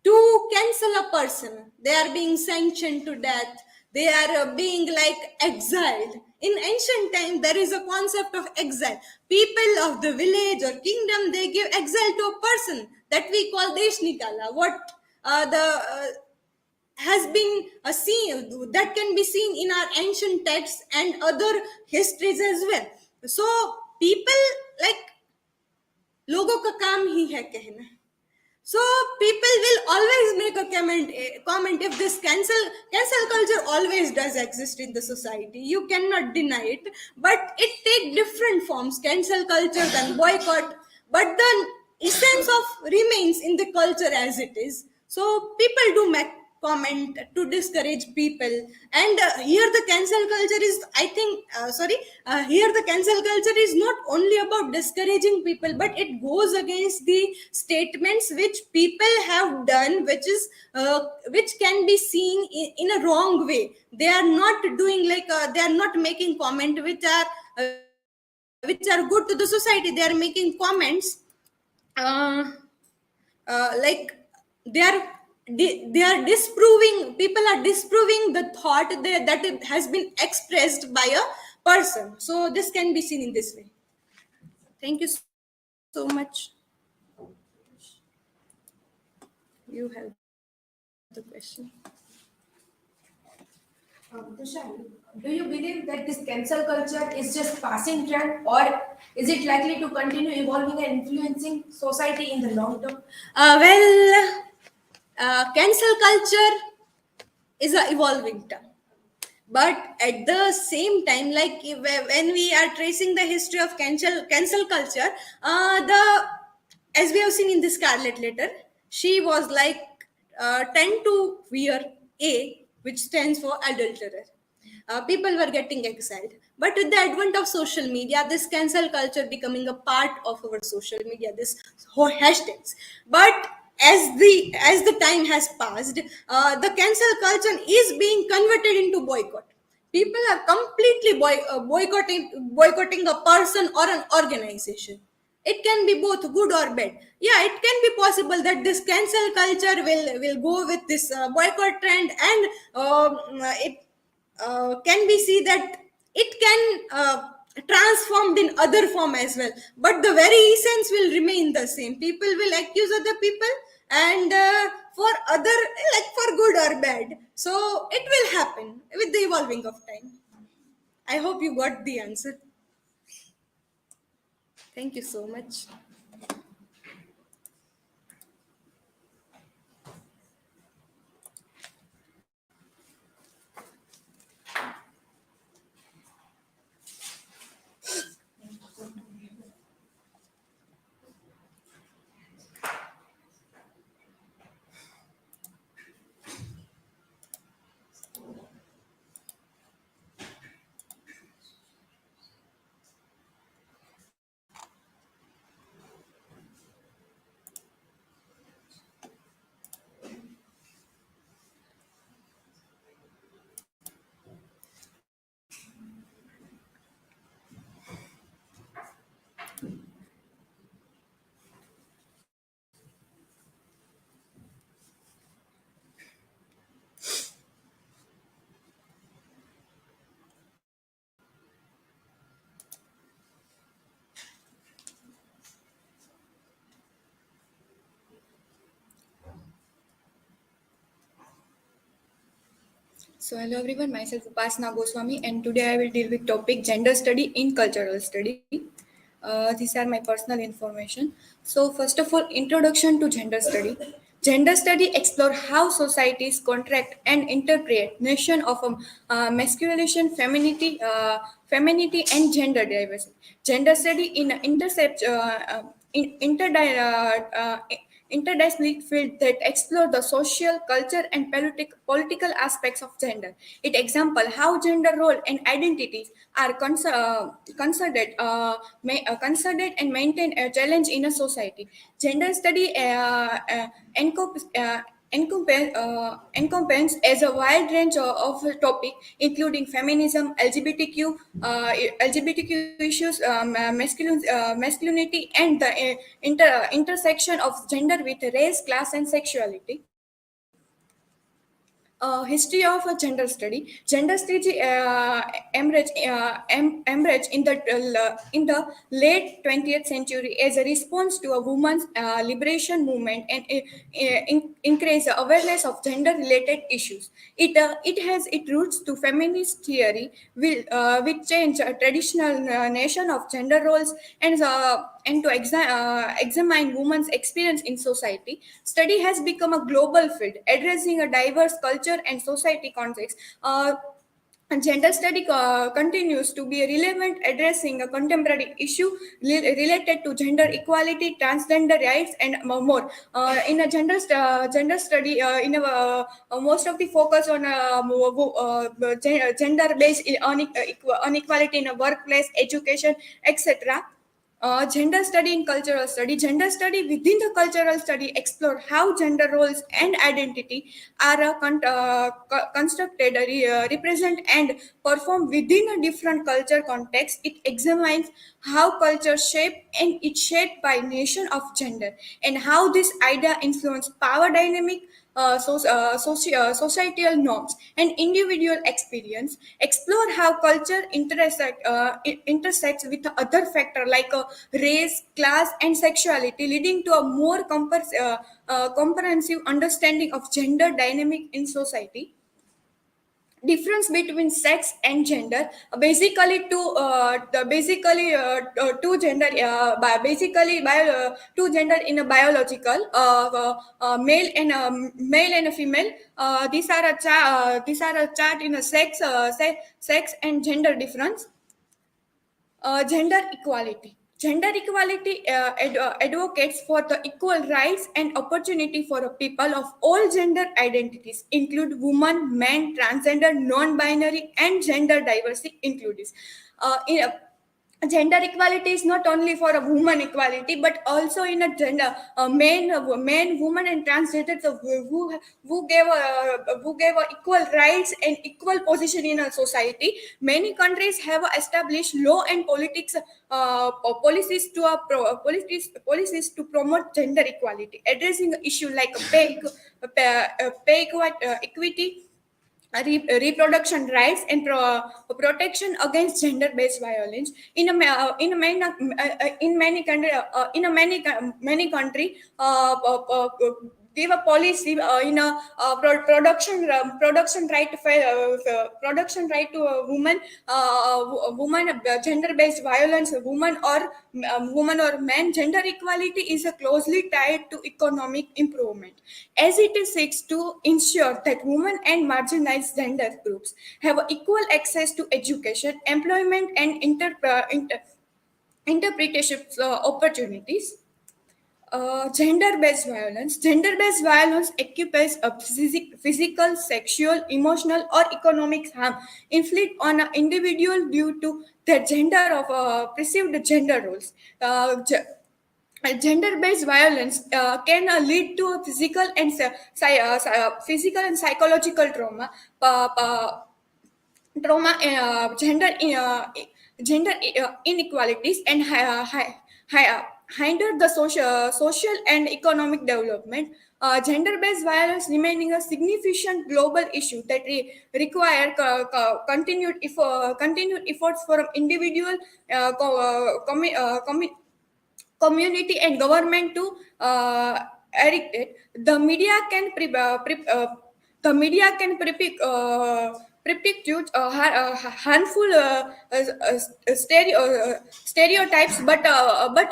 to cancel a person. They are being sanctioned to death, they are being like exiled. In ancient time there is a concept of exile. People of the village or kingdom, they give exile to a person that we call desh nikala. What the has been seen, that can be seen in our ancient texts and other histories as well. So people like लोगों का काम ही है कहना. So people will always make a comment if this cancel culture always does exist in the society. You cannot deny it, but it take different forms. Cancel culture, then boycott, but the essence of remains in the culture as it is. So people do make comment to discourage people, and here the cancel culture is, I think, here the cancel culture is not only about discouraging people, but it goes against the statements which people have done, which can be seen in a wrong way. They are not doing like they are not making comment which are good to the society. They are making comments like they are disproving, people are disproving the thought that it has been expressed by a person. So this can be seen in this way. Thank you so much. You have the question. Trushali, do you believe that this cancel culture is just passing trend, or is it likely to continue evolving and influencing society in the long term? Cancel culture is a evolving term. But at the same time, like when we are tracing the history of cancel culture, the as we have seen in the Scarlet Letter, she was like tend to wear A, which stands for adulterer. People were getting exiled. But with the advent of social media, this cancel culture becoming a part of our social media, this whole hashtags. But as the time has passed, the cancel culture is being converted into boycott. People are completely boycotting a person or an organization. It can be both good or bad. Yeah, it can be possible that this cancel culture will go with this boycott trend, and it can we see that it can transformed in other form as well, but the very essence will remain the same. People will accuse other people, and for other, like for good or bad, so it will happen with the evolving of time. I hope you got the answer. Thank you so much. So hello everyone, myself Upasana Goswami, and today I will deal with topic gender study in cultural study. These are my personal information. So first of all, introduction to gender study. Gender study explore how societies contract and interpret notion of masculinity, femininity, and gender diversity. Gender study in interdisciplinary field that explore the social, culture, and political aspects of gender. It example how gender role and identities are considered and maintain a challenge in a society. Gender study encompasses as a wide range of topic, including feminism, LGBTQ issues, masculinity, and the intersection of gender with race, class, and sexuality. History of a gender study. Gender study emerged in the late 20th century as a response to a women's liberation movement and increase the awareness of gender-related issues. It has its roots to feminist theory, which change a traditional nation of gender roles and to examine women's experience in society. Study has become a global field addressing a diverse culture and society context. And gender study continues to be relevant, addressing a contemporary issue related to gender equality, transgender rights, and more. In a gender study, most of the focus on gender-based inequality in a workplace, education, etc. Gender study in cultural study. Gender study within the cultural study explore how gender roles and identity are constructed, represent, and perform within a different culture context. It examines how culture shape and it's shaped by nation of gender, and how this idea influence power dynamic, societal norms, and individual experience. Explore how culture intersects with other factors like race, class, and sexuality, leading to a more comprehensive understanding of gender dynamic in society. difference between sex and gender, basically two gender, two gender in a biological, male and a female. These are a chart in a sex and gender difference. Gender equality. Gender equality advocates for the equal rights and opportunity for people of all gender identities, include women, men, transgender, non-binary, and gender diversity included. In a Gender equality is not only for a woman equality, but also in a gender, men, women, and transgender, so who gave a equal rights and equal position in a society. Many countries have established law and politics policies to promote gender equality, addressing issue like equity, reproduction rights, and protection against gender-based violence. In many country, many country, give a policy in a production right production right to a woman, gender based violence, woman or man. Gender equality is closely tied to economic improvement, as it seeks to ensure that women and marginalized gender groups have equal access to education, employment, and interpretation opportunities. Gender-based violence. Gender-based violence occupies a physical, sexual, emotional, or economic harm inflicted on an individual due to their gender of perceived gender roles. Gender-based violence can lead to a physical and psychological trauma, gender inequalities, and hinder the social and economic development. Gender-based violence remaining a significant global issue that require continued efforts from individual, community, and government to eradicate it. The media can perpetuate harmful stereotypes, but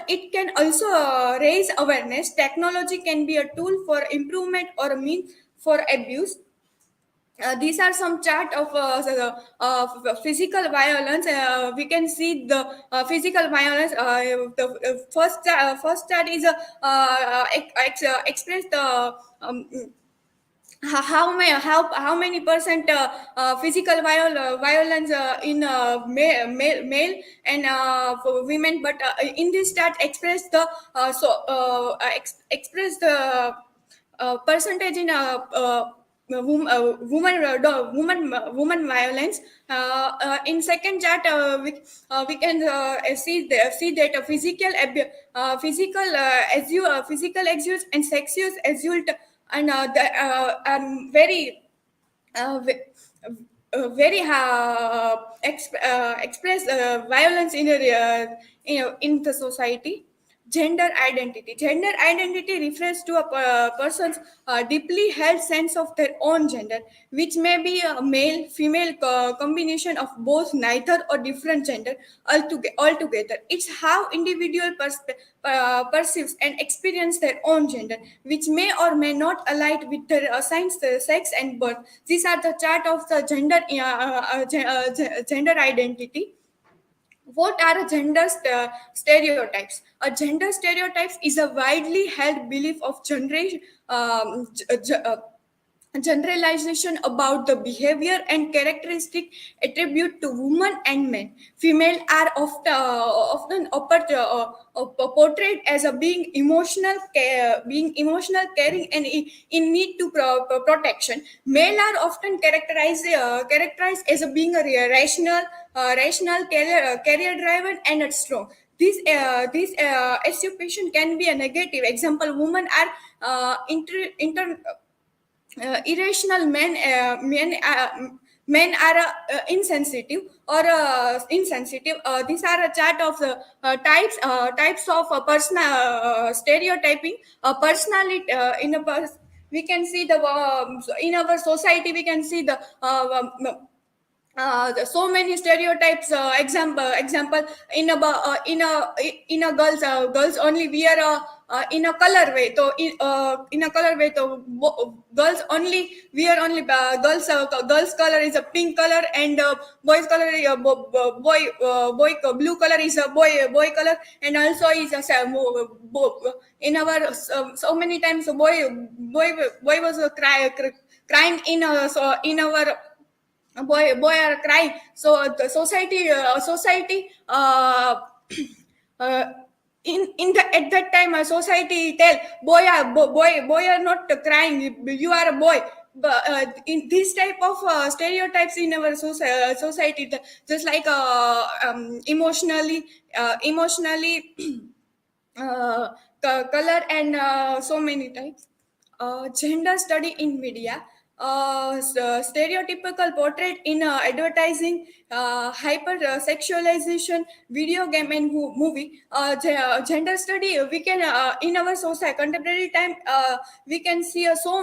it can also raise awareness. Technology can be a tool for improvement or a means for abuse. These are some chart of physical violence. We can see the physical violence. The first chart is expressed how many percent physical violence in male and for women. But in this chart express the express the percentage in woman violence. In second chart, we can see that physical abuse and sexual assault and very express violence in the society. Gender identity. Gender identity refers to a person's deeply held sense of their own gender, which may be a male, female combination of both, neither, or different gender altogether. It's how individual perceives and experience their own gender, which may or may not align with their assigned sex and birth. These are the chart of the gender identity. What are stereotypes? A gender stereotypes is a widely held belief of generalization about the behavior and characteristic attribute to women and men. Female are often portrayed as a being emotional, caring, and in need to protection. Male are often characterized as a being a rational, career driven, and strong. This assumption can be a negative. Example: women are irrational, men are insensitive or insensitive. These are a chart of the types of personal stereotyping. Personality in a we can see the in our society we can see the so many stereotypes. Example in a girls only wear in a color way. So in a color way, so girls only wear only girls color is a pink color, and boys color is a boy blue color is a boy color, and also is a in our so many times boy was crying in our boy are crying. So the society uh, in the at that time society tell boy are not crying, you are a boy. But in this type of stereotypes in our society, just like emotionally color and so many types. Gender study in media, stereotypical portrait in advertising, hyper sexualization, video game and movie. Gender study we can in our society contemporary time we can see so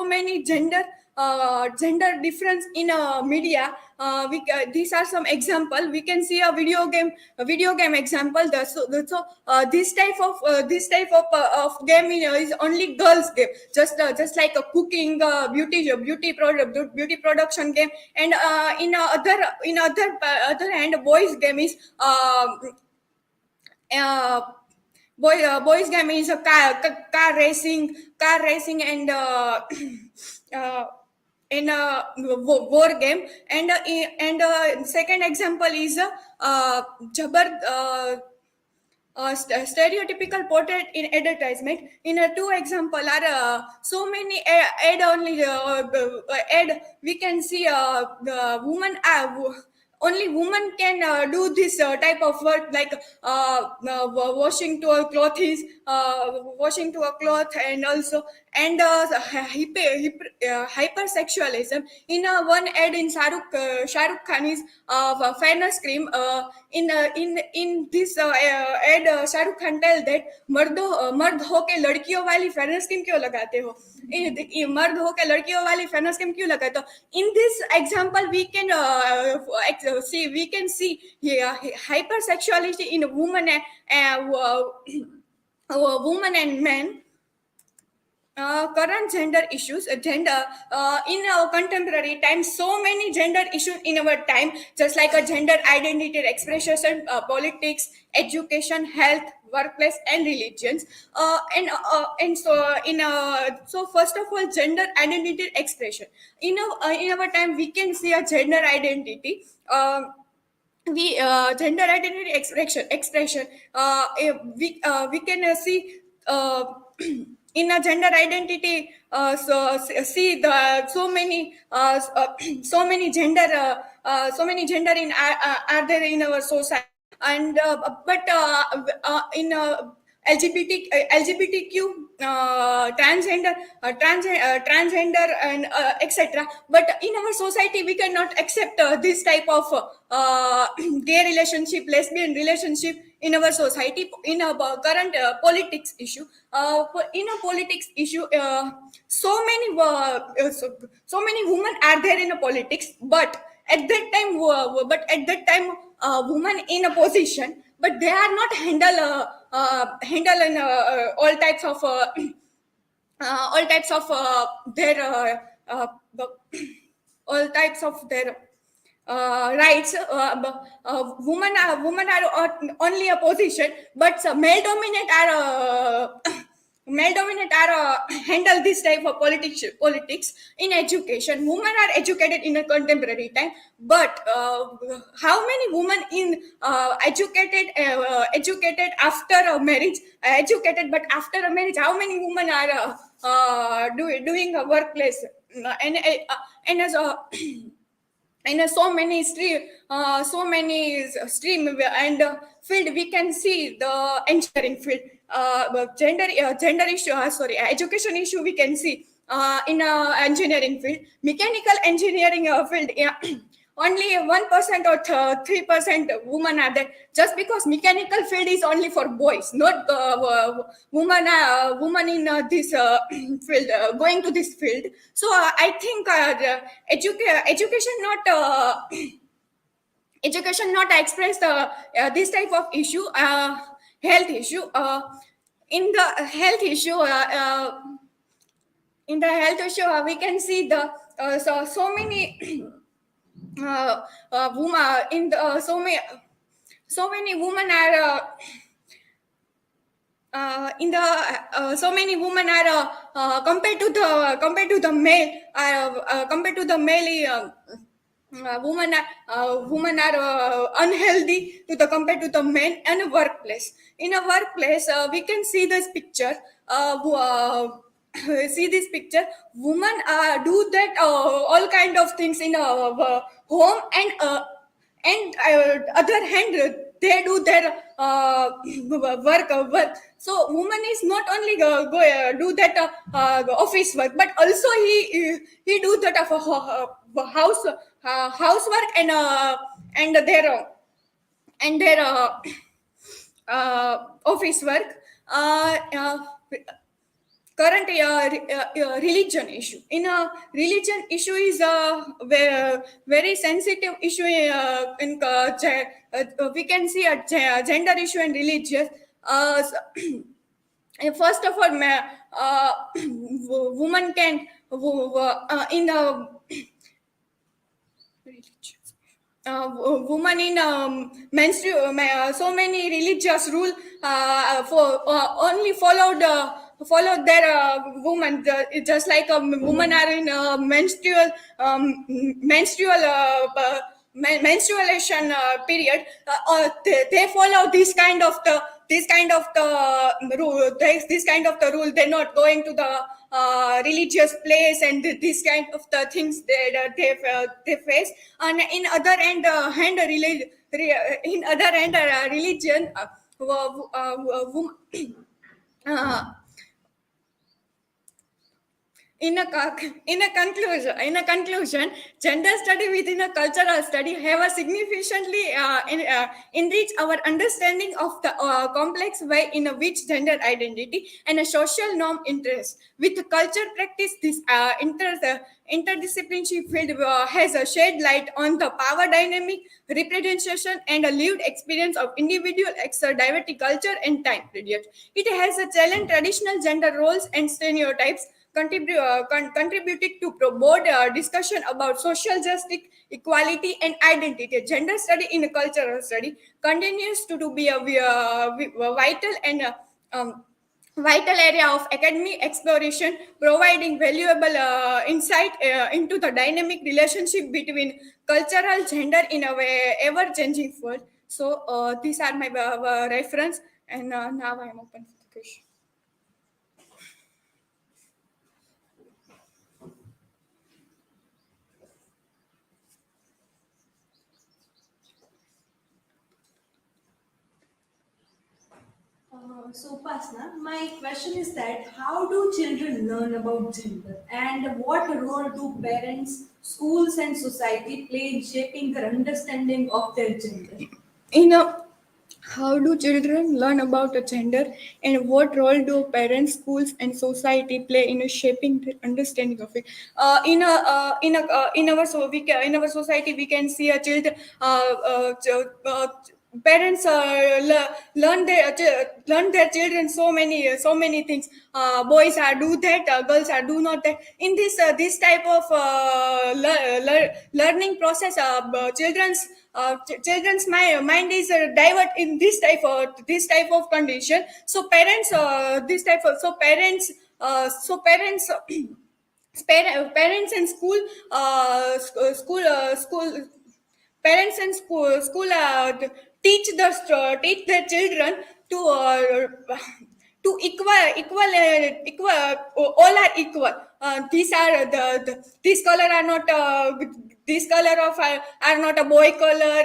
many gender difference in media. These are some example. We can see a video game example. This type of game is only girls game, just like a cooking, beauty production game. And in other hand, boys game is boys game is a car racing and in a war game. And second example is stereotypical portrait in advertisement. In two example are so many ad only ad we can see the woman only woman can do this type of work, like washing to a cloth is washing to a cloth, and also and hypersexualism. In one ad in Shahrukh Khan is fairness cream. In this ad Shahrukh Khan tell that मर्द हो के लड़कियों वाली fairness cream क्यों लगाते हो, मर्द हो के लड़कियों वाली फेयरनेस क्रीम क्यों लगाते हो. In this example we can see hypersexuality in women and men. Current gender issues, gender in our contemporary time, so many gender issues in our time, just like a gender identity expression, politics, education, health, workplace and religions. And so first of all, gender identity expression in our time we can see a gender identity. Gender identity expression we can see in a gender identity. See the so many gender in are there in our society. And but in LGBTQ, transgender and etc. But in our society we cannot accept this type of gay relationship, lesbian relationship in our society. In a current politics issue, in a politics issue, so many women are there in a politics, but at that time women in a position, but they are not handle in all types of their all types of their rights. Women are only a position, but male dominant are handle this type of politics. In education, women are educated in a contemporary time, but how many women in educated after a marriage, educated but after a marriage, how many women are doing a workplace and as a in so many stream and field. We can see the engineering field, gender issue, education issue we can see in engineering field, mechanical engineering field. Yeah. only 1% or 3% women are there, just because mechanical field is only for boys, not woman in this field, going to this field. So I think education not education not express the this type of issue, health issue. In the health issue, we can see the so many women in the so many women are in the so many women are compared to the male, women are unhealthy to the compared to the men. And a workplace, in a workplace, we can see this picture, see this picture, women do that all kind of things in a home, and other hand they do their work. So woman is not only do that office work, but also he do that housework, and their office work. Current religion issue, in a religion issue is a very sensitive issue. We can see a gender issue and religious. First of all, woman can in the woman in so many religious rule for only followed their woman, just like a woman are in menstruation period. They follow this kind of the rule. This kind of the rule. They're not going to the religious place, and this kind of the things they face. And in other end, religion. In a conclusion, gender study within a cultural study have a significantly enrich our understanding of the complex way in which gender identity and a social norm interest. With culture practice, this interdisciplinary field has a shed light on the power dynamic, representation, and a lived experience of individual diversity, culture, and time period. It has a challenge traditional gender roles and stereotypes, contributing to broad discussion about social justice, equality, and identity. Gender study in a cultural study continues to be a vital and vital area of academic exploration, providing valuable insight into the dynamic relationship between cultural gender in a ever-changing world. So these are my reference, and now I am open for the question. So, Upasana, my question is that how do children learn about gender, and what role do parents, schools, and society play in shaping their understanding of their gender? How do children learn about a gender, and what role do parents, schools, and society play in shaping their understanding of it? In our society, we can see a child. Parents learn their children so many things. Boys are do that, girls are do not that. In this type of learning process, children's mind is divert in this type of condition. So parents parents and school parents and school teach their children to equal, all are equal. These are this color are not this color of are not a boy color.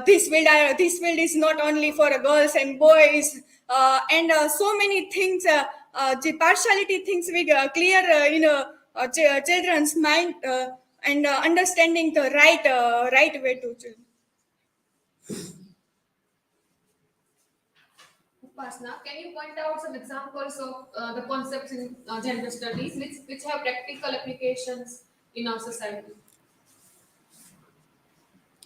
This field is not only for girls and boys, and so many things. The partiality things we clear in children's mind. and understanding the right way to choose. Upasana, can you point out some examples of the concepts in gender studies which have practical applications in our society?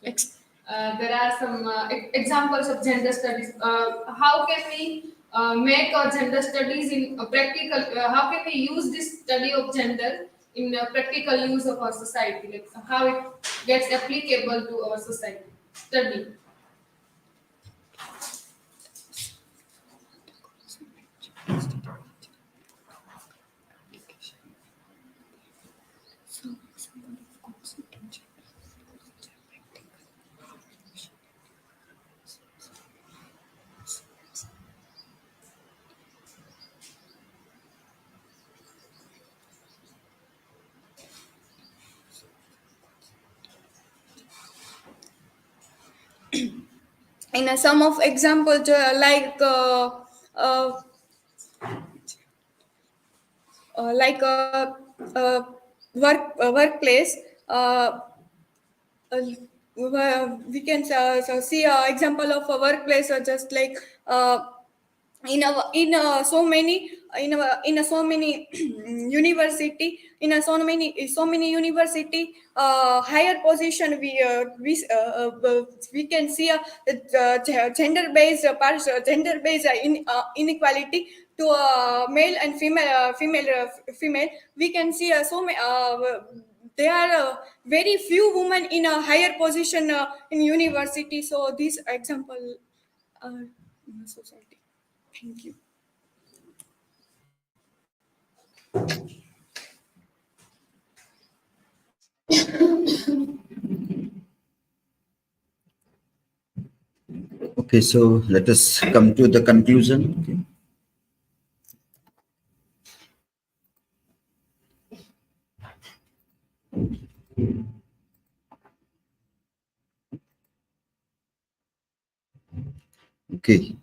There are some examples of gender studies. How can we make our gender studies in a practical? How can we use this study of gender in a practical use of our society? Like how it gets applicable to our society study. In some of examples like workplace, we can see an example of a workplace, just like so many so many university, so many university higher position, we can see gender based inequality to male and female. We can see there are very few women in a higher position in university. So this example in the society. Thank you. Okay, so let us come to the conclusion. Okay. Okay.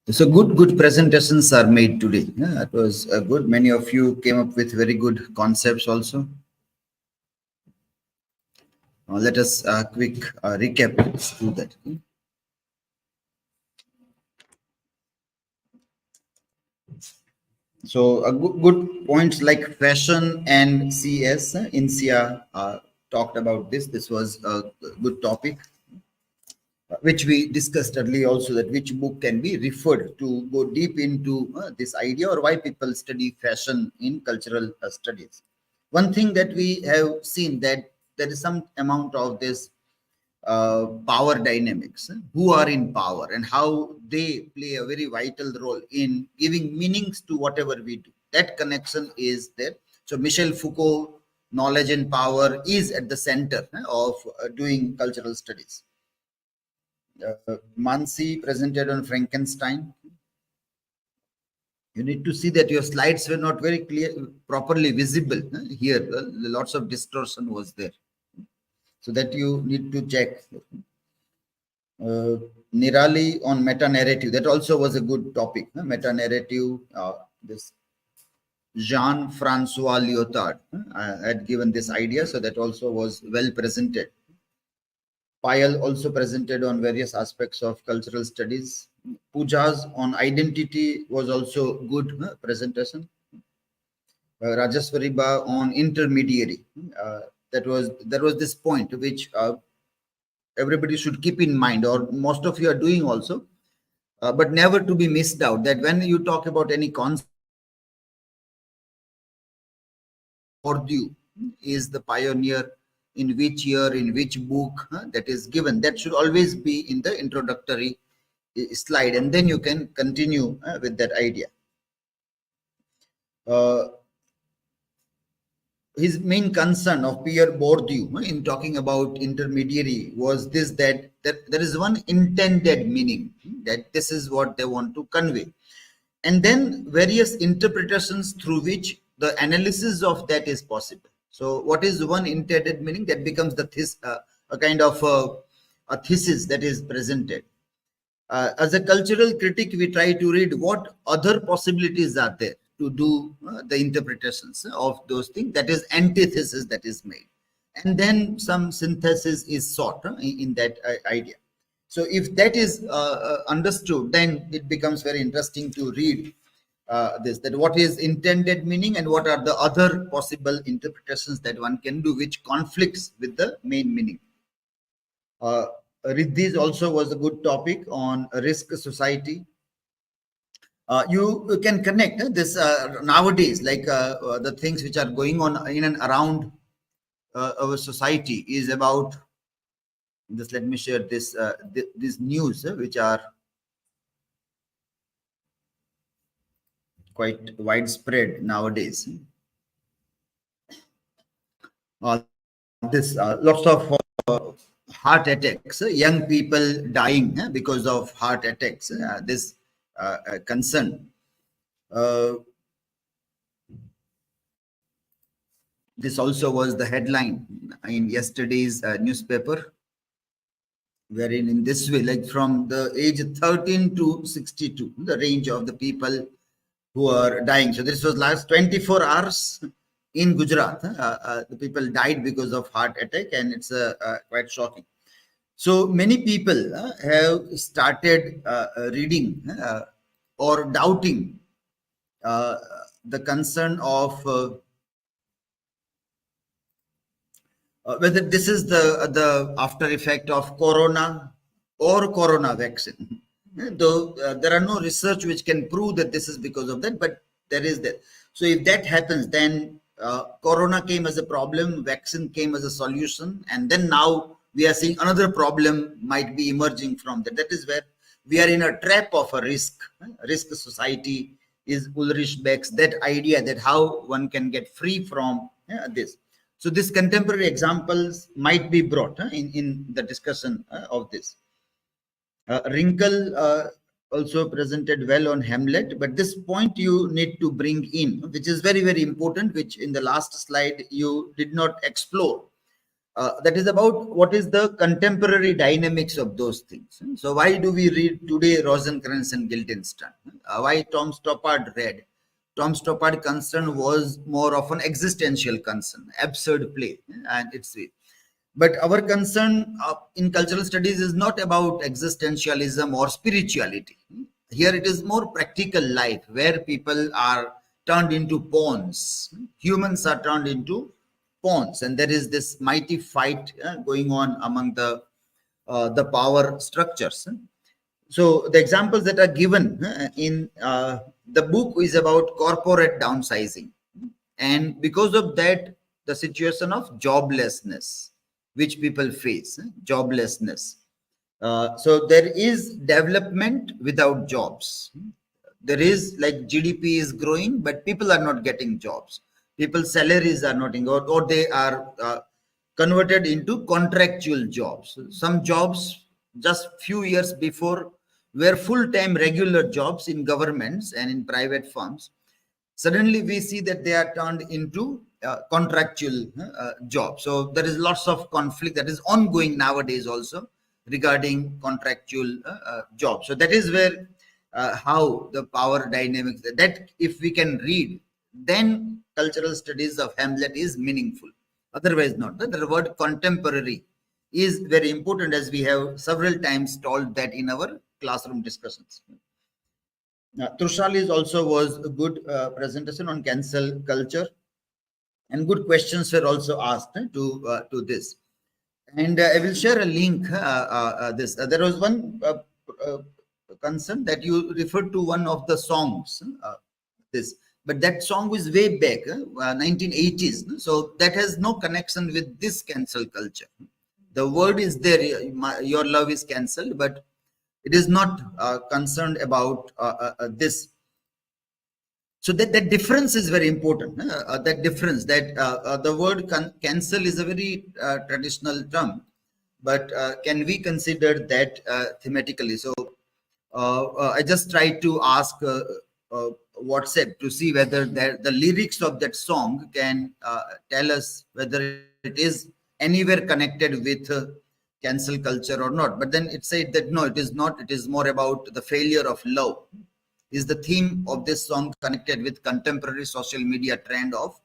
So good presentations are made today. Yeah, it was good. Many of you came up with very good concepts also. Let us quick recap. Let's do that. Okay. So good points like fashion and CS. Insia talked about this. This was a good topic, which we discussed earlier also, that which book can be referred to go deep into this idea, or why people study fashion in cultural studies. One thing that we have seen, that there is some amount of this power dynamics, who are in power and how they play a very vital role in giving meanings to whatever we do. That connection is there. So Michel Foucault, knowledge and power, is at the center of doing cultural studies. Mansi presented on Frankenstein. You need to see that your slides were not very clear, properly visible here. Lots of distortion was there, so that you need to check. Nirali on meta-narrative, that also was a good topic. Meta-narrative, this Jean-Francois Lyotard had given this idea, so that also was well presented. Payal also presented on various aspects of cultural studies. Pooja's on identity was also good presentation. Rajeshvariba on intermediary. There was this point which everybody should keep in mind, or most of you are doing also, but never to be missed out, that when you talk about any concept, Bourdieu is the pioneer, in which year, in which book that is given. That should always be in the introductory slide, and then you can continue with that idea. His main concern of Pierre Bourdieu in talking about intermediary was this, that there is one intended meaning, that this is what they want to convey, and then various interpretations through which the analysis of that is possible. So what is one intended meaning? That becomes the a kind of a thesis that is presented. As a cultural critic, we try to read what other possibilities are there. to do the interpretations of those things. That is antithesis that is made, and then some synthesis is sought in that idea. So if that is understood, then it becomes very interesting to read that what is intended meaning and what are the other possible interpretations that one can do which conflicts with the main meaning. Riddhi also was a good topic on risk society. You can connect this nowadays, like the things which are going on in and around our society is about. Just let me share this this news which are quite widespread nowadays. This lots of heart attacks, young people dying because of heart attacks. This concern. This also was the headline in yesterday's newspaper, wherein in this way, like from the age 13 to 62, the range of the people who are dying. So this was last 24 hours in Gujarat. The people died because of heart attack, and it's quite shocking. So many people have started reading or doubting the concern of whether this is the after effect of corona or corona vaccine. Though there are no research which can prove that this is because of that, but there is that. So if that happens, then corona came as a problem, vaccine came as a solution, and then now we are seeing another problem might be emerging from that. That is where we are in a trap of a risk society is Ulrich Beck's that idea that how one can get free from this. So these contemporary examples might be brought in the discussion of this. Rinkal also presented well on Hamlet, but this point you need to bring in, which is very, very important, which in the last slide you did not explore. That is about what is the contemporary dynamics of those things. So why do we read today Rosencrantz and Guildenstern? Why Tom Stoppard read? Tom Stoppard concern was more of an existential concern, absurd play, and it's it. But our concern in cultural studies is not about existentialism or spirituality. Here it is more practical life, where people are turned into pawns. Humans are turned into pawns, and there is this mighty fight going on among the power structures. So the examples that are given in the book is about corporate downsizing, and because of that, the situation of joblessness which people face, joblessness. So there is development without jobs. There is like GDP is growing, but people are not getting jobs. People's salaries are not in, or they are converted into contractual jobs. Some jobs just few years before were full-time regular jobs in governments and in private firms. Suddenly we see that they are turned into contractual jobs. So there is lots of conflict that is ongoing nowadays also regarding contractual jobs. So that is where how the power dynamics, that if we can read, then cultural studies of Hamlet is meaningful. Otherwise not. The word contemporary is very important, as we have several times told that in our classroom discussions. Trushali also was a good presentation on cancel culture, and good questions were also asked to this. And I will share a link. There was one concern that you referred to one of the songs. But that song was way back, 1980s. So that has no connection with this cancel culture. The word is there. Your love is cancelled, but it is not concerned about this. So that difference is very important. That difference, that the word cancel is a very traditional term, but can we consider that thematically? So I just tried to ask WhatsApp to see whether the lyrics of that song can tell us whether it is anywhere connected with cancel culture or not. But then it said that no, it is not. It is more about the failure of love. is the theme of this song connected with contemporary social media trend of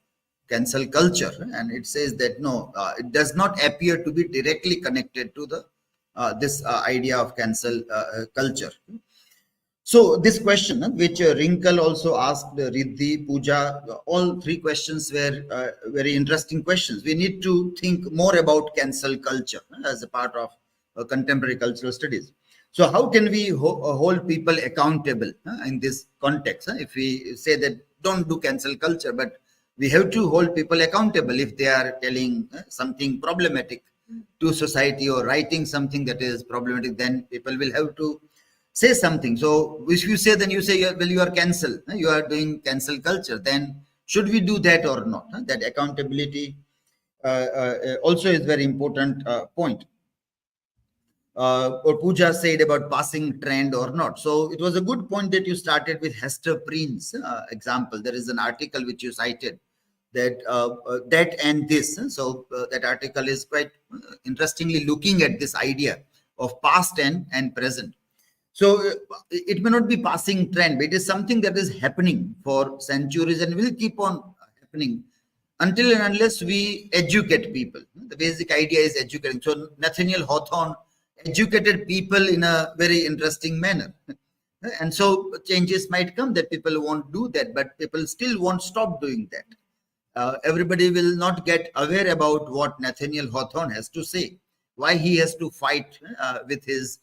cancel culture. And it says that no, it does not appear to be directly connected to the this idea of cancel culture. So this question, which Rinkal also asked Riddhi, Pooja, all three questions were very interesting questions. We need to think more about cancel culture as a part of contemporary cultural studies. So how can we hold people accountable in this context? If we say that don't do cancel culture, but we have to hold people accountable if they are telling something problematic to society or writing something that is problematic, then people will have to say something. So if you say, then you say, well, you are cancelled, you are doing cancel culture, then should we do that or not? That accountability also is very important point. Or Pooja said about passing trend or not. So it was a good point that you started with Hester Prynne's example. There is an article which you cited that that and this. So that article is quite interestingly looking at this idea of past and present. So it may not be passing trend, but it is something that is happening for centuries and will keep on happening until and unless we educate people. The basic idea is educating. So Nathaniel Hawthorne educated people in a very interesting manner. And so changes might come that people won't do that, but people still won't stop doing that. Everybody will not get aware about what Nathaniel Hawthorne has to say, why he has to fight with his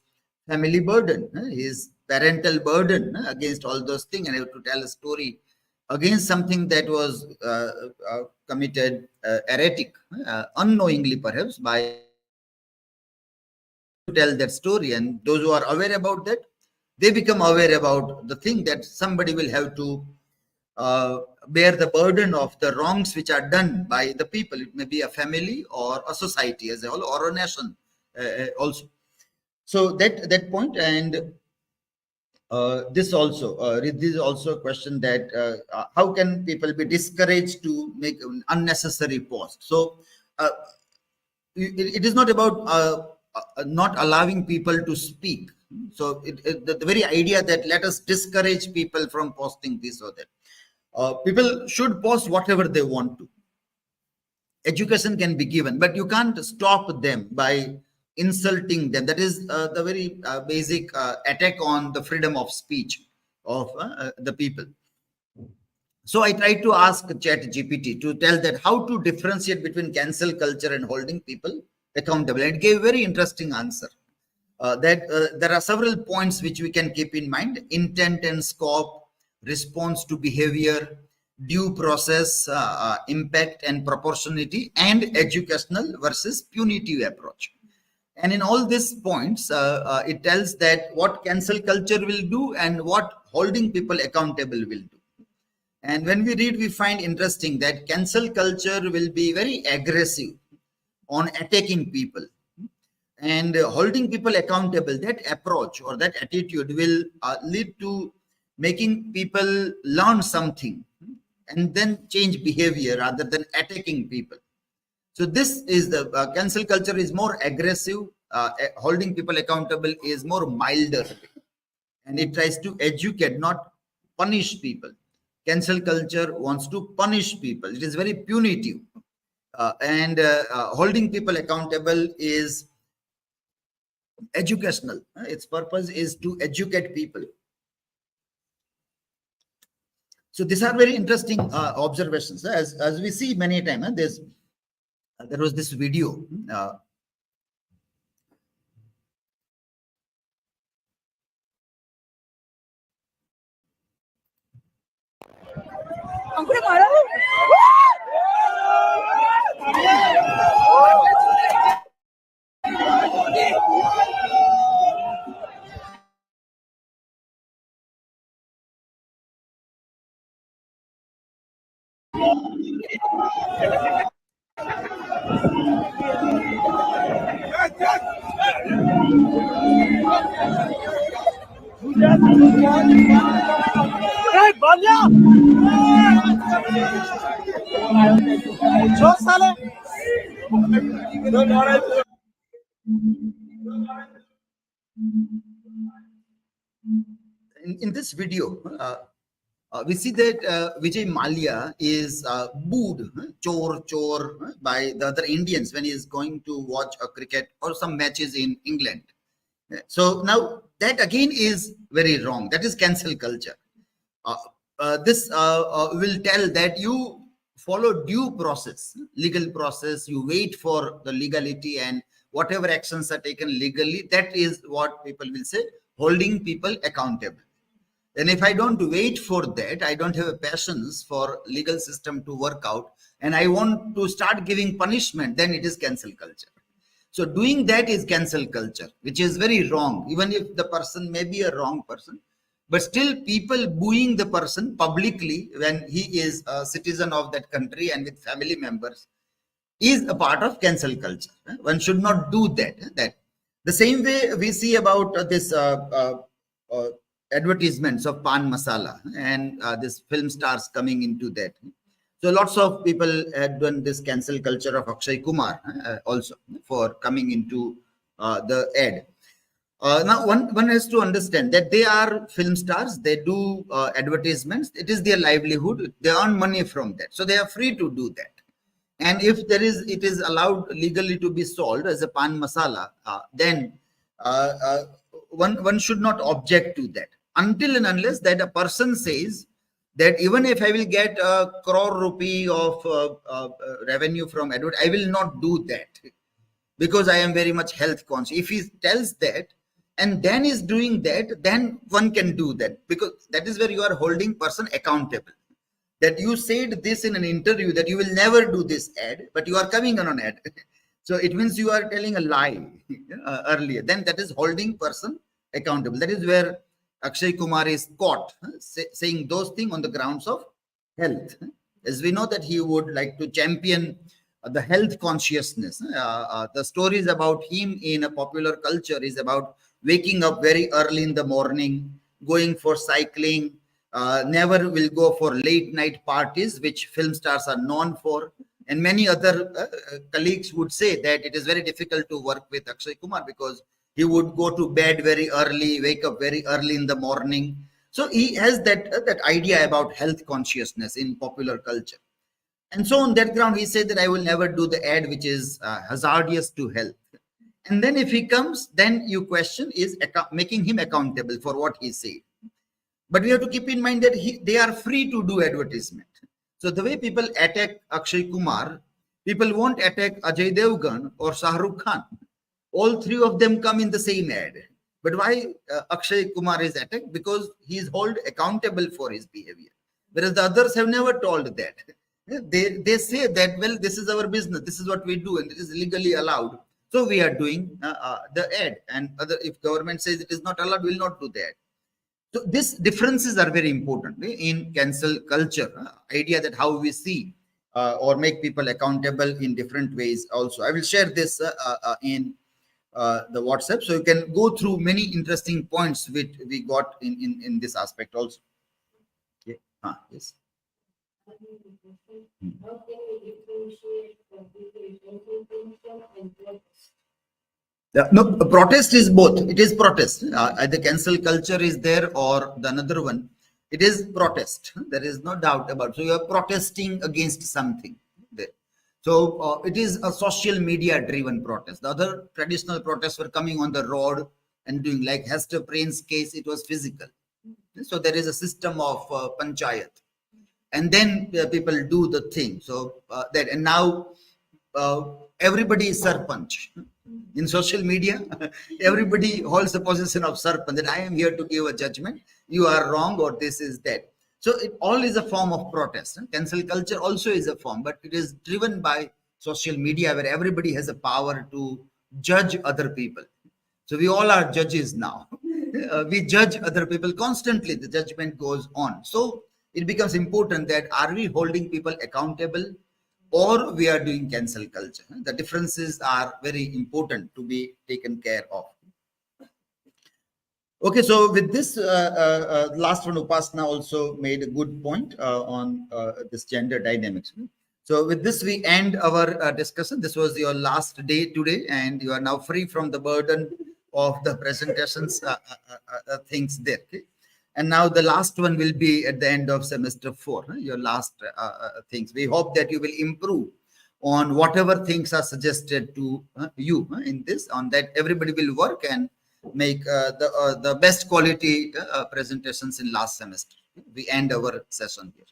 family burden, his parental burden against all those things, and I have to tell a story against something that was committed heretic, unknowingly perhaps, by to tell that story. And those who are aware about that, they become aware about the thing that somebody will have to bear the burden of the wrongs which are done by the people. It may be a family or a society as a whole or a nation also. So that point, and this also, this is also a question that how can people be discouraged to make unnecessary posts? So it is not about not allowing people to speak. So the very idea that let us discourage people from posting this or that. People should post whatever they want to. Education can be given, but you can't stop them by insulting them. That is the very basic attack on the freedom of speech of the people. So I tried to ask ChatGPT to tell that how to differentiate between cancel culture and holding people accountable. And it gave a very interesting answer. That there are several points which we can keep in mind: intent and scope, response to behavior, due process, impact and proportionality, and educational versus punitive approach. And in all these points, it tells that what cancel culture will do and what holding people accountable will do. And when we read, we find interesting that cancel culture will be very aggressive on attacking people. And holding people accountable, that approach or that attitude will lead to making people learn something and then change behavior rather than attacking people. So this is the cancel culture is more aggressive. Holding people accountable is more milder, and it tries to educate, not punish people. Cancel culture wants to punish people. It is very punitive, and holding people accountable is educational. Its purpose is to educate people. So these are very interesting observations. As we see many times, there was this video. in this video, we see that Vijay Mallya is booed, chor, by the other Indians when he is going to watch a cricket or some matches in England. So now that again is very wrong. That is cancel culture. This will tell that you follow due process, legal process. You wait for the legality, and whatever actions are taken legally, that is what people will say, holding people accountable. And if I don't wait for that, I don't have a patience for legal system to work out, and I want to start giving punishment, then it is cancel culture. So doing that is cancel culture, which is very wrong, even if the person may be a wrong person. But still, people booing the person publicly when he is a citizen of that country and with family members is a part of cancel culture. One should not do that. That the same way we see about this advertisements of pan masala and this film stars coming into that. So lots of people had done this cancel culture of Akshay Kumar also for coming into the ad. Now, one has to understand that they are film stars. They do advertisements. It is their livelihood. They earn money from that. So they are free to do that. And if it is allowed legally to be sold as a pan masala, then one should not object to that until and unless that a person says that even if I will get a crore rupee of revenue from advert, I will not do that because I am very much health conscious. If he tells that and then is doing that, then one can do that, because that is where you are holding person accountable. That you said this in an interview that you will never do this ad, but you are coming on an ad. So it means you are telling a lie earlier. Then that is holding person accountable. That is where Akshay Kumar is caught saying those things on the grounds of health. As we know that he would like to champion the health consciousness. The stories about him in a popular culture is about waking up very early in the morning, going for cycling, never will go for late night parties, which film stars are known for. And many other colleagues would say that it is very difficult to work with Akshay Kumar because he would go to bed very early, wake up very early in the morning. So he has that idea about health consciousness in popular culture. And so on that ground, he said that I will never do the ad which is hazardous to health. And then if he comes, then you question is making him accountable for what he said. But we have to keep in mind that they are free to do advertisement. So the way people attack Akshay Kumar, people won't attack Ajay Devgan or Shah Rukh Khan. All three of them come in the same ad. But why Akshay Kumar is attacked? Because he is held accountable for his behavior. Whereas the others have never told that. They say that, well, this is our business. This is what we do and it is legally allowed. So we are doing the ad. And if government says it is not allowed, we will not do that. So these differences are very important in cancel culture. Idea that how we see or make people accountable in different ways also. I will share this in the WhatsApp, so you can go through many interesting points which we got in this aspect also. Okay. Yes. No, protest is both. It is protest. Either cancel culture is there or the another one. It is protest. There is no doubt about it. So you are protesting against something there. So it is a social media driven protest. The other traditional protests were coming on the road and doing, like Hester Prynne's case, it was physical. So there is a system of panchayat. And then people do the thing. So that, and now everybody is sarpanch. In social media, everybody holds the position of sarpanch, that I am here to give a judgment. You are wrong or this is that. So it all is a form of protest. Cancel culture also is a form, but it is driven by social media where everybody has a power to judge other people. So we all are judges now. We judge other people constantly. The judgment goes on. So it becomes important that are we holding people accountable or we are doing cancel culture? The differences are very important to be taken care of. Okay, so with this, last one, Upasana also made a good point on this gender dynamics. So with this, we end our discussion. This was your last day today, and you are now free from the burden of the presentations things there. Okay? And now the last one will be at the end of semester 4, your last things. We hope that you will improve on whatever things are suggested to you in this, on that everybody will work and make the best quality presentations in last semester. We end our session here.